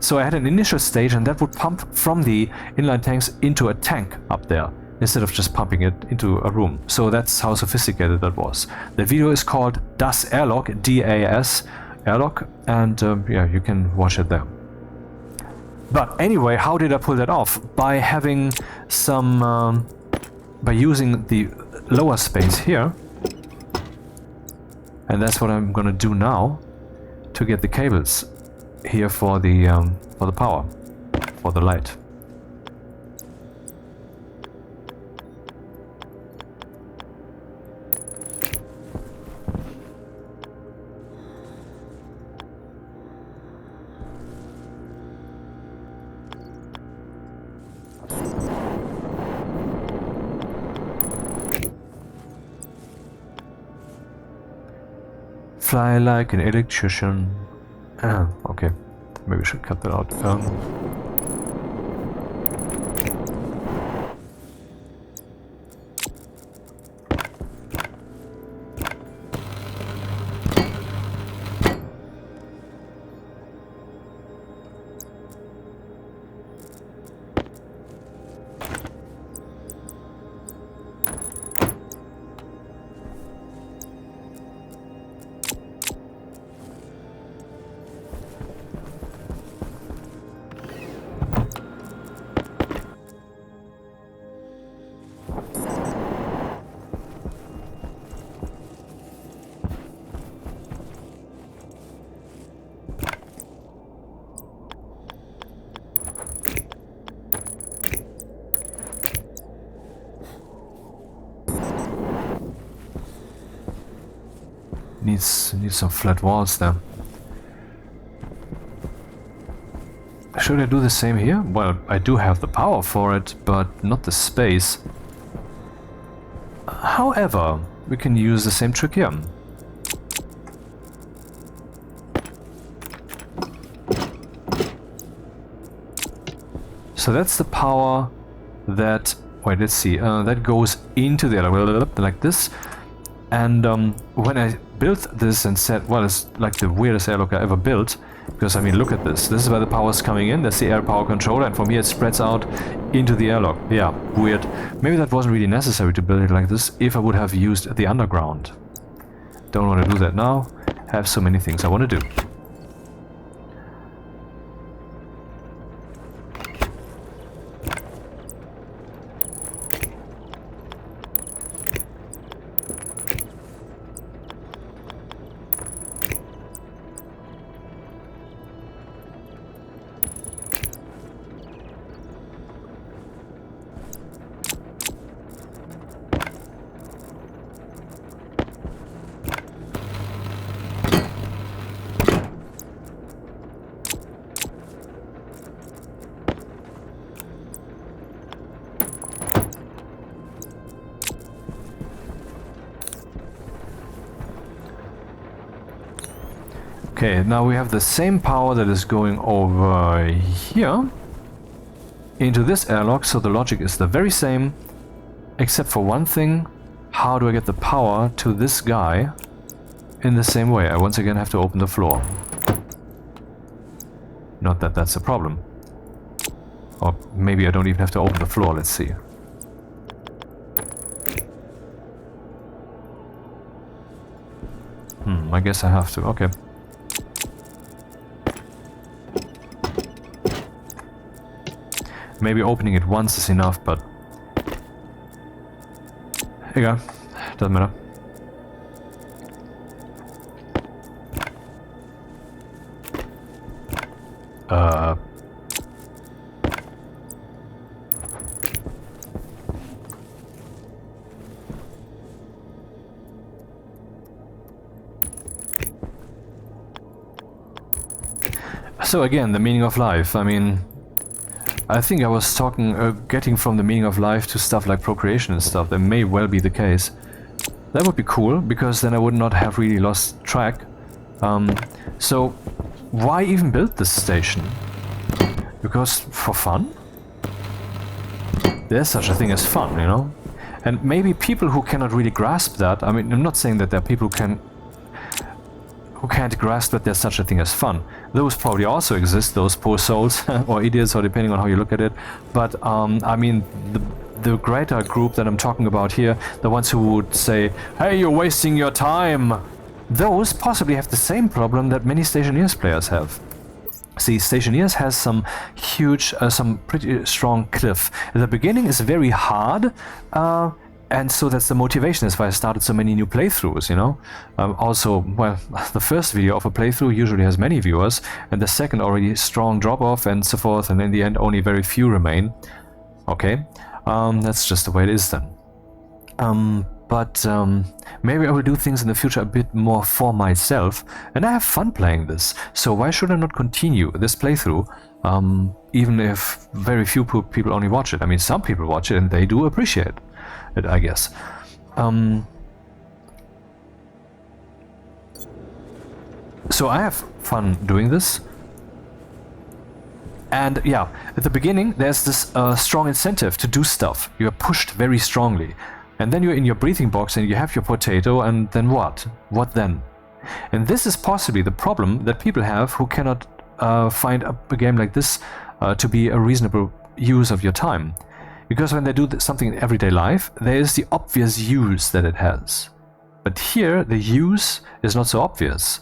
So I had an initial stage, and that would pump from the inline tanks into a tank up there, instead of just pumping it into a room. So that's how sophisticated that was. The video is called Das Airlock, DAS Airlock, and yeah, you can watch it there. But anyway, how did I pull that off? By having some, by using the lower space here. And that's what I'm gonna do now to get the cables here for the power, for the light. Fly like an electrician. Okay, maybe we should cut that out. Needs some flat walls there. Should I do the same here? Well, I do have the power for it, but not the space. However, we can use the same trick here. So that's the power that, wait, let's see, that goes into the elevator like this. And when I built this and said, well, it's like the weirdest airlock I ever built, because I mean, look at this. This is where the power is coming in. That's the air power controller, and from here it spreads out into the airlock. Yeah, weird. Maybe that wasn't really necessary to build it like this if I would have used the underground. Don't want to do that now. Have so many things I want to do. Okay, now we have the same power that is going over here into this airlock, so the logic is the very same, except for one thing. How do I get the power to this guy in the same way? I once again have to open the floor. Not that that's a problem. Or maybe I don't even have to open the floor, let's see. I guess I have to, okay. Maybe opening it once is enough, but... Here you go. Doesn't matter. So again, the meaning of life. I mean, I think I was talking, getting from the meaning of life to stuff like procreation and stuff. That may well be the case. That would be cool, because then I would not have really lost track. So, why even build this station? Because for fun? There's such a thing as fun, you know? And maybe people who cannot really grasp that, I mean, I'm not saying that there are people who can't grasp that there's such a thing as fun. Those probably also exist, those poor souls, or idiots, or depending on how you look at it. But, I mean, the greater group that I'm talking about here, the ones who would say, hey, you're wasting your time, those possibly have the same problem that many Stationeers players have. See, Stationeers has some huge, some pretty strong cliff. The beginning is very hard, and so that's the motivation. That's why I started so many new playthroughs, you know. Also, well, the first video of a playthrough usually has many viewers, and the second already strong drop-off and so forth, and in the end only very few remain. Okay, that's just the way it is then. But maybe I will do things in the future a bit more for myself, and I have fun playing this, so why should I not continue this playthrough, even if very few people only watch it? I mean, some people watch it and they do appreciate it, I guess. So I have fun doing this. And yeah, at the beginning there's this strong incentive to do stuff. You are pushed very strongly. And then you're in your breathing box and you have your potato, and then what? What then? And this is possibly the problem that people have who cannot find a game like this to be a reasonable use of your time. Because when they do something in everyday life, there is the obvious use that it has. But here, the use is not so obvious.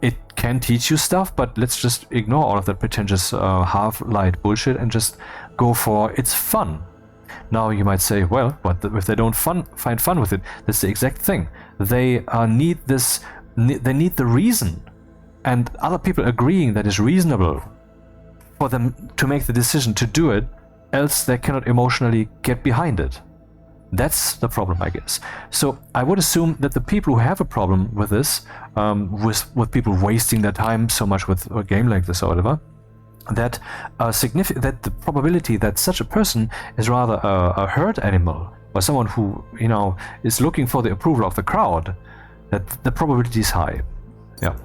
It can teach you stuff, but let's just ignore all of that pretentious half-light bullshit and just go for its fun. Now you might say, well, what if they don't find fun with it? That's the exact thing. They need this. They need the reason, and other people agreeing that is reasonable for them to make the decision to do it. Else they cannot emotionally get behind it. That's the problem, I guess. So I would assume that the people who have a problem with this, with people wasting their time so much with a game like this or whatever, that that the probability that such a person is rather a herd animal or someone who, you know, is looking for the approval of the crowd, that the probability is high. Yeah.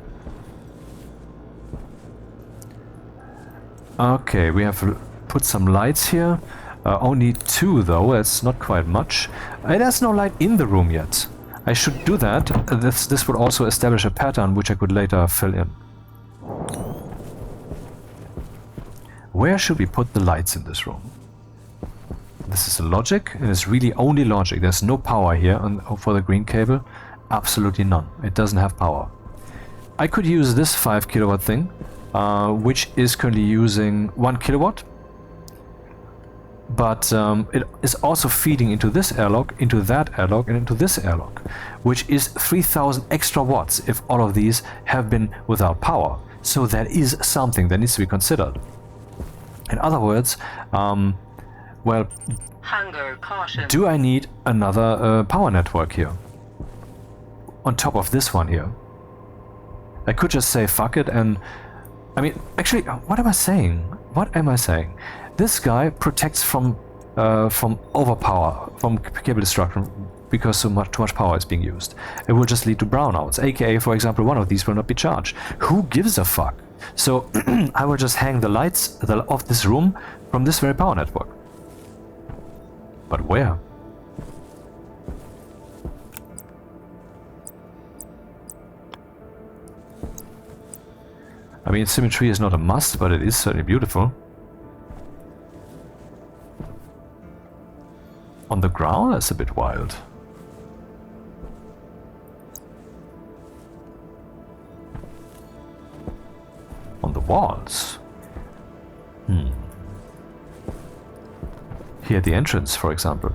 Okay, we have put some lights here. Only 2 though, that's not quite much. There's no light in the room yet. I should do that. This would also establish a pattern which I could later fill in. Where should we put the lights in this room? This is the logic, and it's really only logic. There's no power here for the green cable. Absolutely none. It doesn't have power. I could use this 5 kilowatt thing, which is currently using 1 kilowatt. But it is also feeding into this airlock, into that airlock, and into this airlock, which is 3000 extra watts if all of these have been without power. So that is something that needs to be considered. In other words, well, Hunger, caution. Do I need another power network here? On top of this one here? I could just say fuck it and... I mean, actually, what am I saying? What am I saying? This guy protects from overpower, from cable destruction because too much power is being used. It will just lead to brownouts, aka, for example, one of these will not be charged. Who gives a fuck? So I will just hang the lights of this room from this very power network. But where? I mean, symmetry is not a must, but it is certainly beautiful. On the ground, that's a bit wild. On the walls. Here at the entrance, for example.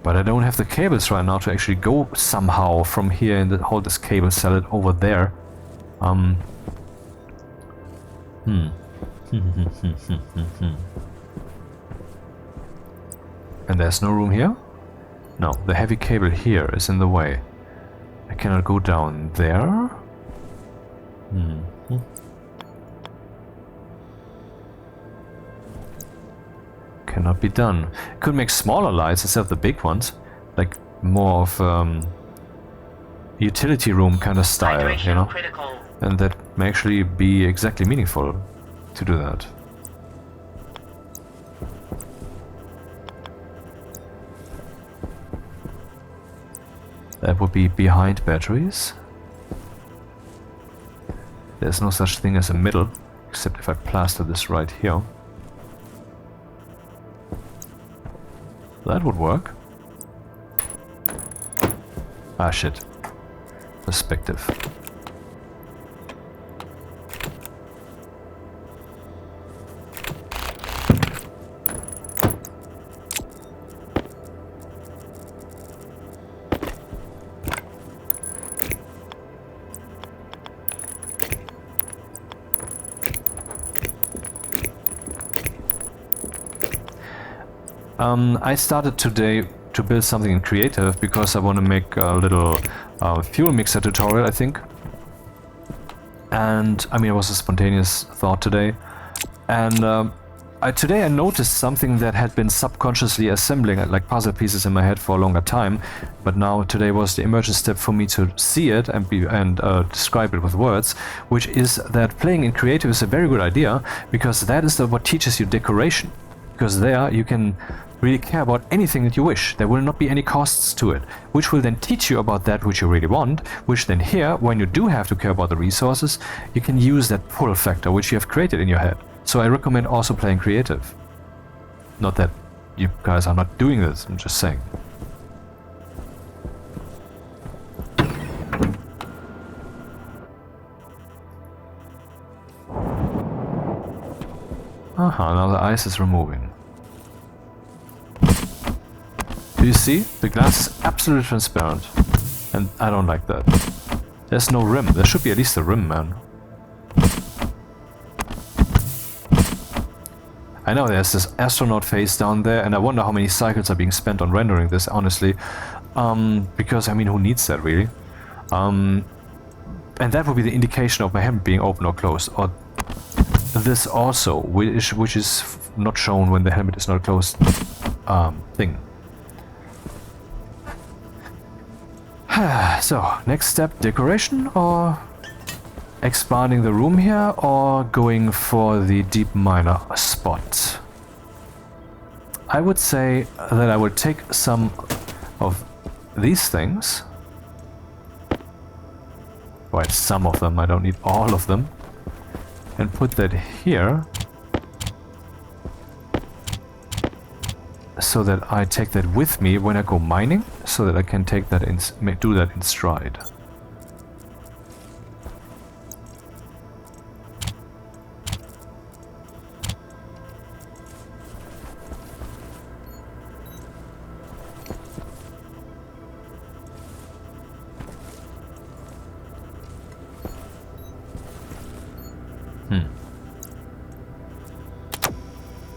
But I don't have the cables right now to actually go somehow from here and hold this cable salad over there. And there's no room here? No, the heavy cable here is in the way. I cannot go down there. Cannot be done. Could make smaller lights instead of the big ones, like more of utility room kind of style, you know? Critical. And that may actually be exactly meaningful to do that. That would be behind batteries. There's no such thing as a middle, except if I plaster this right here. That would work. Ah, shit. Perspective. I started today to build something in creative because I want to make a little fuel mixer tutorial, I think. And I mean, it was a spontaneous thought today. And today I noticed something that had been subconsciously assembling like puzzle pieces in my head for a longer time. But now today was the emergent step for me to see it and describe it with words, which is that playing in creative is a very good idea because that is what teaches you decoration. Because there you can really care about anything that you wish. There will not be any costs to it, which will then teach you about that which you really want, which then here, when you do have to care about the resources, you can use that pull factor which you have created in your head. So I recommend also playing creative. Not that you guys are not doing this, I'm just saying. Aha, now the ice is removing. Do you see? The glass is absolutely transparent. And I don't like that. There's no rim. There should be at least a rim, man. I know there's this astronaut face down there, and I wonder how many cycles are being spent on rendering this, honestly. Because, I mean, who needs that, really? And that would be the indication of my helmet being open or closed. Or this also, which is not shown when the helmet is not closed thing. So, next step, decoration or expanding the room here or going for the deep miner spot? I would say that I would take some of these things. Right, some of them, I don't need all of them. And put that here. So that I take that with me when I go mining, so that I can take that do that in stride.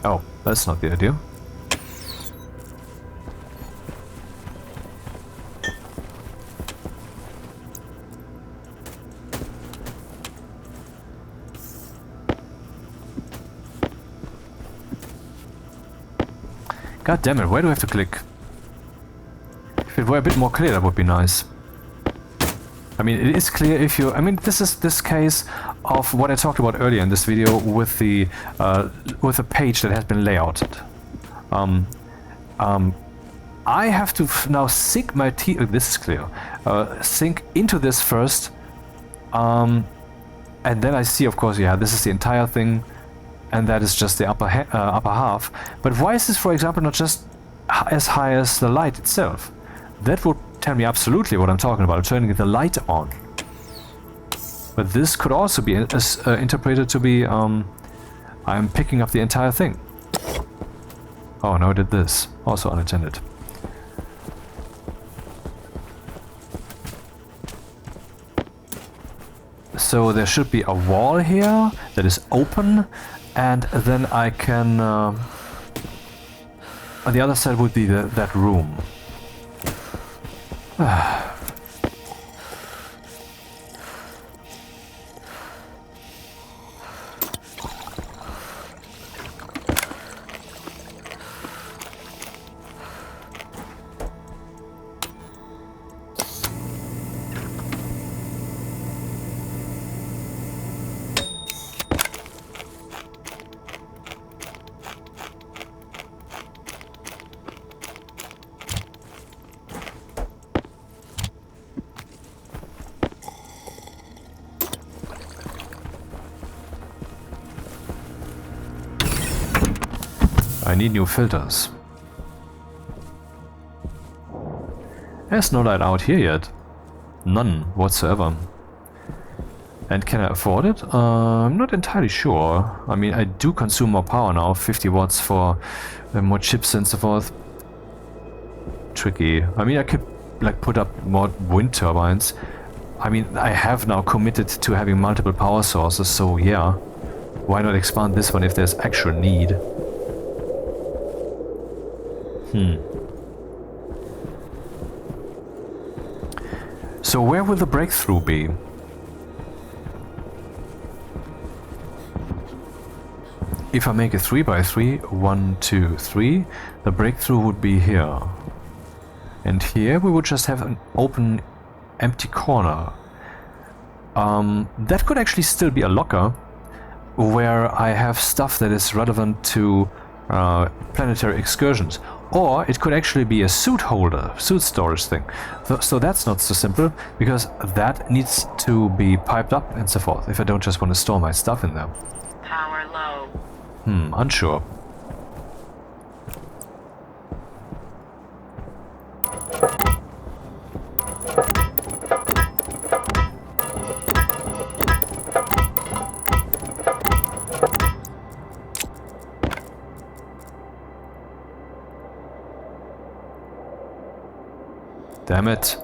Oh, that's not the idea. God damn it, where do I have to click? If it were a bit more clear, that would be nice. I mean, it is clear if you... I mean, this is this case of what I talked about earlier in this video with the page that has been layouted. I have to now sink my teeth... this is clear. Sink into this first. And then I see, of course, yeah, this is the entire thing. And that is just the upper half. But why is this, for example, not just as high as the light itself? That would tell me absolutely what I'm talking about, turning the light on. But this could also be interpreted to be, I'm picking up the entire thing. Oh, no, I did this. Also unintended. So there should be a wall here that is open, and then I can... on the other side would be that room. I need new filters. There's no light out here yet. None whatsoever. And can I afford it? I'm not entirely sure. I mean, I do consume more power now, 50 watts for more chips and so forth. Tricky. I mean, I could like put up more wind turbines. I mean, I have now committed to having multiple power sources, so yeah. Why not expand this one if there's actual need? So where will the breakthrough be? If I make a 3x3, 1, 2, 3, the breakthrough would be here. And here we would just have an open, empty corner. That could actually still be a locker, where I have stuff that is relevant to planetary excursions. Or it could actually be a suit holder, suit storage thing. So that's not so simple, because that needs to be piped up and so forth, if I don't just want to store my stuff in there. Power low. Unsure. Damn it.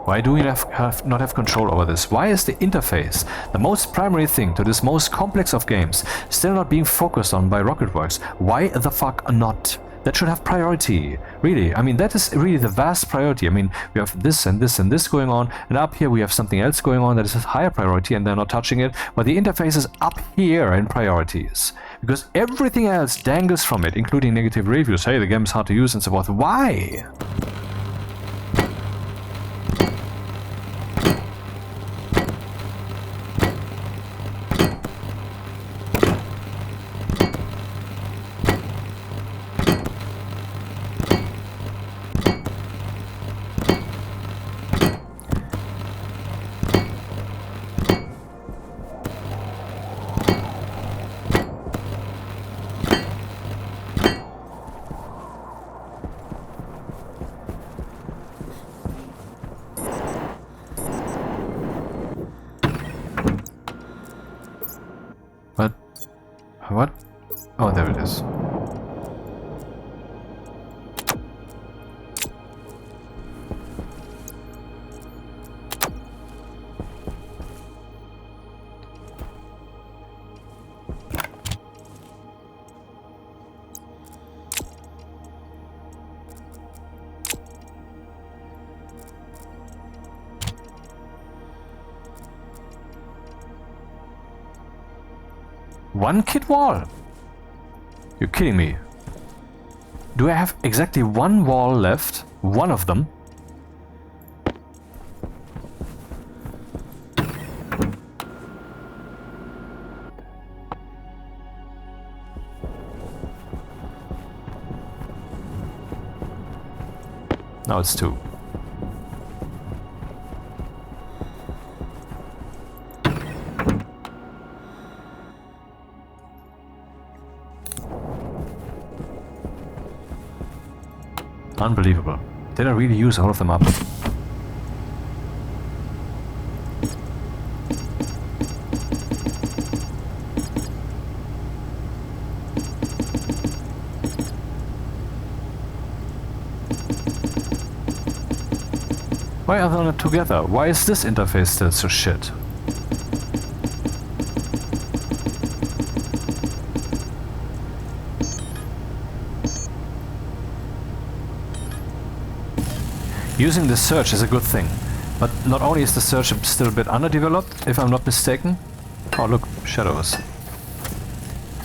Why do we not have control over this? Why is the interface, the most primary thing to this most complex of games, still not being focused on by Rocketworks? Why the fuck not? That should have priority. Really, I mean, that is really the vast priority. I mean, we have this and this and this going on, and up here we have something else going on that is a higher priority, and they're not touching it. But the interface is up here in priorities, because everything else dangles from it, including negative reviews. Hey, the game is hard to use and so forth. Why? What? Oh, there it is. One kit wall? You're kidding me. Do I have exactly one wall left? One of them? Now it's 2. Unbelievable. Did I really use all of them up? Why are they not together? Why is this interface still so shit? Using the search is a good thing, but not only is the search still a bit underdeveloped, if I'm not mistaken. Oh look, shadows.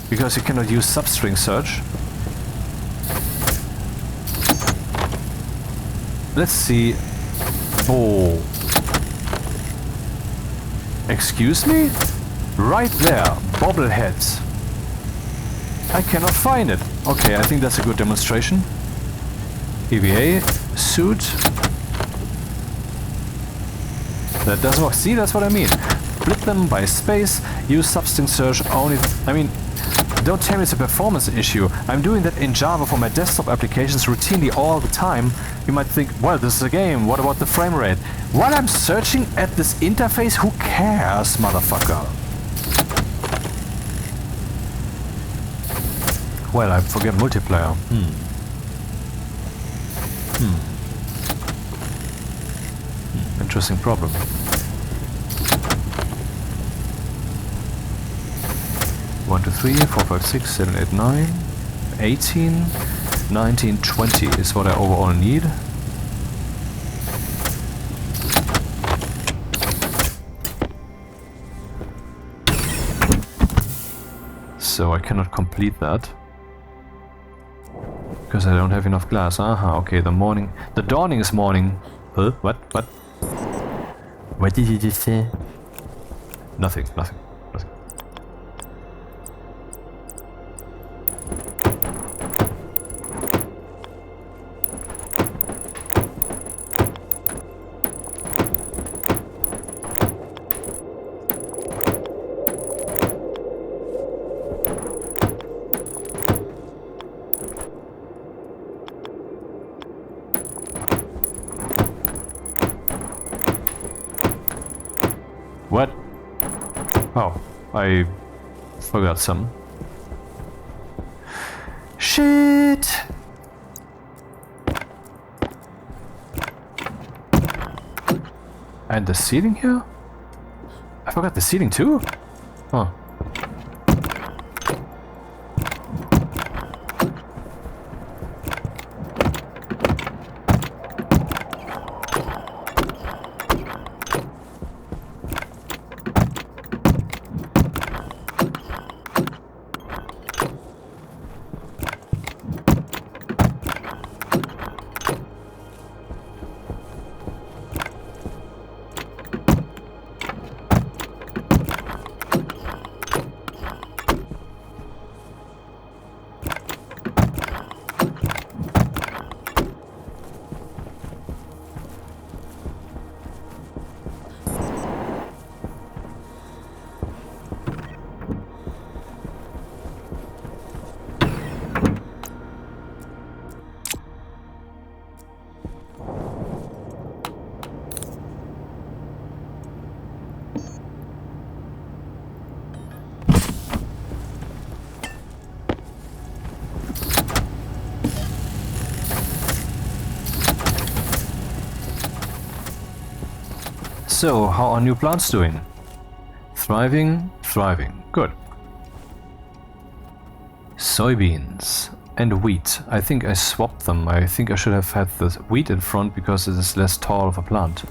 Because you cannot use substring search. Let's see. Oh. Excuse me? Right there, bobbleheads. I cannot find it. Okay, I think that's a good demonstration. EVA suit. That doesn't work. See, that's what I mean. Split them by space, use substring search only. I mean, don't tell me it's a performance issue. I'm doing that in Java for my desktop applications routinely all the time. You might think, well, this is a game, what about the frame rate? While I'm searching at this interface, who cares, motherfucker? Well, I forget multiplayer. Interesting problem. 1, 2, 3, 4, 5, 6, 7, 8, 9, 18, 19, 20 is what I overall need. So I cannot complete that. Because I don't have enough glass. Aha, okay, the dawning is morning. Huh? What? What did you just say? Nothing. What? Oh, I forgot some. Shit! And the ceiling here? I forgot the ceiling too? Huh. So, how are new plants doing? Thriving. Good. Soybeans and wheat. I think I swapped them. I think I should have had the wheat in front because it is less tall of a plant.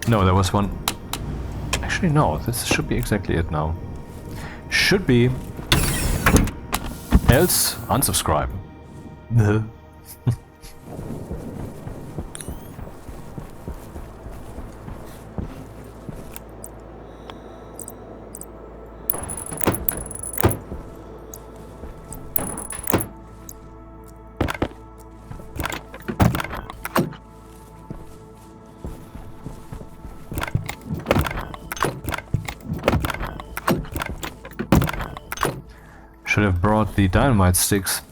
No, there was one. Actually, no. This should be exactly it now. Should be. Else, unsubscribe. Should have brought the dynamite sticks.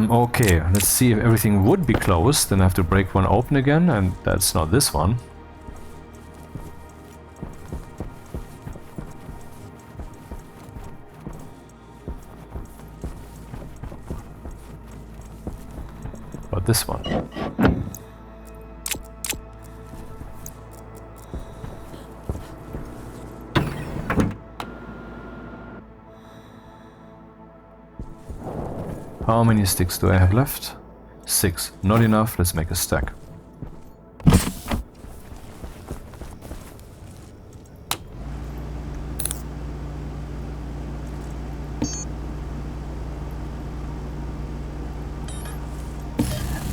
Okay, let's see if everything would be closed. Then I have to break one open again, and that's not this one. But this one. How many sticks do I have left? 6. Not enough, let's make a stack.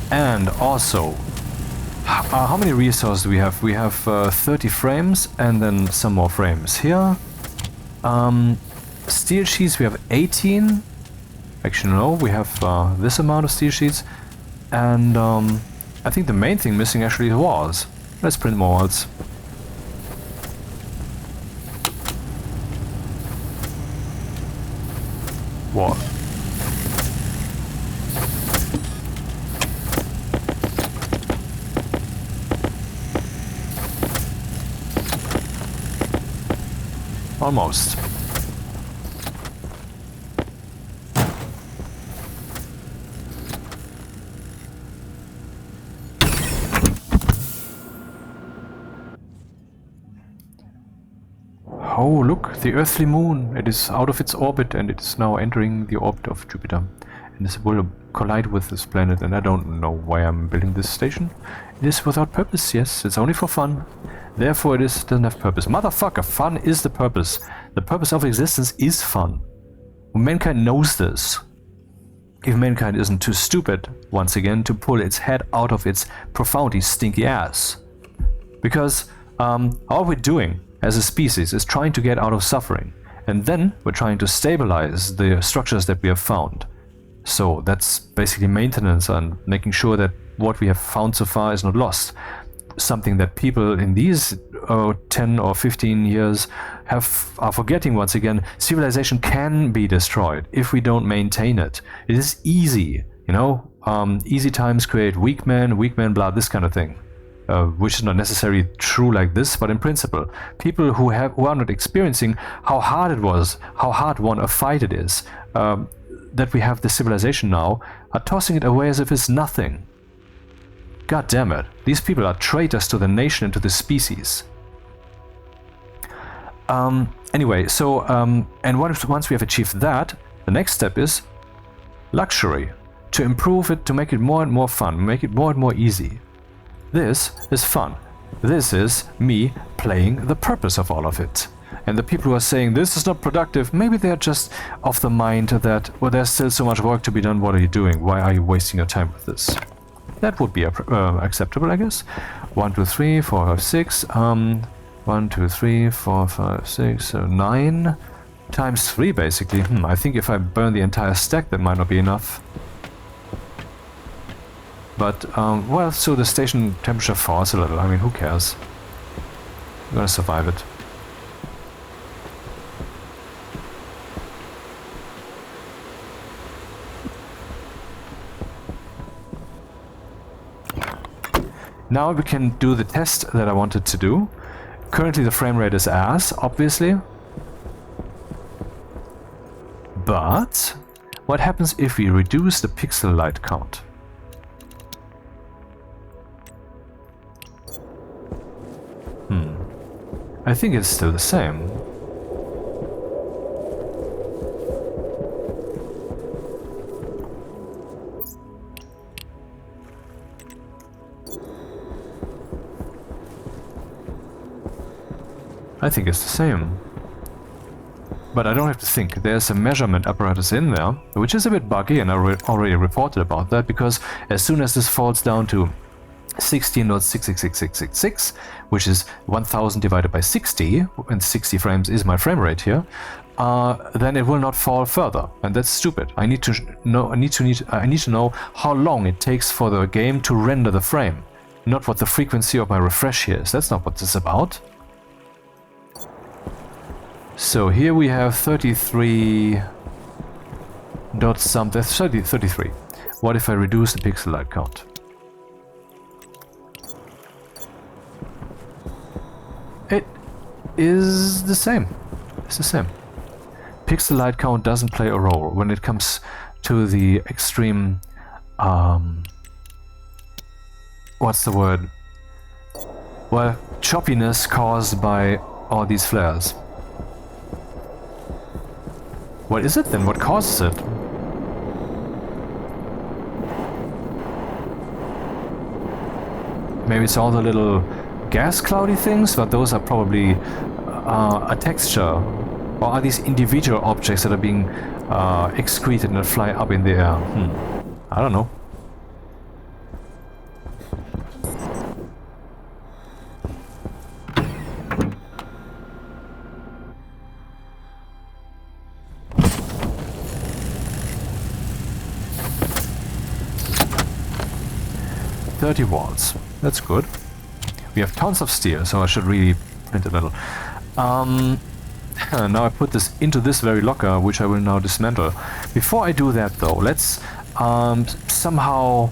And also, how many resources do we have? We have 30 frames and then some more frames here. Steel sheets, we have 18. Actually, no, we have this amount of steel sheets, and I think the main thing missing actually is walls. Let's print more walls. Wall. Almost. Oh, look, the earthly moon. It is out of its orbit and it is now entering the orbit of Jupiter. And this will collide with this planet, and I don't know why I'm building this station. It is without purpose, yes, it's only for fun. Therefore it doesn't have purpose. Motherfucker, fun is the purpose. The purpose of existence is fun. Mankind knows this. If mankind isn't too stupid, once again, to pull its head out of its profoundly stinky ass. Because all we're doing as a species is trying to get out of suffering, and then we're trying to stabilize the structures that we have found. So that's basically maintenance and making sure that what we have found so far is not lost. Something that people in these 10 or 15 years are forgetting once again. Civilization can be destroyed if we don't maintain it. It is easy, you know, easy times create weak men, blah, this kind of thing. Which is not necessarily true like this, but in principle, people who are not experiencing how hard it was, how hard won a fight it is, that we have this civilization now, are tossing it away as if it's nothing. God damn it! These people are traitors to the nation and to the species. Anyway, so and once we have achieved that, the next step is luxury, to improve it, to make it more and more fun, make it more and more easy. This is fun. This is me playing the purpose of all of it. And the people who are saying this is not productive, maybe they're just of the mind that, well, there's still so much work to be done, what are you doing? Why are you wasting your time with this? That would be acceptable, I guess. 1, 2, 3, 4, 5, 6. 1, 2, 3, 4, 5, 6, 9. Times 3, basically. I think if I burn the entire stack, that might not be enough. But, well, so the station temperature falls a little. I mean, who cares? I'm gonna survive it. Now we can do the test that I wanted to do. Currently the frame rate is ass, obviously. But what happens if we reduce the pixel light count? I think it's still the same. I think it's the same. But I don't have to think. There's a measurement apparatus in there, which is a bit buggy, and I already reported about that, because as soon as this falls down to 16.666666, which is 1000 divided by 60, and 60 frames is my frame rate here, then it will not fall further, and that's stupid. I need to know how long it takes for the game to render the frame, not what the frequency of my refresh here is. That's not what this is about. So here we have 33 dot something, 33. What if I reduce the pixel light count? It is the same. It's the same. Pixel light count doesn't play a role when it comes to the extreme, what's the word? Well, choppiness caused by all these flares. What is it then? What causes it? Maybe it's all the little gas cloudy things, but those are probably a texture. Or are these individual objects that are being excreted and fly up in the air? I don't know. $30. That's good. We have tons of steel, so I should really print a little. Now I put this into this very locker, which I will now dismantle. Before I do that though, let's somehow...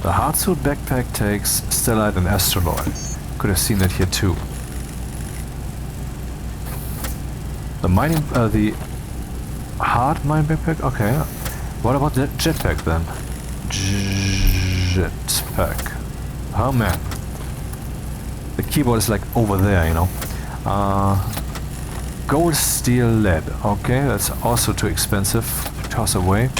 The hardsuit backpack takes stellite and astronaut. Could have seen that here too. The mining, the hard mine backpack. Okay. What about the jetpack then? Jetpack. Oh man. The keyboard is like over there, you know. Gold, steel, lead. Okay, that's also too expensive to toss away.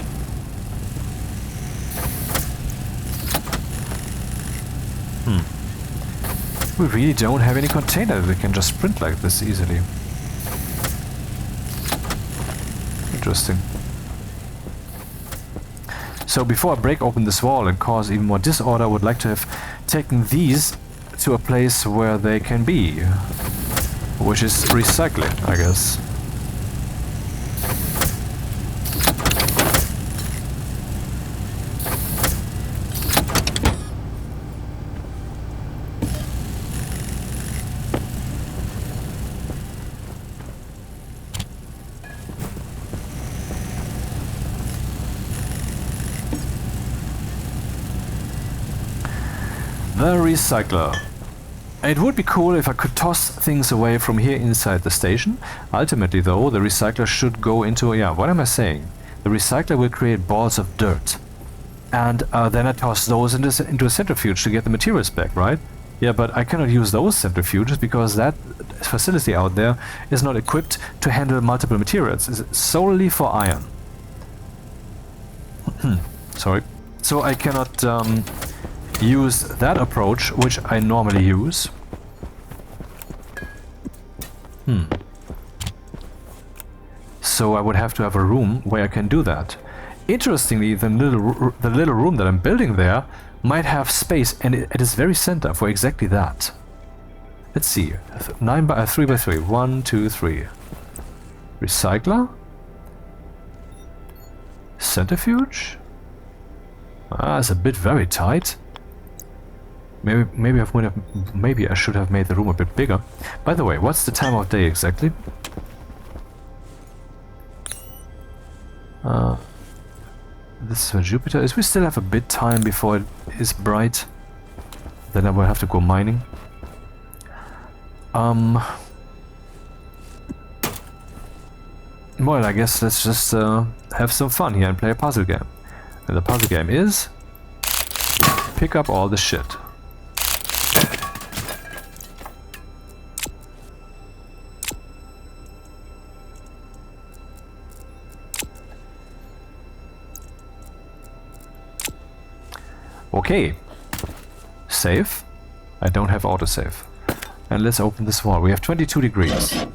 We really don't have any container that we can just print like this easily. Interesting. So before I break open this wall and cause even more disorder, I would like to have taken these to a place where they can be. Which is recycling, I guess. The recycler. It would be cool if I could toss things away from here inside the station. Ultimately though, the recycler should go into... yeah, what am I saying? The recycler will create balls of dirt. And then I toss those into a centrifuge to get the materials back, right? Yeah, but I cannot use those centrifuges because that facility out there is not equipped to handle multiple materials. It's solely for iron. Sorry. So I cannot... use that approach, which I normally use. So I would have to have a room where I can do that. Interestingly, the little room that I'm building there might have space, and it is very center for exactly that. Let's see, 3 by 3. 1, 2, 3. Recycler. Centrifuge. It's a bit very tight. Maybe I should have made the room a bit bigger. By the way, what's the time of day exactly? This is where Jupiter is. We still have a bit time before it is bright. Then I will have to go mining. Well, I guess let's just have some fun here and play a puzzle game. And the puzzle game is... pick up all the shit. Okay. Save. I don't have autosave. And let's open this wall. We have 22 degrees.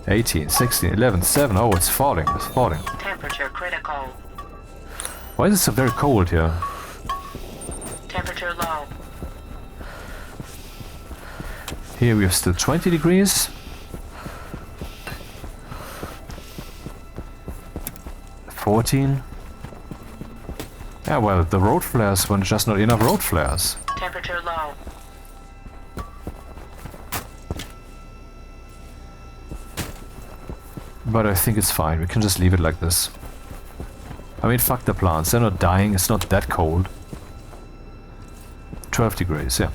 18, 16, 11, 7. Oh, it's falling. It's falling. Temperature critical. Why is it so very cold here? Temperature low. Here we have still 20 degrees. 14. Yeah, well, the road flares were just not enough road flares. Temperature low. But I think it's fine. We can just leave it like this. I mean, fuck the plants. They're not dying. It's not that cold. 12 degrees, yeah.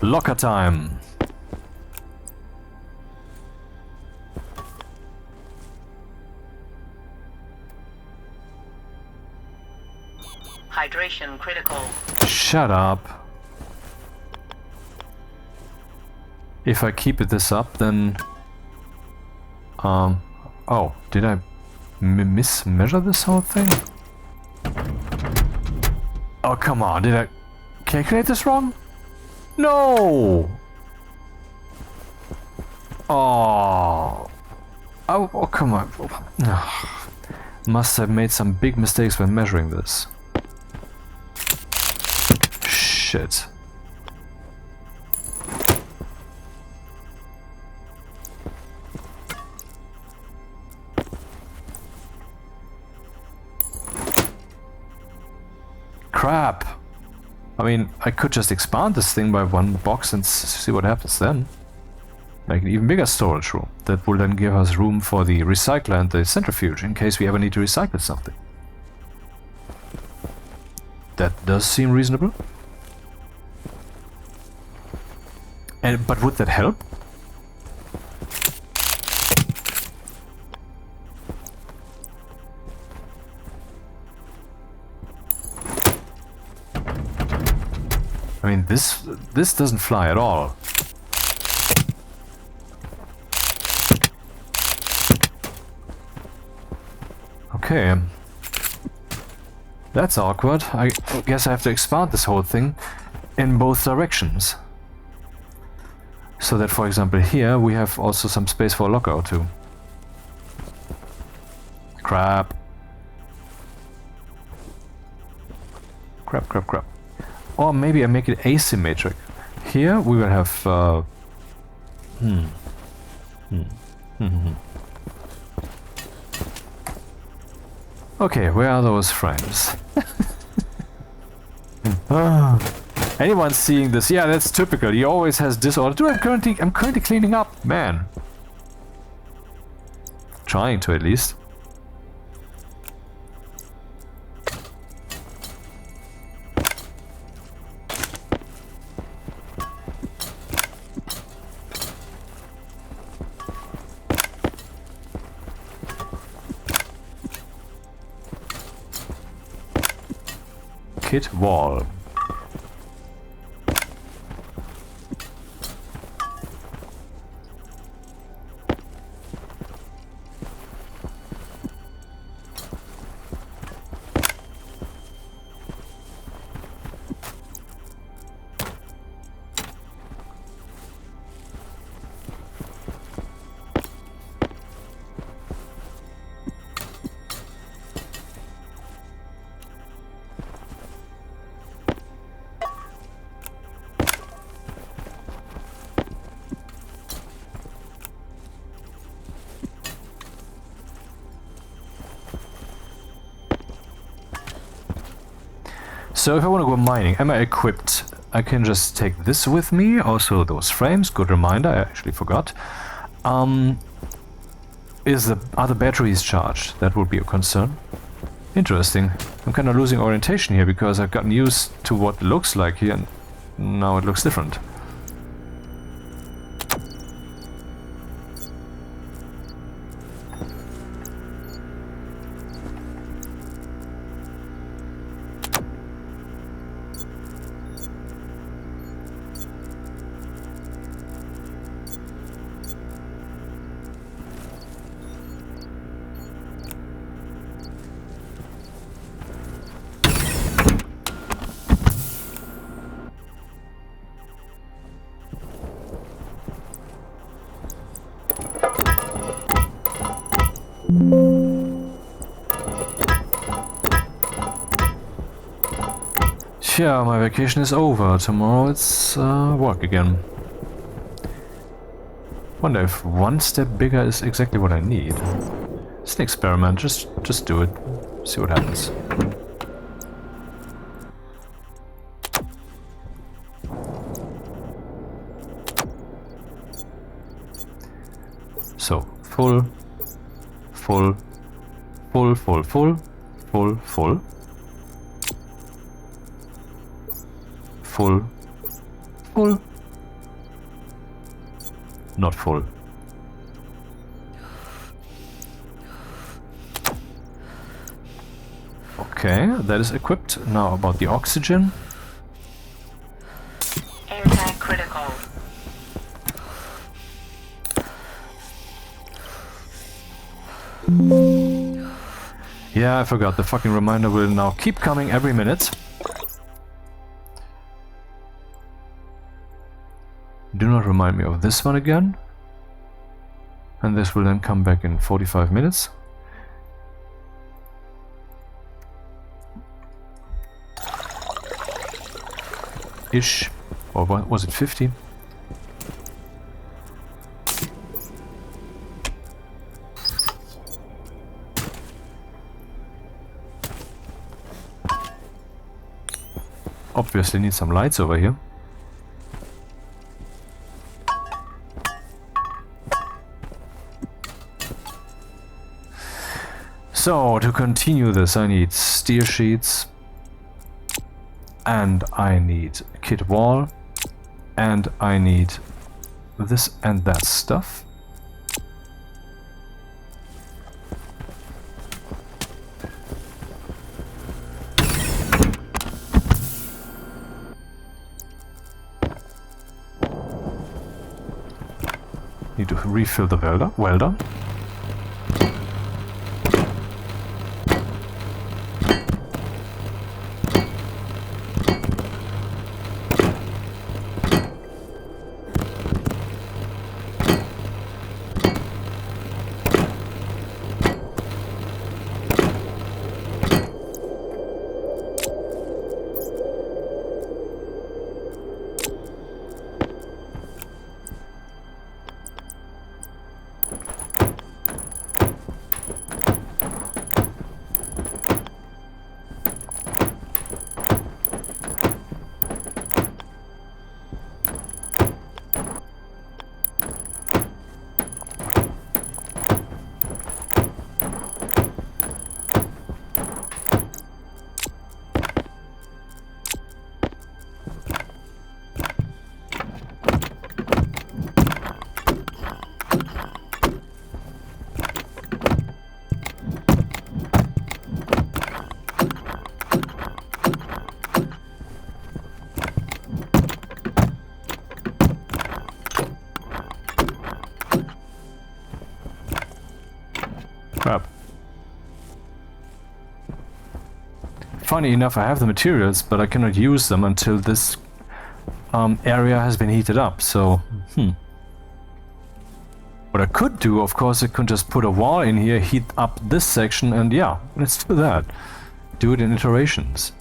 Locker time. Hydration critical. Shut up. If I keep this up, then... Oh, did I mismeasure this whole thing? Oh, come on, did I calculate this wrong? No! Oh, oh come on. Must have made some big mistakes when measuring this. Shit. Crap. I mean, I could just expand this thing by one box and see what happens then. Make an even bigger storage room. That will then give us room for the recycler and the centrifuge in case we ever need to recycle something. That does seem reasonable. But would that help? I mean, this doesn't fly at all. Okay. That's awkward. I guess I have to expand this whole thing in both directions. So that, for example, here we have also some space for a locker or two. Crap. Crap, crap, crap. Or maybe I make it asymmetric. Here we will have... Okay, where are those frames? Anyone seeing this? Yeah, that's typical. He always has disorder. Dude, I'm currently cleaning up, man. Trying to, at least. Kit wall. So if I want to go mining, am I equipped? I can just take this with me, also those frames, good reminder, I actually forgot. Are the batteries charged? That would be a concern. Interesting. I'm kind of losing orientation here because I've gotten used to what it looks like here and now it looks different. yeah, my vacation is over. Tomorrow it's work again. Wonder if one step bigger is exactly what I need. It's an experiment. Just do it. See what happens. So full, full, full, full, full, full, full, full, full, not full. Okay, that is equipped. Now about the oxygen. Air tank critical. Yeah, I forgot. The fucking reminder will now keep coming every minute. Do not remind me of this one again. And this will then come back in 45 minutes. Ish. Or what was it, 50? Obviously need some lights over here. So, to continue this, I need steer sheets, and I need kit wall, and I need this and that stuff. Need to refill the welder. Crap. Funny enough, I have the materials, but I cannot use them until this area has been heated up, so... What I could do, of course, I could just put a wall in here, heat up this section, and yeah, let's do that. Do it in iterations.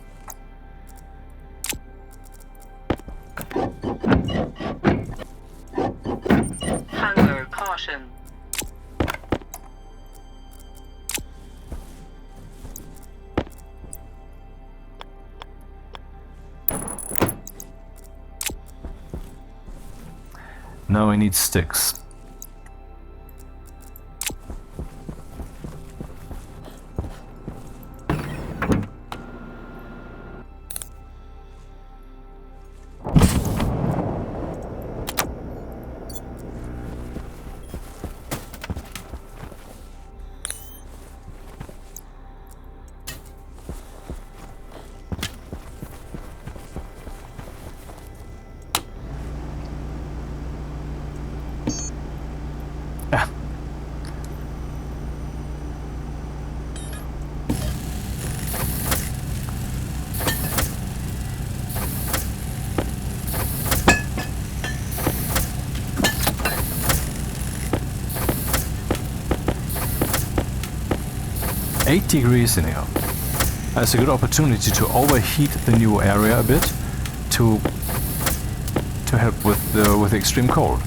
Hunger caution. Now I need sticks. Ah. $8 degrees in here. It's a good opportunity to overheat the new area a bit to help with the extreme cold.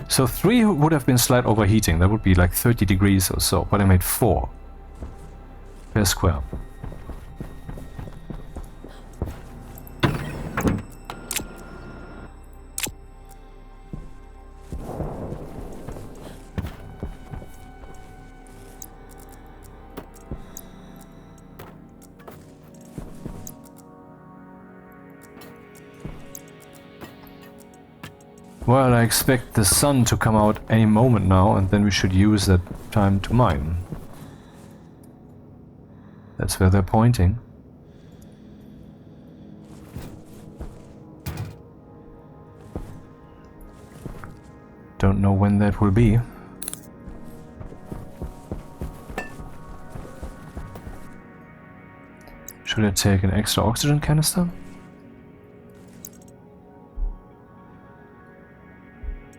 So 3 would have been slight overheating. That would be like 30 degrees or so. But I made 4 per square. Well, I expect the sun to come out any moment now, and then we should use that time to mine. That's where they're pointing. Don't know when that will be. Should I take an extra oxygen canister?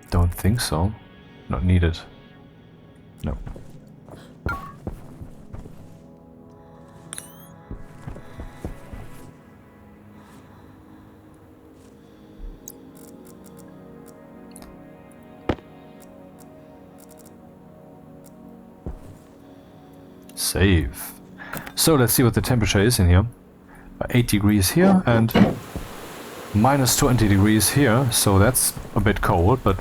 Don't think so. Not needed. No. Save. So let's see what the temperature is in here. 8 degrees here and minus 20 degrees here, so that's a bit cold, but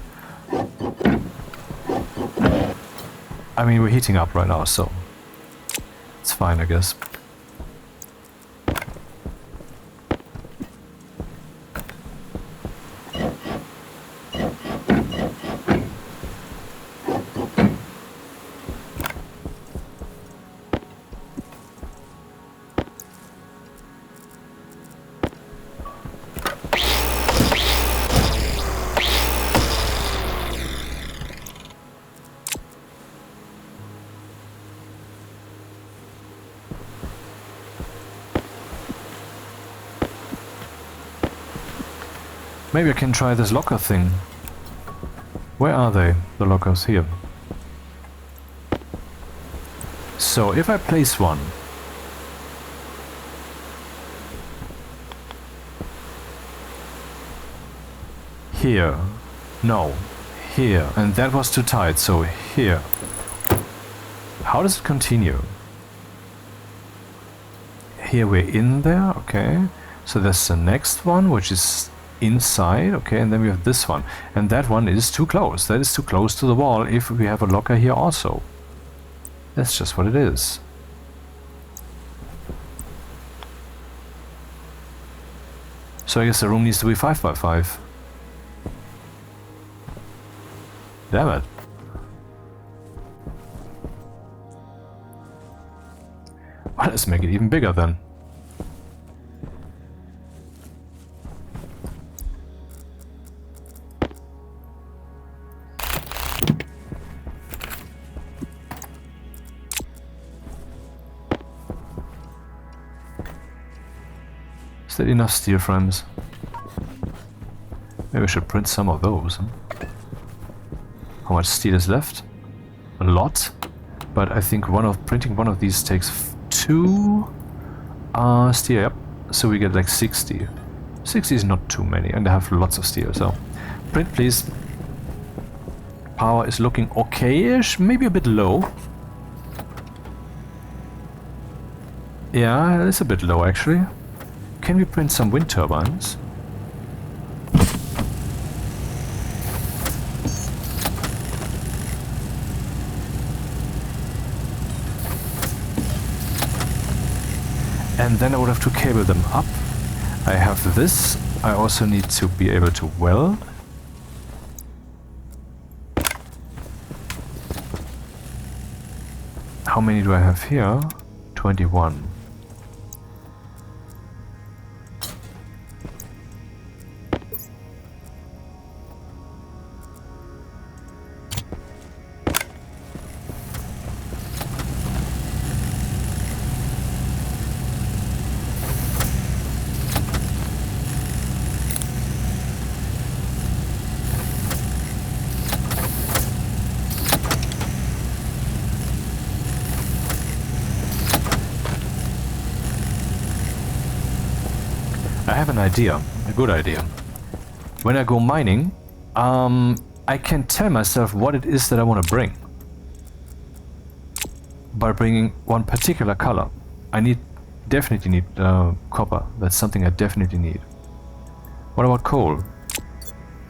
I mean, we're heating up right now, so it's fine, I guess. Maybe I can try this locker thing. Where are they, the lockers? Here. So if I place one here, no, here, and that was too tight, so here. How does it continue? Here we're in there, okay. So that's the next one, which is inside, okay, and then we have this one, and that one is too close. That is too close to the wall if we have a locker here also. That's just what it is. So I guess the room needs to be 5 by 5. Damn it. Well, let's make it even bigger then. Is that enough steel frames? Maybe I should print some of those. Huh? How much steel is left? A lot, but I think printing one of these takes 2 steel. Yep. So we get like 60. 60 is not too many, and I have lots of steel. So print, please. Power is looking okay-ish, maybe a bit low. Yeah, it's a bit low actually. Can we print some wind turbines? And then I would have to cable them up. I have this. I also need to be able to weld. How many do I have here? 21. I have an idea, a good idea. When I go mining, I can tell myself what it is that I want to bring. By bringing one particular color. I definitely need copper. That's something I definitely need. What about coal?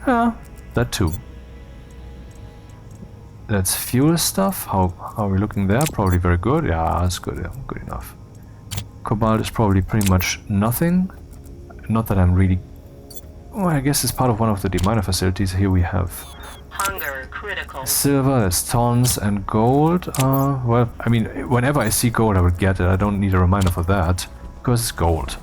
Yeah, that too. That's fuel stuff. How are we looking there? Probably very good. Yeah, that's good. Yeah, good enough. Cobalt is probably pretty much nothing. Not that I'm really... Well, I guess it's part of one of the deminer facilities. Here we have... Hunger critical. Silver, there's tons, and gold. Well, I mean, whenever I see gold, I would get it. I don't need a reminder for that, because it's gold.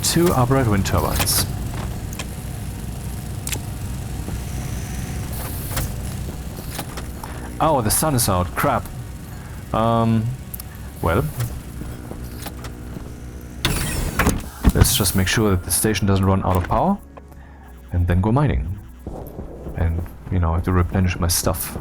Two upright wind turbines. Oh, the sun is out. Crap. Well, let's just make sure that the station doesn't run out of power, and then go mining. And, you know, I have to replenish my stuff.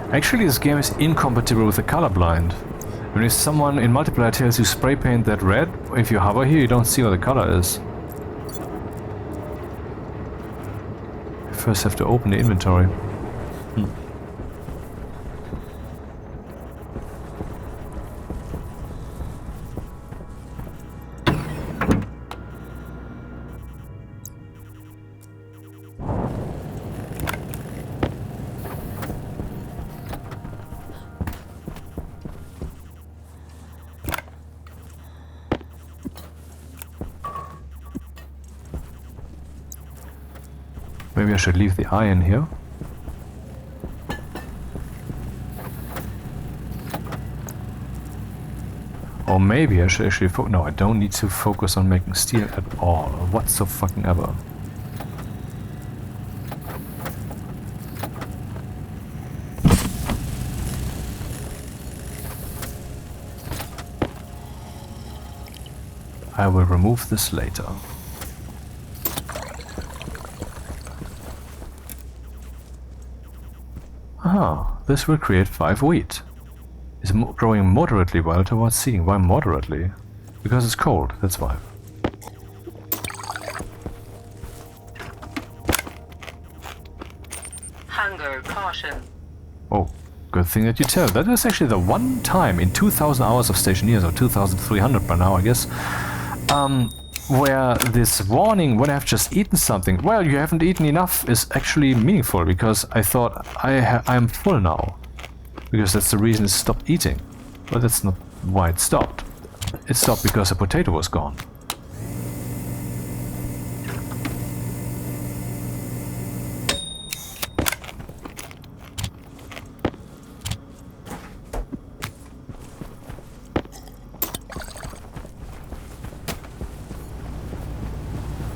Actually, this game is incompatible with the colorblind. When if someone in multiplayer tells you spray paint that red, if you hover here, you don't see what the color is. I first have to open the inventory. Maybe I should leave the iron here. Or maybe I should actually no, I don't need to focus on making steel at all, whatsoever. I will remove this later. Aha, this will create 5 wheat. It's growing moderately well towards seeding. Why moderately? Because it's cold, that's why. Hunger caution. Oh, good thing that you tell. That is actually the one time in 2,000 hours of Stationeers, or 2,300 by now, I guess, where this warning when I've just eaten something, well, you haven't eaten enough, is actually meaningful, because I thought I'm full now. Because that's the reason it stopped eating. But that's not why it stopped. It stopped because the potato was gone.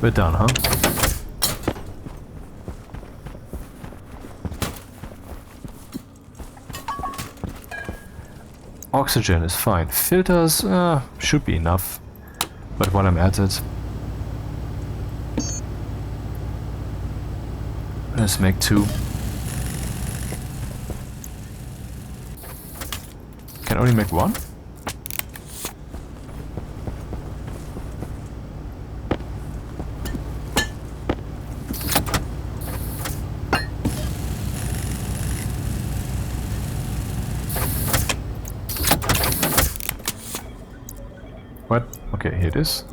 We're done, huh? Oxygen is fine. Filters should be enough. But while I'm at it, let's make 2. Can only make 1? What? Okay, here it is.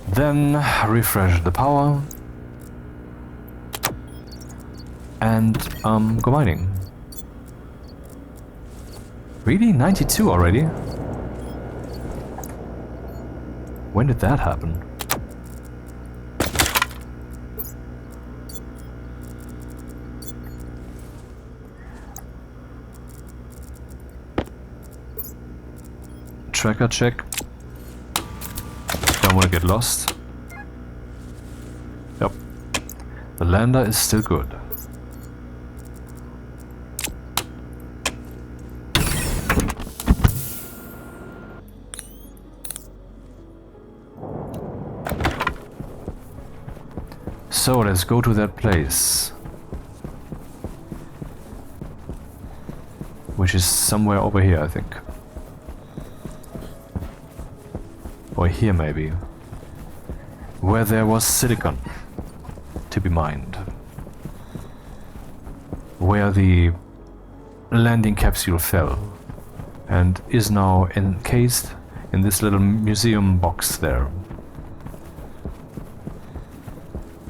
Then refresh the power and go mining. Really? 92 already? When did that happen? Tracker check. Don't want to get lost. Yep. The lander is still good. So let's go to that place, which is somewhere over here, I think. Or here maybe, where there was silicon to be mined, where the landing capsule fell and is now encased in this little museum box there.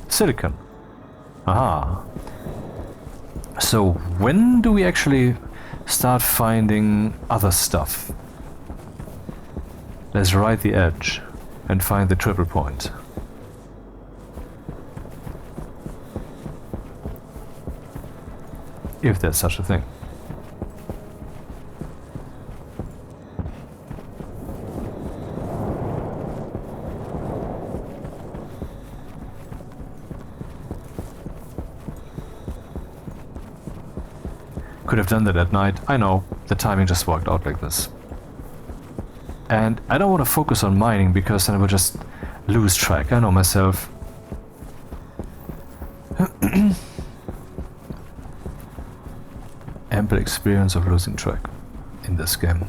Silicon. Aha. So when do we actually start finding other stuff? Let's ride the edge and find the triple point. If there's such a thing. Could have done that at night. I know, the timing just worked out like this. And I don't want to focus on mining because then I will just lose track. I know myself. Ample experience of losing track in this game.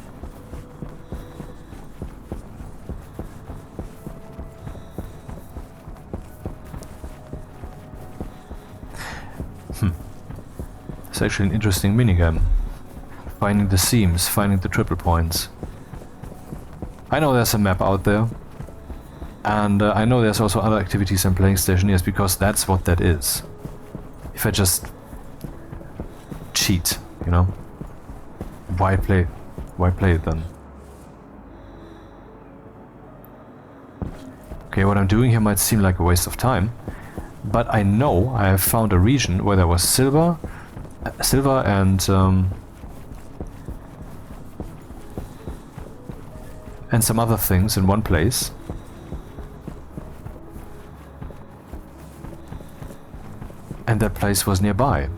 It's actually an interesting minigame. Finding the seams, finding the triple points. I know there's a map out there, and I know there's also other activities in playing Stationeers because that's what that is. If I just cheat, you know, why play? Why play it then? Okay, what I'm doing here might seem like a waste of time, but I know I have found a region where there was silver and some other things in one place. And that place was nearby.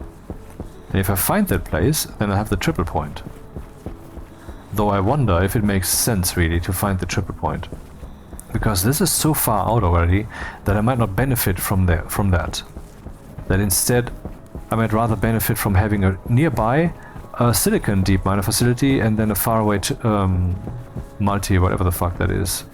And if I find that place, then I have the triple point. Though I wonder if it makes sense really to find the triple point. Because this is so far out already that I might not benefit from that. That instead I might rather benefit from having a nearby silicon deep miner facility and then a faraway multi, whatever the fuck that is.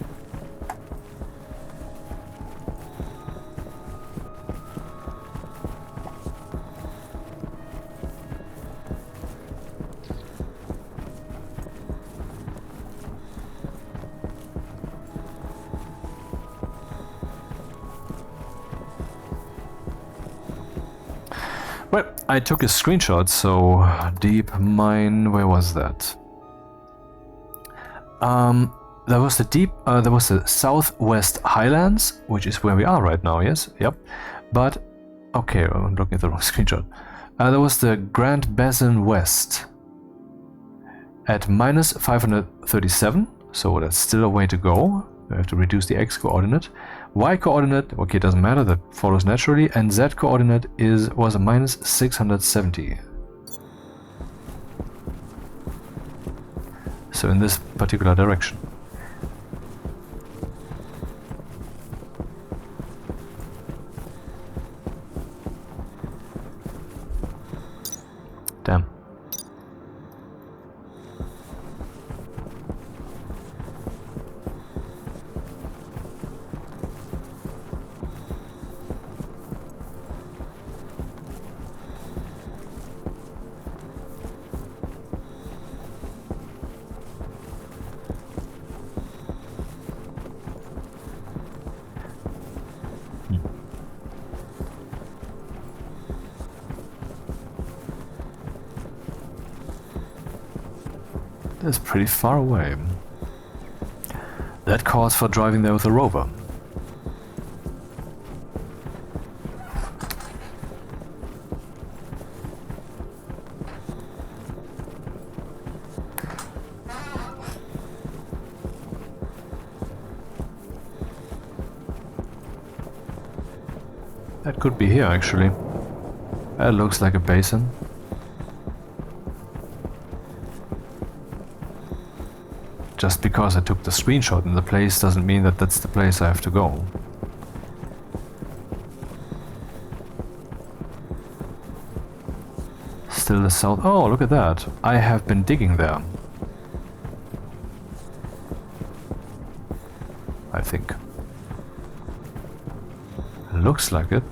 Well, I took a screenshot, so deep mine, where was that? There was the Southwest Highlands, which is where we are right now, yes? Yep. But, okay, I'm looking at the wrong screenshot. There was the Grand Basin West at minus 537, so that's still a way to go. We have to reduce the X coordinate. Y coordinate, okay, doesn't matter, that follows naturally, and Z coordinate was a minus 670. So in this particular direction. Damn. That's pretty far away. That calls for driving there with a rover. That could be here, actually. That looks like a basin. Just because I took the screenshot in the place doesn't mean that that's the place I have to go. Still the south. Oh, look at that. I have been digging there. I think. Looks like it.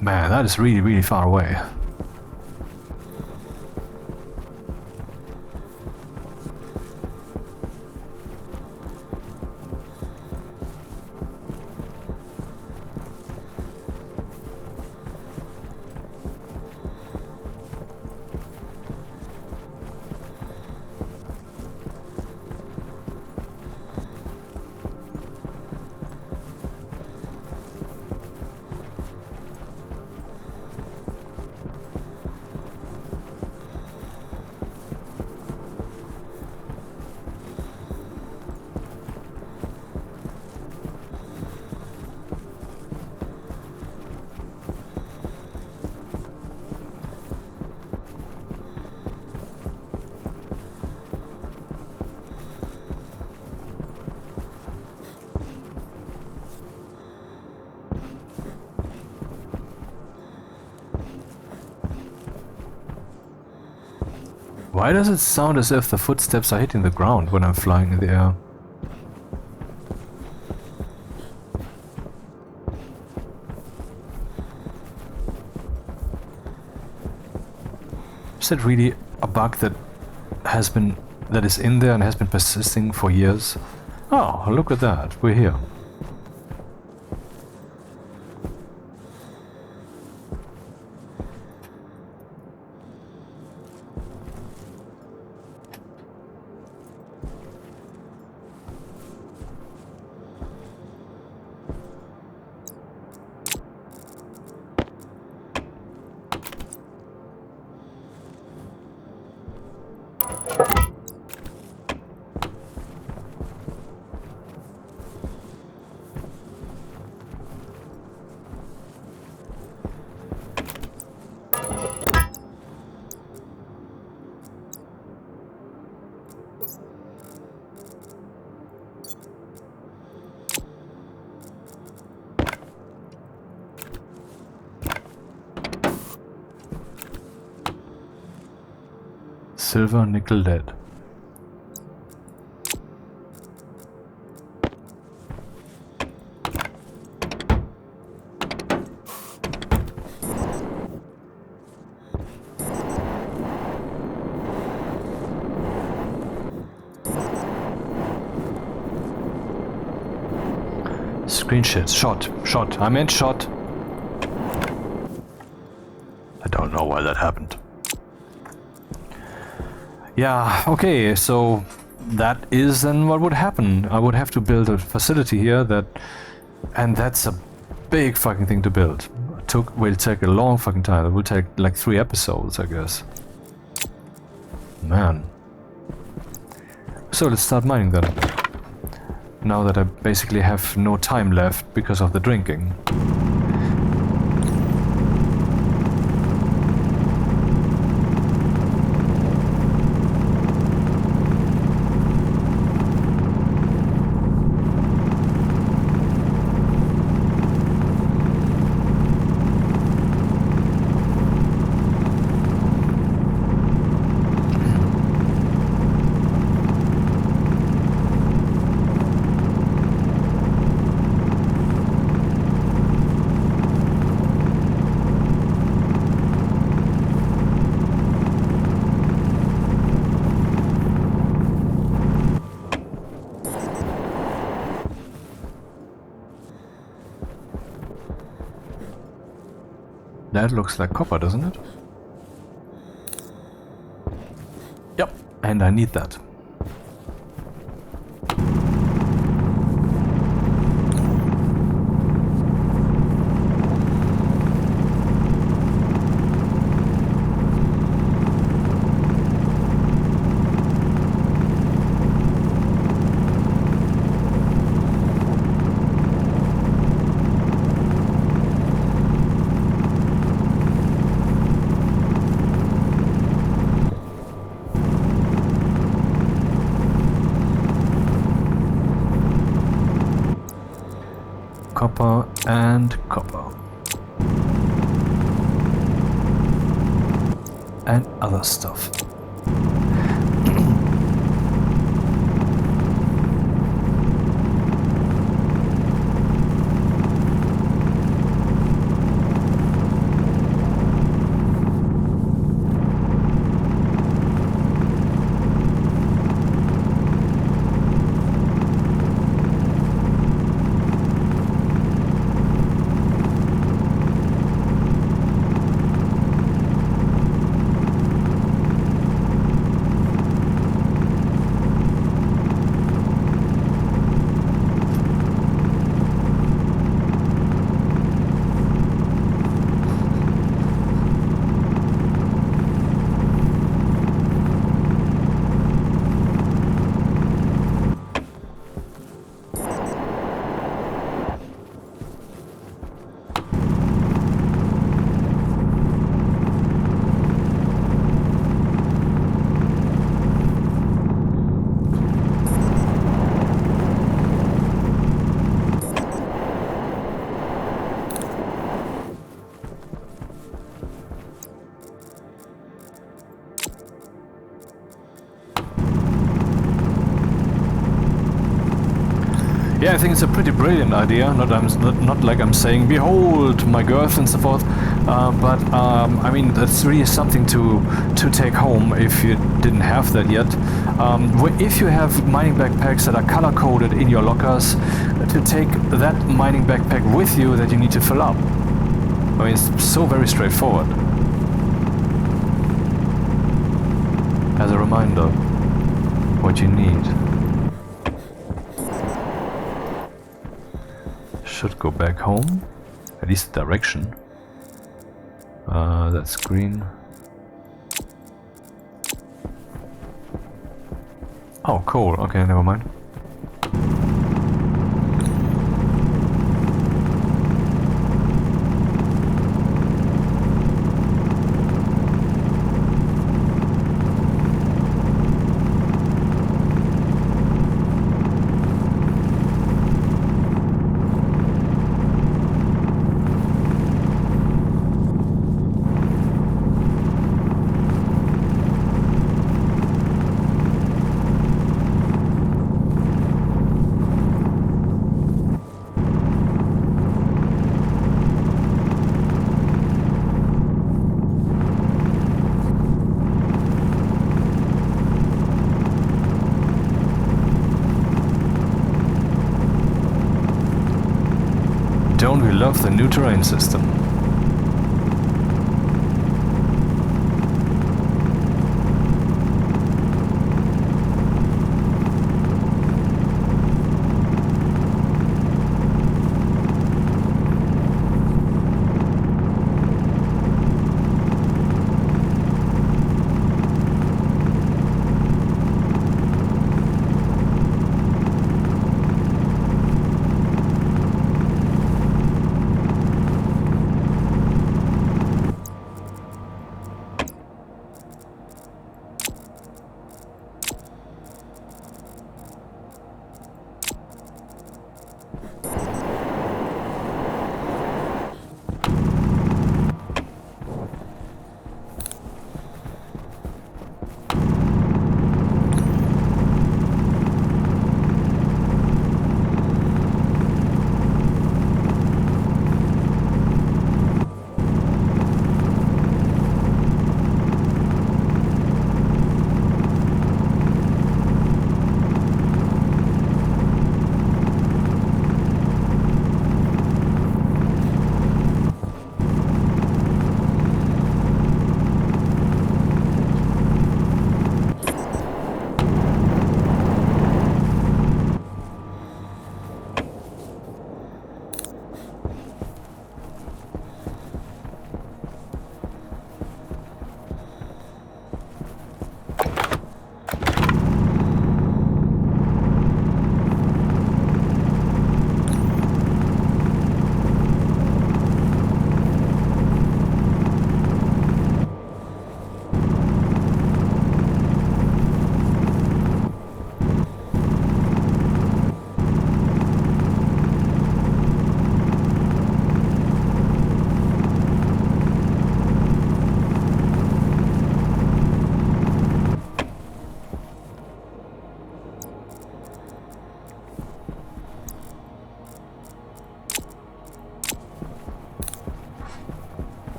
Man, that is really, really far away. Why does it sound as if the footsteps are hitting the ground when I'm flying in the air? Is that really a bug that is in there and has been persisting for years? Oh, look at that, we're here. Silver, nickel, lead. Screen shit. Shot. I meant shot. I don't know why that happened. Yeah, okay, so that is then what would happen. I would have to build a facility here and that's a big fucking thing to build. Will take a long fucking time. It will take like 3 episodes, I guess. Man. So let's start mining then. Now that I basically have no time left because of the drinking. That looks like copper, doesn't it? Yep, and I need that. Copper and copper. And other stuff. Yeah, I think it's a pretty brilliant idea. Not like I'm saying, behold my girth and so forth, but I mean that's really something to take home if you didn't have that yet. If you have mining backpacks that are color coded in your lockers, to take that mining backpack with you that you need to fill up. I mean, it's so very straightforward. As a reminder, what you need. Should go back home, at least the direction. That's green. Oh, coal. Okay, never mind. Don't we love the new terrain system?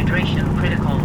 Hydration critical.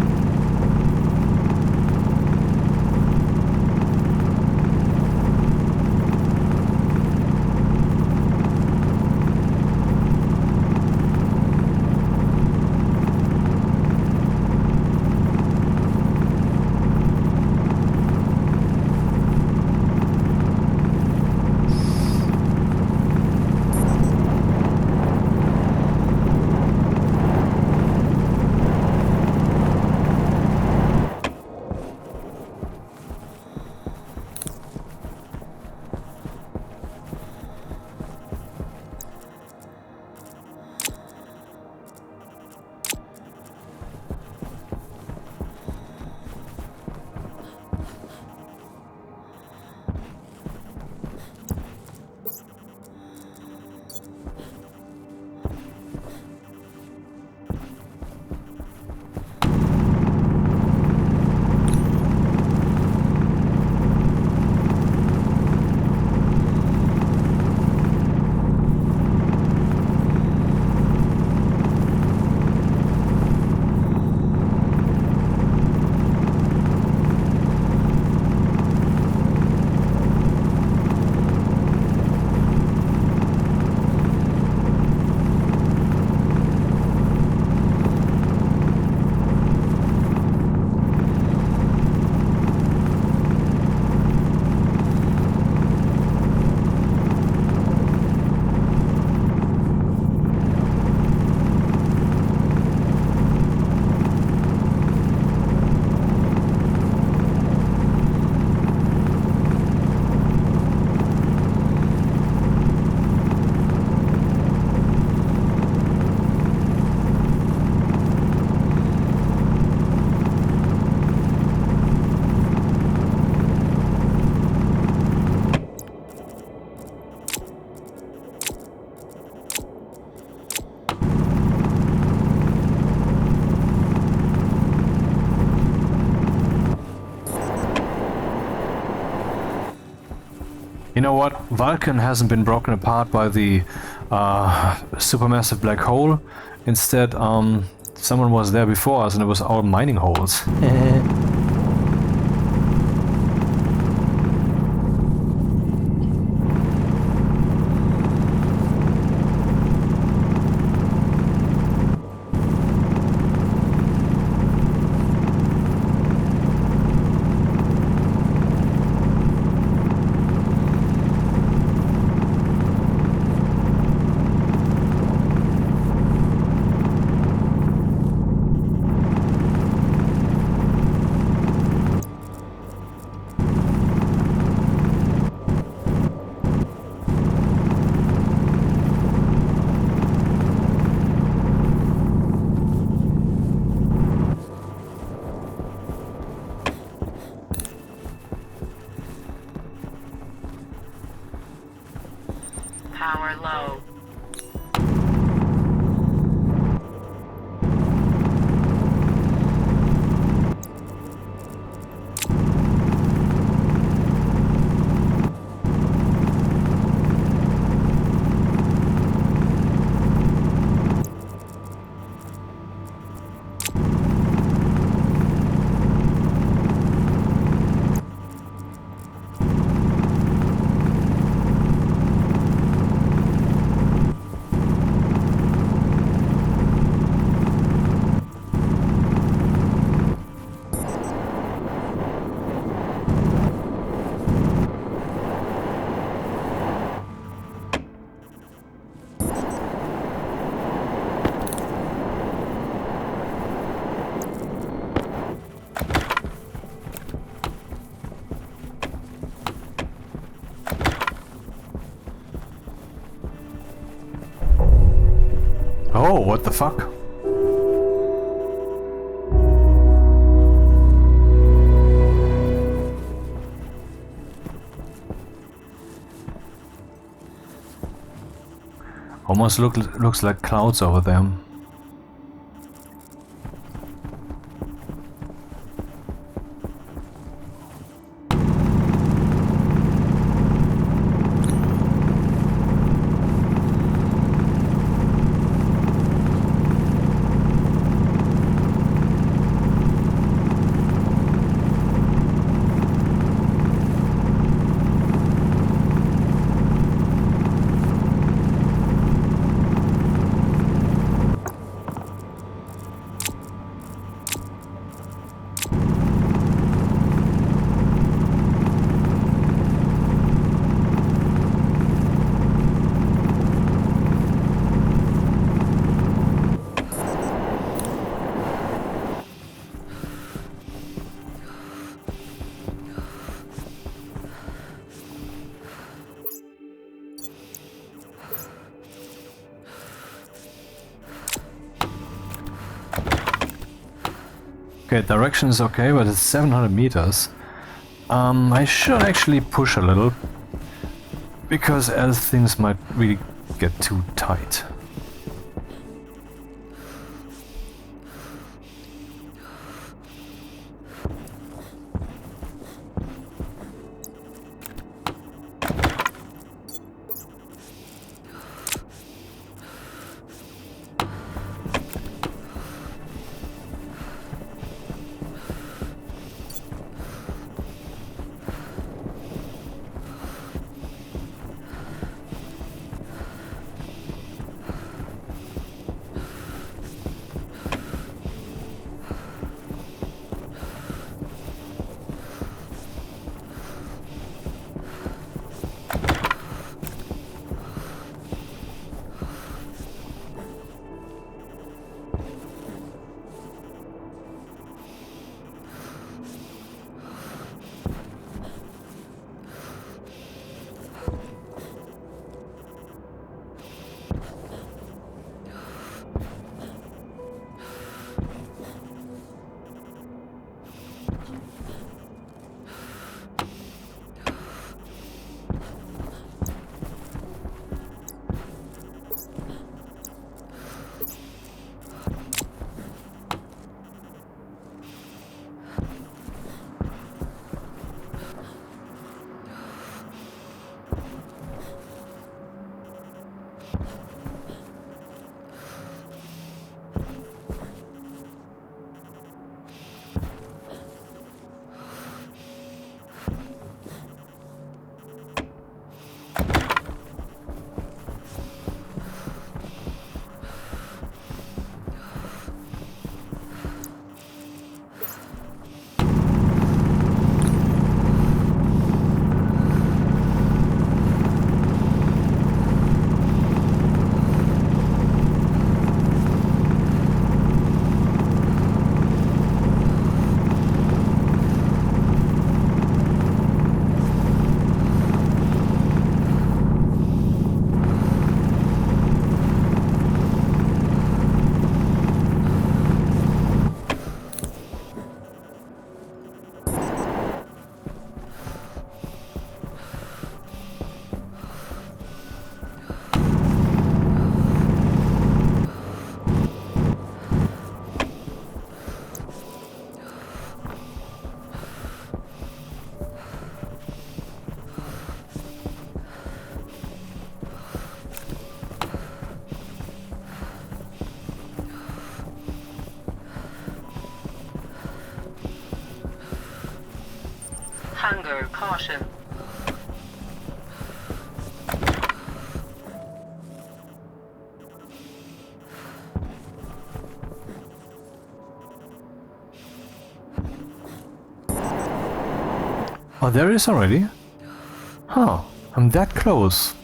You know what? Vulcan hasn't been broken apart by the supermassive black hole. Instead, someone was there before us and it was our mining holes. Power low. Oh, what the fuck? Almost looks like clouds over there. Okay, direction is okay, but it's 700 meters. I should actually push a little, because else things might really get too tight. Hunger, caution. Oh, there it is already? Huh, I'm that close.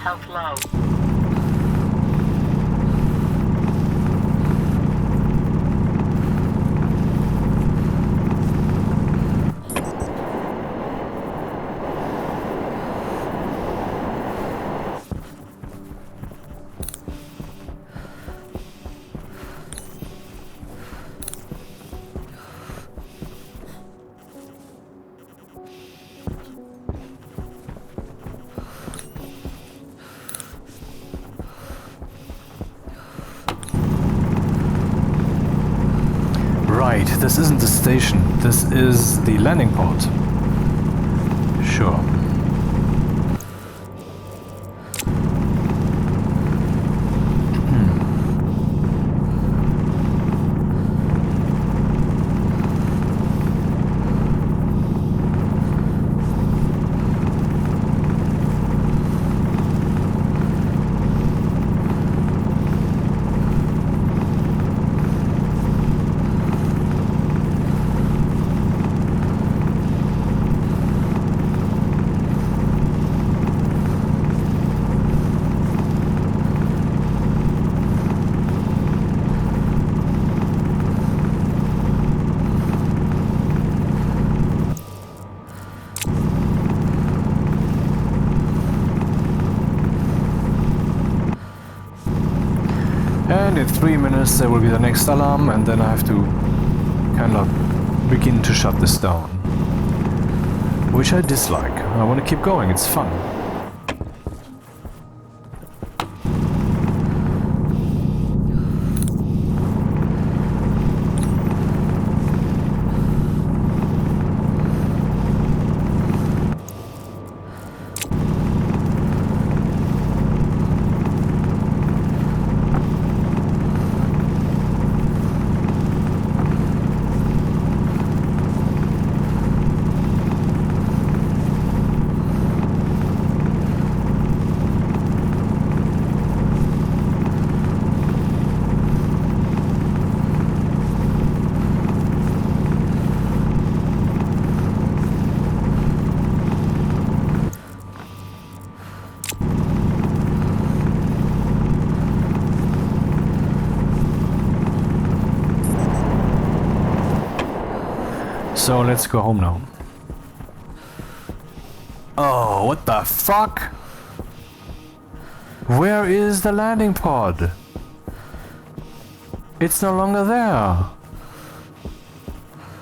Health low. Right, this isn't the station, this is the landing pod. Sure. in 3 minutes there will be the next alarm, and then I have to kind of begin to shut this down. Which I dislike. I want to keep going, it's fun. So let's go home now. Oh, what the fuck? Where is the landing pod? It's no longer there.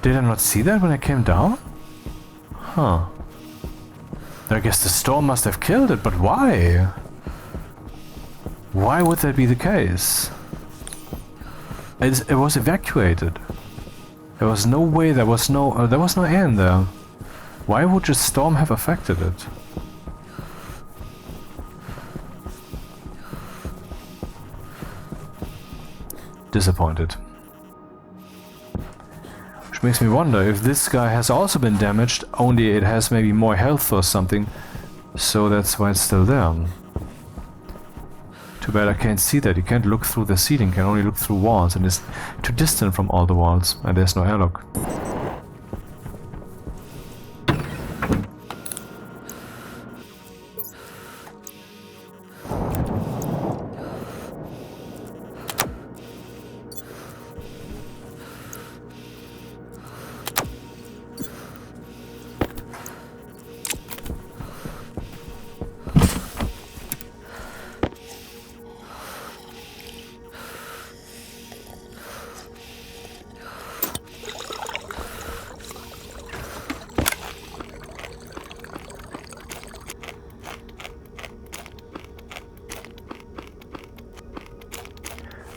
Did I not see that when I came down? Huh. I guess the storm must have killed it, but why? Why would that be the case? It was evacuated. There was no way, there was no air in there. Why would the storm have affected it? Disappointed. Which makes me wonder if this guy has also been damaged, only it has maybe more health or something, so that's why it's still there. Too bad I can't see that. You can't look through the ceiling, can only look through walls, and it's too distant from all the walls, and there's no airlock.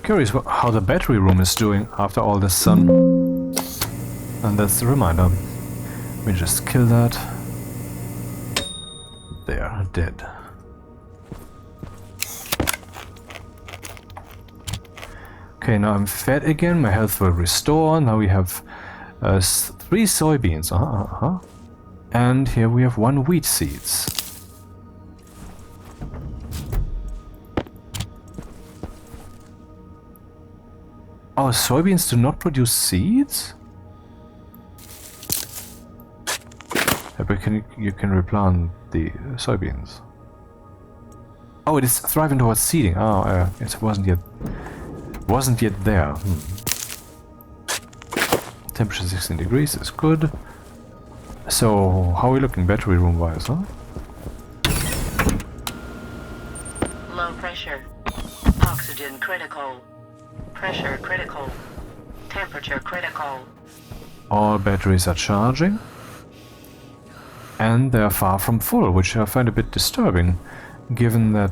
Curious how the battery room is doing after all this sun. And that's the reminder. Let me just kill that. There, dead. Okay, now I'm fed again, my health will restore. Now we have 3 soybeans. And here we have 1 wheat seeds. Oh, soybeans do not produce seeds? Yeah, but you can replant the soybeans. Oh, it is thriving towards seeding. Oh, it wasn't yet there. Temperature 16 degrees is good. So, how are we looking battery room wise, huh? Low pressure. Oxygen critical. Pressure critical. Temperature critical. All batteries are charging. And they are far from full, which I find a bit disturbing, given that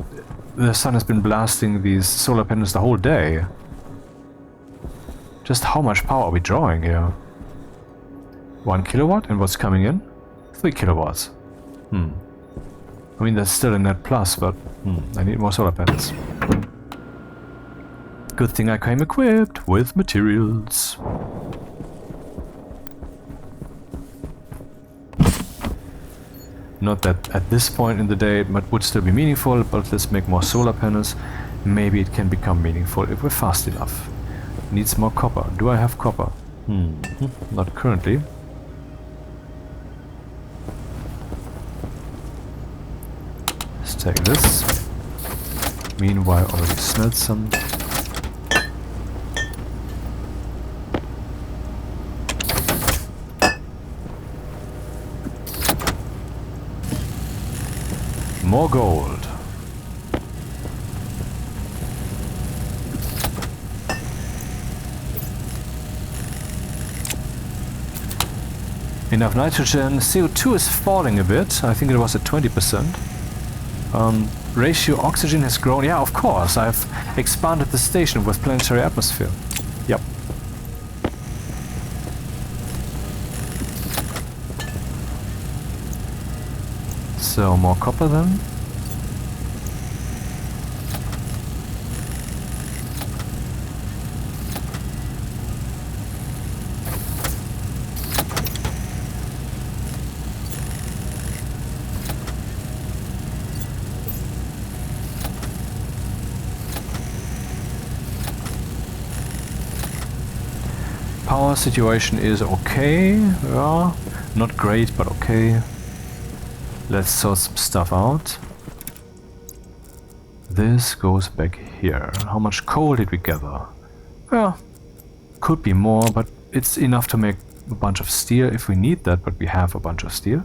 the sun has been blasting these solar panels the whole day. Just how much power are we drawing here? 1 kilowatt, and what's coming in? 3 kilowatts. I mean, that's still a net plus, but I need more solar panels. Good thing I came equipped with materials. Not that at this point in the day it would still be meaningful, but let's make more solar panels. Maybe it can become meaningful if we're fast enough. Needs more copper. Do I have copper? Not currently. Let's take this. Meanwhile, already smelled some. More gold. Enough nitrogen. CO2 is falling a bit. I think it was at 20%. Ratio oxygen has grown. Yeah, of course. I've expanded the station with planetary atmosphere. Yep. So, more copper then. Power situation is okay. Yeah, not great, but okay. Let's sort some stuff out. This goes back here. How much coal did we gather? Well, could be more, but it's enough to make a bunch of steel if we need that, but we have a bunch of steel.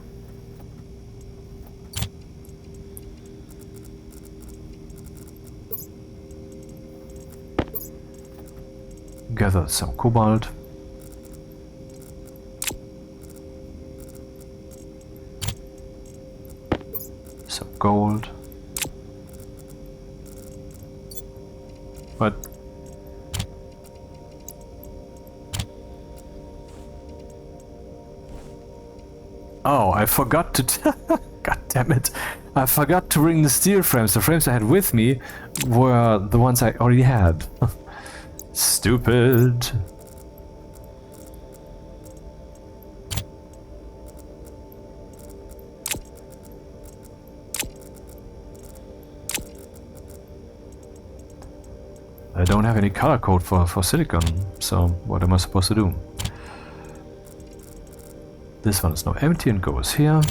Gathered some cobalt. Some gold. But oh, I forgot to God damn it. I forgot to bring the steel frames. The frames I had with me were the ones I already had. Stupid. I don't have any color code for silicon, so what am I supposed to do? This one is now empty and goes here.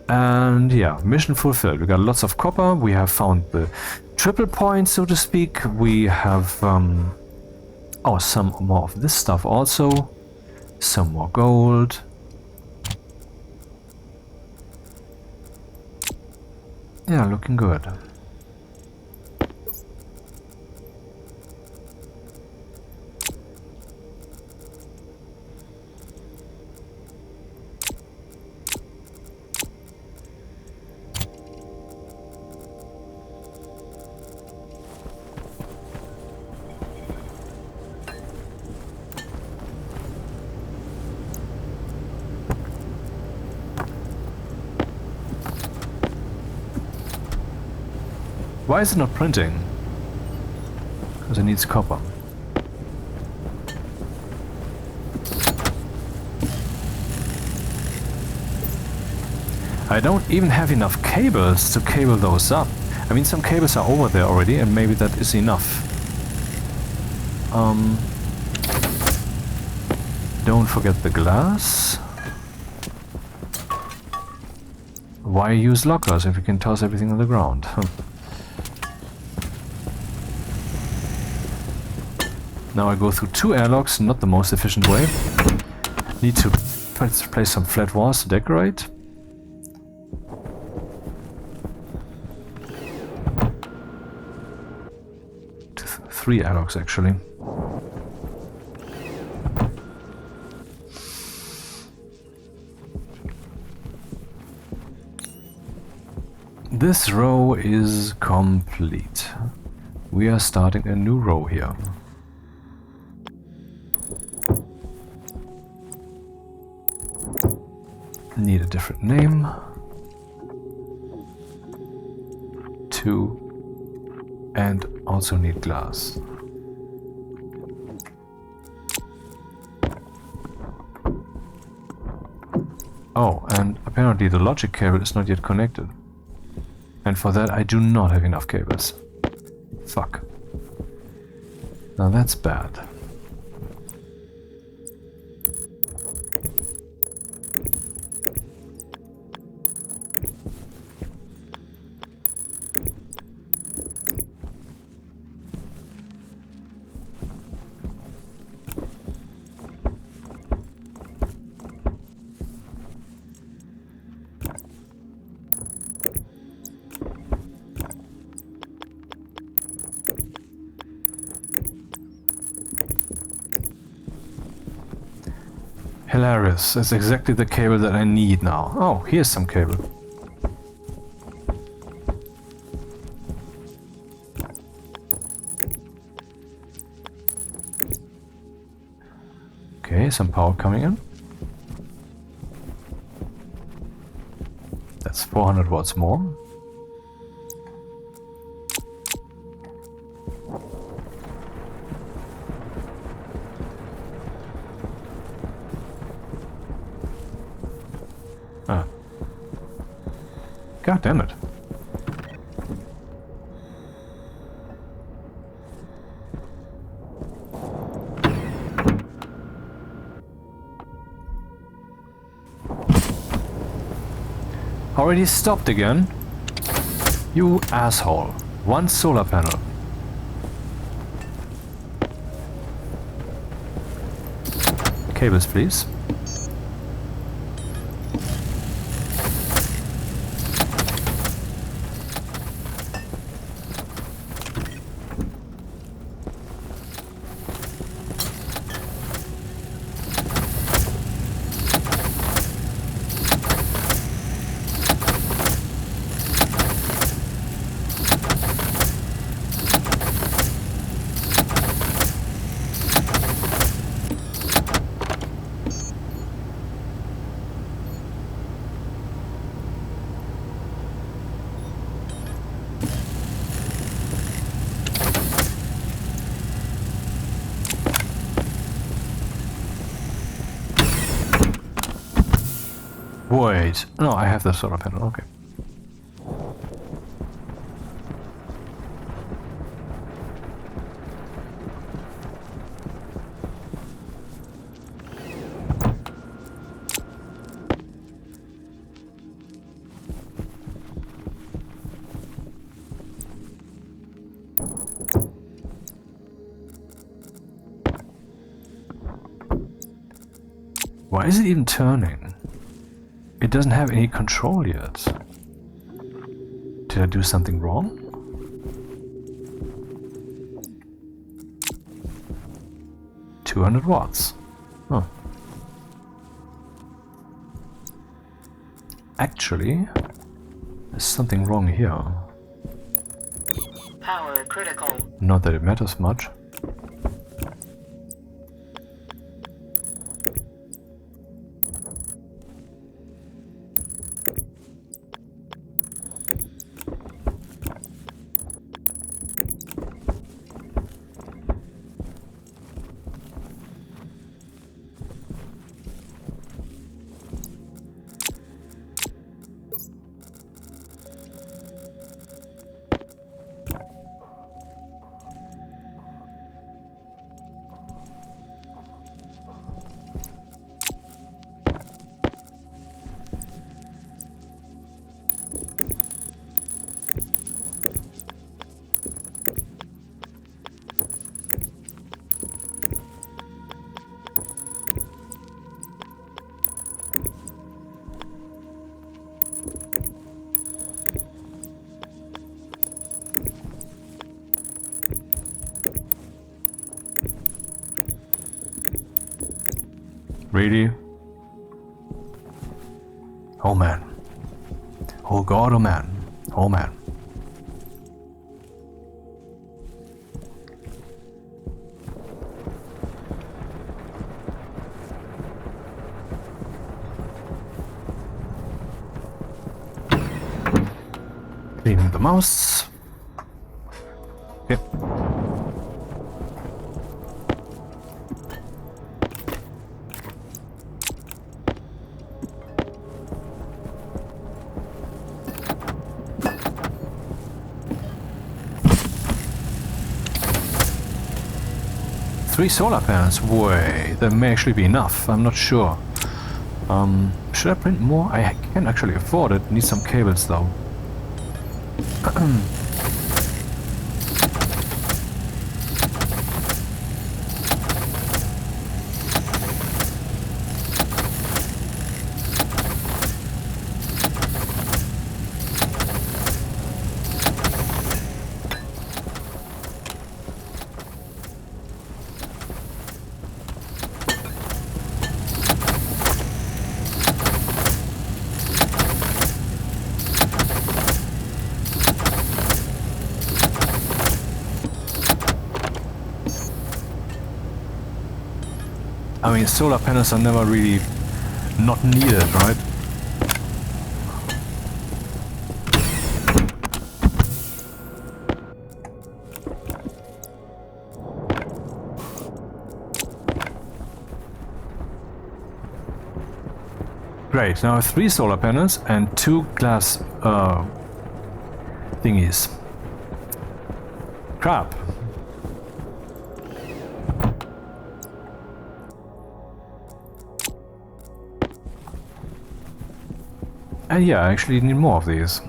And yeah, mission fulfilled. We got lots of copper. We have found the triple point, so to speak. We have oh, some more of this stuff also. Some more gold. Yeah, looking good. Why is it not printing? Because it needs copper. I don't even have enough cables to cable those up. I mean, some cables are over there already, and maybe that is enough. Don't forget the glass. Why use lockers if you can toss everything on the ground? Now I go through 2 airlocks, not the most efficient way. Need to place some flat walls to decorate. Three airlocks actually. This row is complete. We are starting a new row here. Need a different name. 2. And also need glass. Oh, and apparently the logic cable is not yet connected. And for that I do not have enough cables. Fuck. Now that's bad. Hilarious. That's exactly the cable that I need now. Oh, here's some cable. Okay, some power coming in. That's 400 watts more. Ah. God damn it. Already stopped again? You asshole. One solar panel. Cables, please. Wait, no, I have the solar panel, okay. Why is it even turning? It doesn't have any control yet. Did I do something wrong? $200 watts. Huh. Actually, there's something wrong here. Power critical. Not that it matters much. Really? Oh man. Oh god, oh man. Oh man. Cleaning the mouse. Okay. Three solar panels. Wait, that may actually be enough. I'm not sure. Should I print more? I can actually afford it. Need some cables though. I mean, solar panels are never really not needed, right? Great, now I have 3 solar panels and 2 glass thingies. Crap. And yeah, I actually need more of these.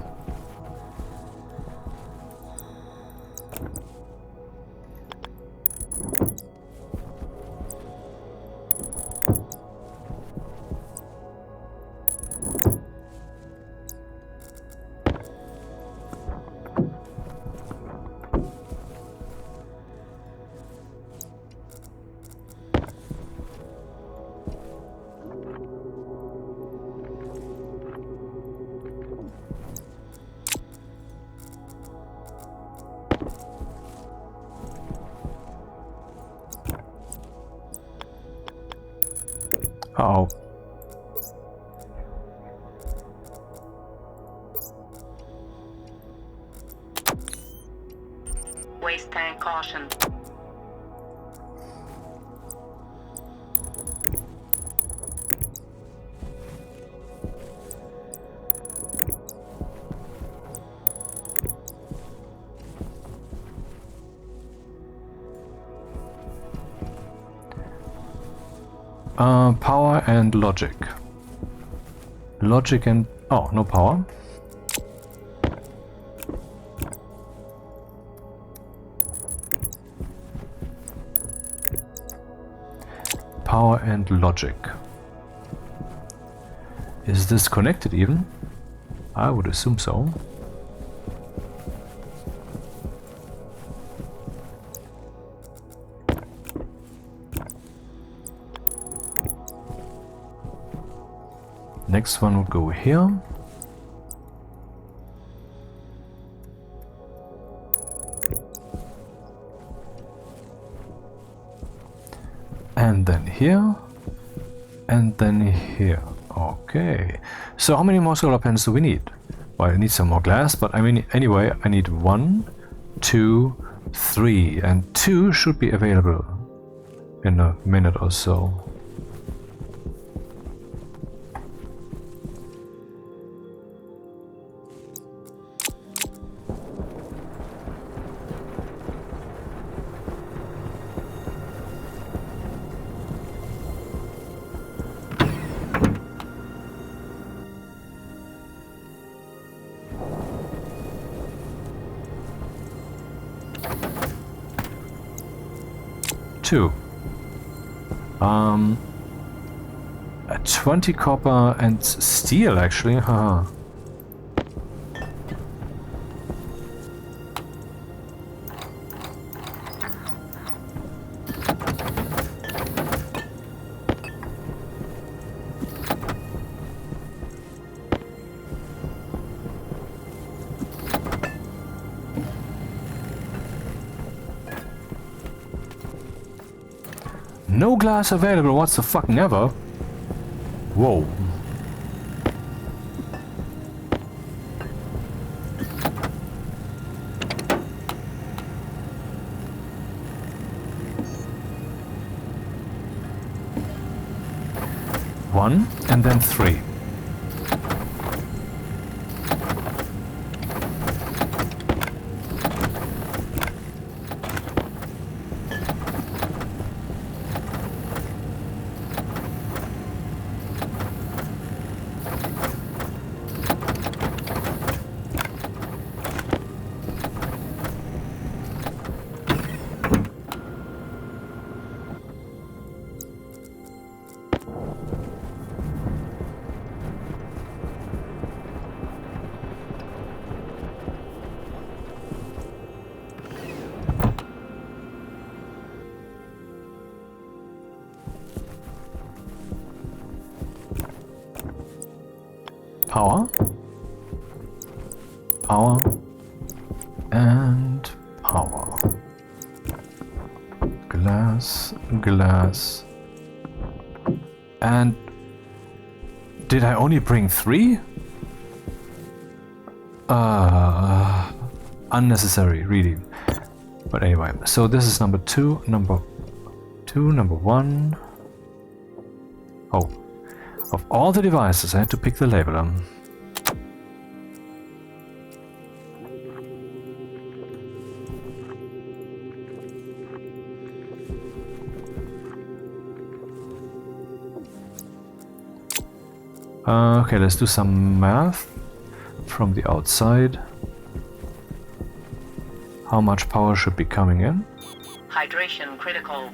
Uh-oh. Waste tank caution. Power and logic. Logic and... oh, no power. Power and logic. Is this connected even? I would assume so. Next one will go here. And then here. And then here. Okay. So how many more solar panels do we need? Well, I need some more glass, but I mean, anyway, I need 1, 2, 3. And 2 should be available in a minute or so. Two. 20 copper and steel, actually. Haha. No glass available, what's the fucking ever? Whoa. One, and then 3. Power. Power. And power. Glass, glass, And did I only bring 3? Unnecessary, really. But anyway, so this is number 2, number 1. Oh, of all the devices, I had to pick the labeler. Okay, let's do some math from the outside. How much power should be coming in? Hydration critical.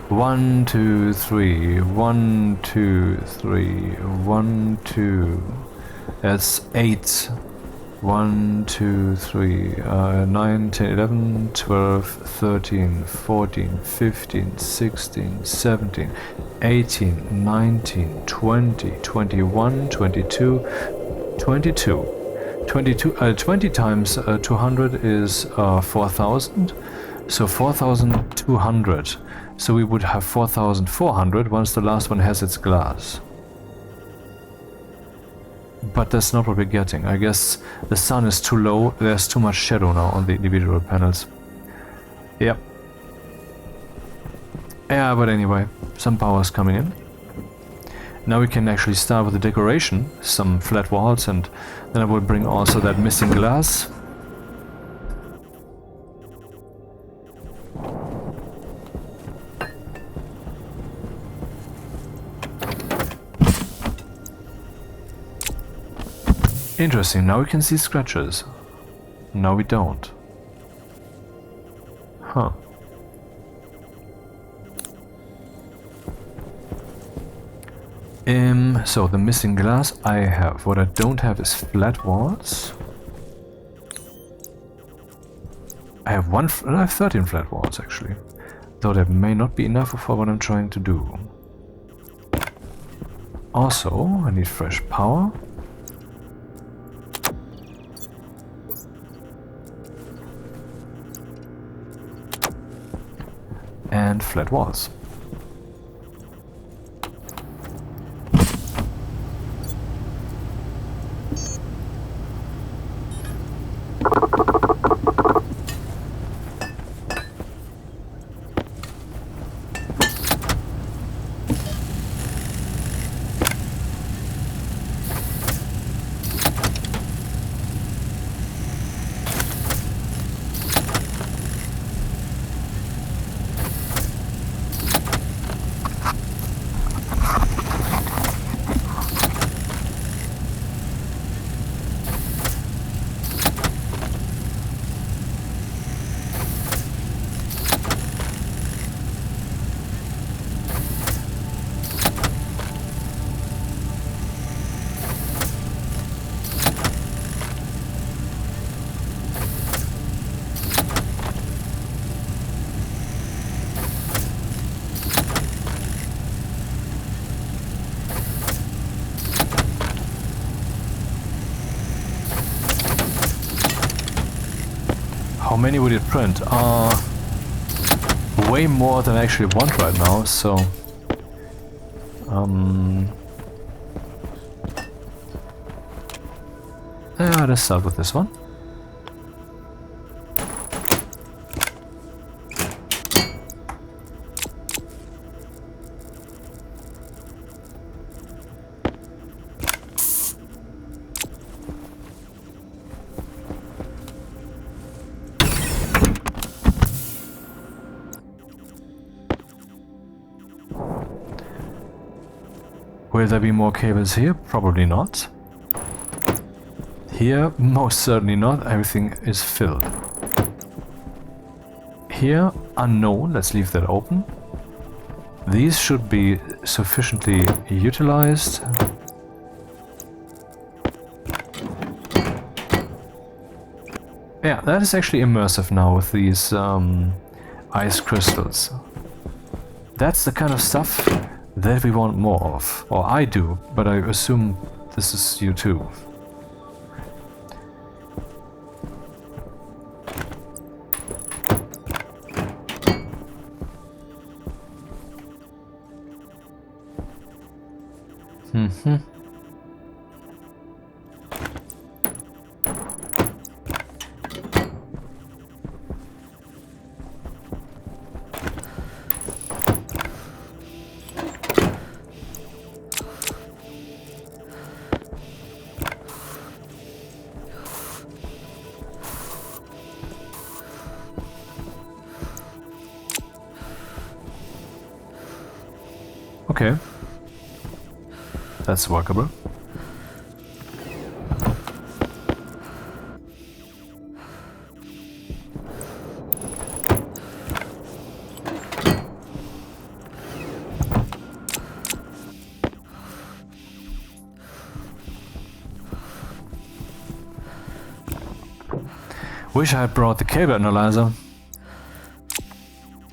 1, 2, 3, 1, 2, 3, 1, 2. That's 8. 1, 2, 3, 9, 10, 11, 12, 13, 14, 15, 16, 17, 18, 19, 20, 21, 22, 22. 20 times 200 is 4,000. So 4,200. So we would have 4,400 once the last one has its glass. But that's not what we're getting. I guess the sun is too low. There's too much shadow now on the individual panels. Yep. Yeah, but anyway, some power is coming in. Now we can actually start with the decoration, some flat walls, and then I will bring also that missing glass. Interesting, now we can see scratches. Now we don't. Huh. So the missing glass I have. What I don't have is flat walls. I have 13 flat walls actually. Though that may not be enough for what I'm trying to do. Also, I need fresh power. And flat walls. How many would it print? Way more than I actually want right now, so... yeah, let's start with this one. Will there be more cables here? Probably not. Here, most certainly not. Everything is filled. Here, unknown. Let's leave that open. These should be sufficiently utilized. Yeah, that is actually immersive now with these ice crystals. That's the kind of stuff that we want more of. Or I do, but I assume this is you too. Mm-hmm. Okay. That's workable. Wish I had brought the cable analyzer.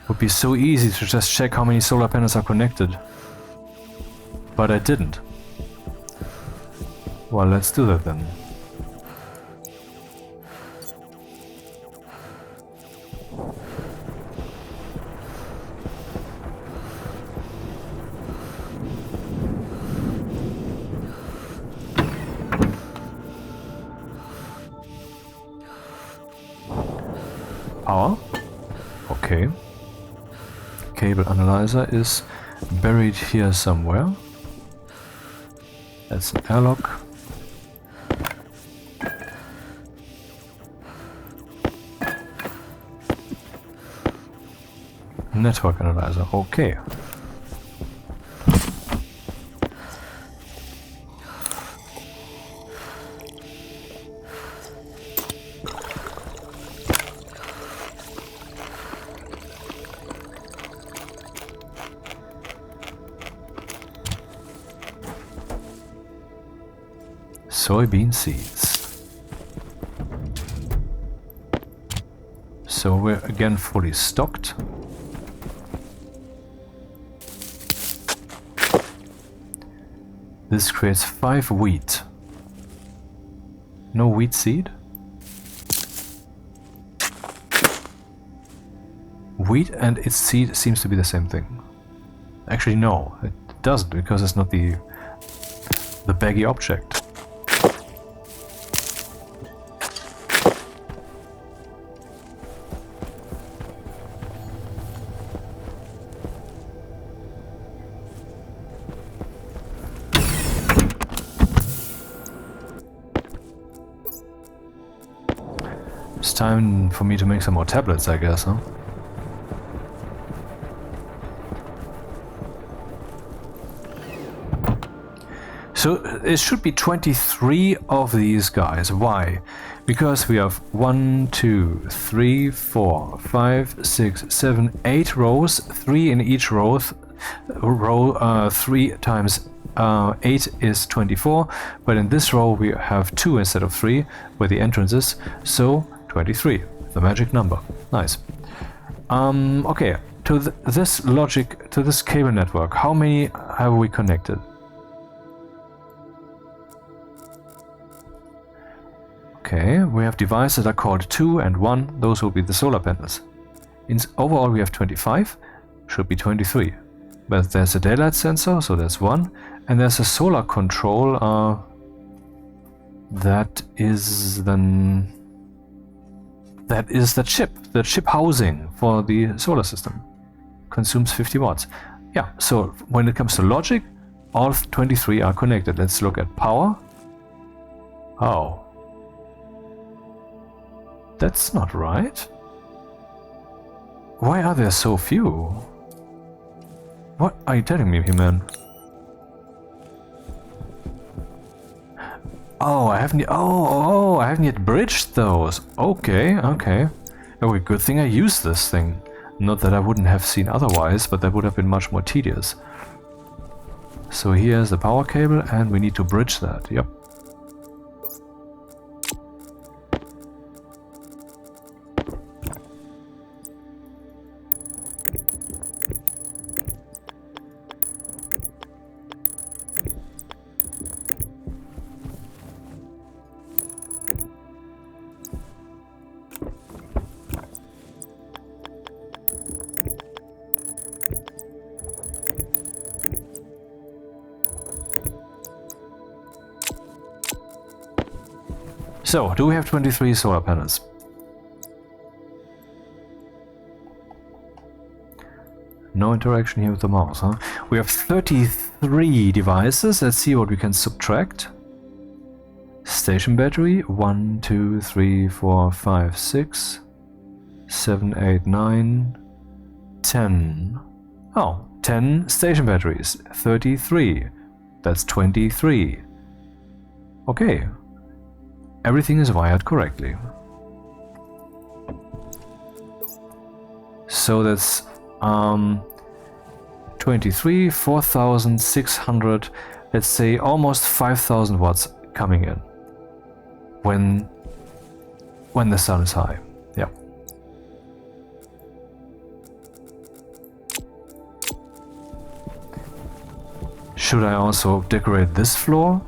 Would be so easy to just check how many solar panels are connected. But I didn't. Well, let's do that then. Power. Okay. Cable analyzer is buried here somewhere. That's an airlock. Network analyzer. Okay. Soybean seeds. So we're again fully stocked. This creates 5 wheat. No wheat seed? Wheat and its seed seems to be the same thing. Actually no, it doesn't, because it's not the baggy object. It's time for me to make some more tablets, I guess, huh? So it should be 23 of these guys. Why? Because we have 1, 2, 3, 4, 5, 6, 7, 8 rows, 3 in each row. 3 times 8 is 24, but in this row we have 2 instead of 3, where the entrance is, so 23, the magic number. Nice. Okay, to this logic, to this cable network, how many have we connected? Okay, we have devices that are called 2 and 1, those will be the solar panels. Overall we have 25, should be 23. But there's a daylight sensor, so that's 1, and there's a solar control, that is then... That is the chip housing for the solar system. Consumes 50 watts. Yeah, so when it comes to logic, all 23 are connected. Let's look at power. Oh. That's not right. Why are there so few? What are you telling me, man? Oh, I haven't. I haven't yet bridged those. Okay. Oh, good thing I used this thing. Not that I wouldn't have seen otherwise, but that would have been much more tedious. So here's the power cable, and we need to bridge that. Yep. So, do we have 23 solar panels? No interaction here with the mouse, huh? We have 33 devices. Let's see what we can subtract. Station battery, 1, 2, 3, 4, 5, 6, 7, 8, 9, 10. Oh, 10 station batteries, 33. That's 23. Okay. Everything is wired correctly. So that's 23, 4,600, let's say almost 5,000 watts coming in when the sun is high. Yeah. Should I also decorate this floor?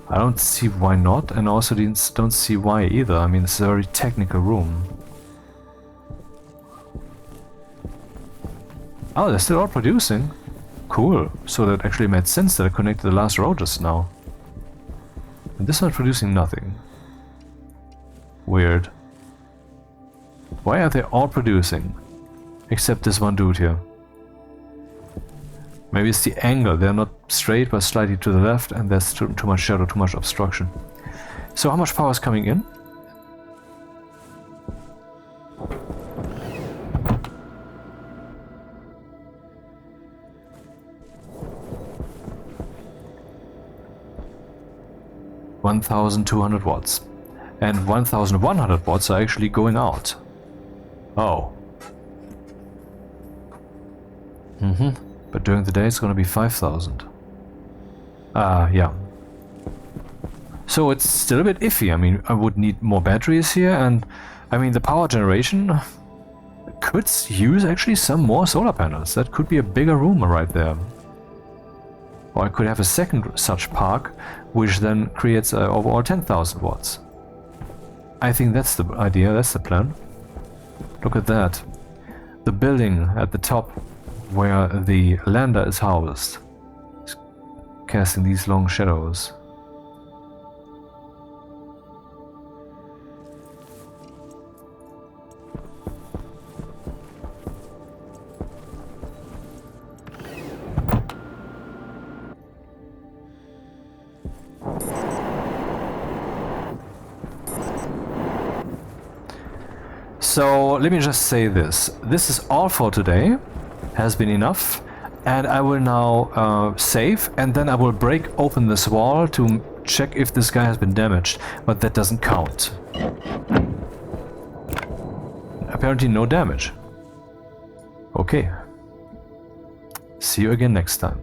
I don't see why not, and also don't see why either. I mean, it's a very technical room. Oh, they're still all producing. Cool. So that actually made sense that I connected the last row just now. And this one producing nothing. Weird. Why are they all producing? Except this one dude here. Maybe it's the angle. They're not straight but slightly to the left, and there's too much shadow, too much obstruction. So how much power is coming in? (1,200 watts). And 1,100 watts are actually going out. Oh. But during the day it's gonna be 5,000. Yeah. So it's still a bit iffy. I mean, I would need more batteries here, and I mean the power generation could use actually some more solar panels. That could be a bigger room right there. Or I could have a second such park, which then creates overall 10,000 watts. I think that's the idea, that's the plan. Look at that. The building at the top where the lander is housed is casting these long shadows. So let me just say this. This is all for today. Has been enough. And I will now save, and then I will break open this wall to check if this guy has been damaged. But that doesn't count. Apparently no damage. Okay. See you again next time.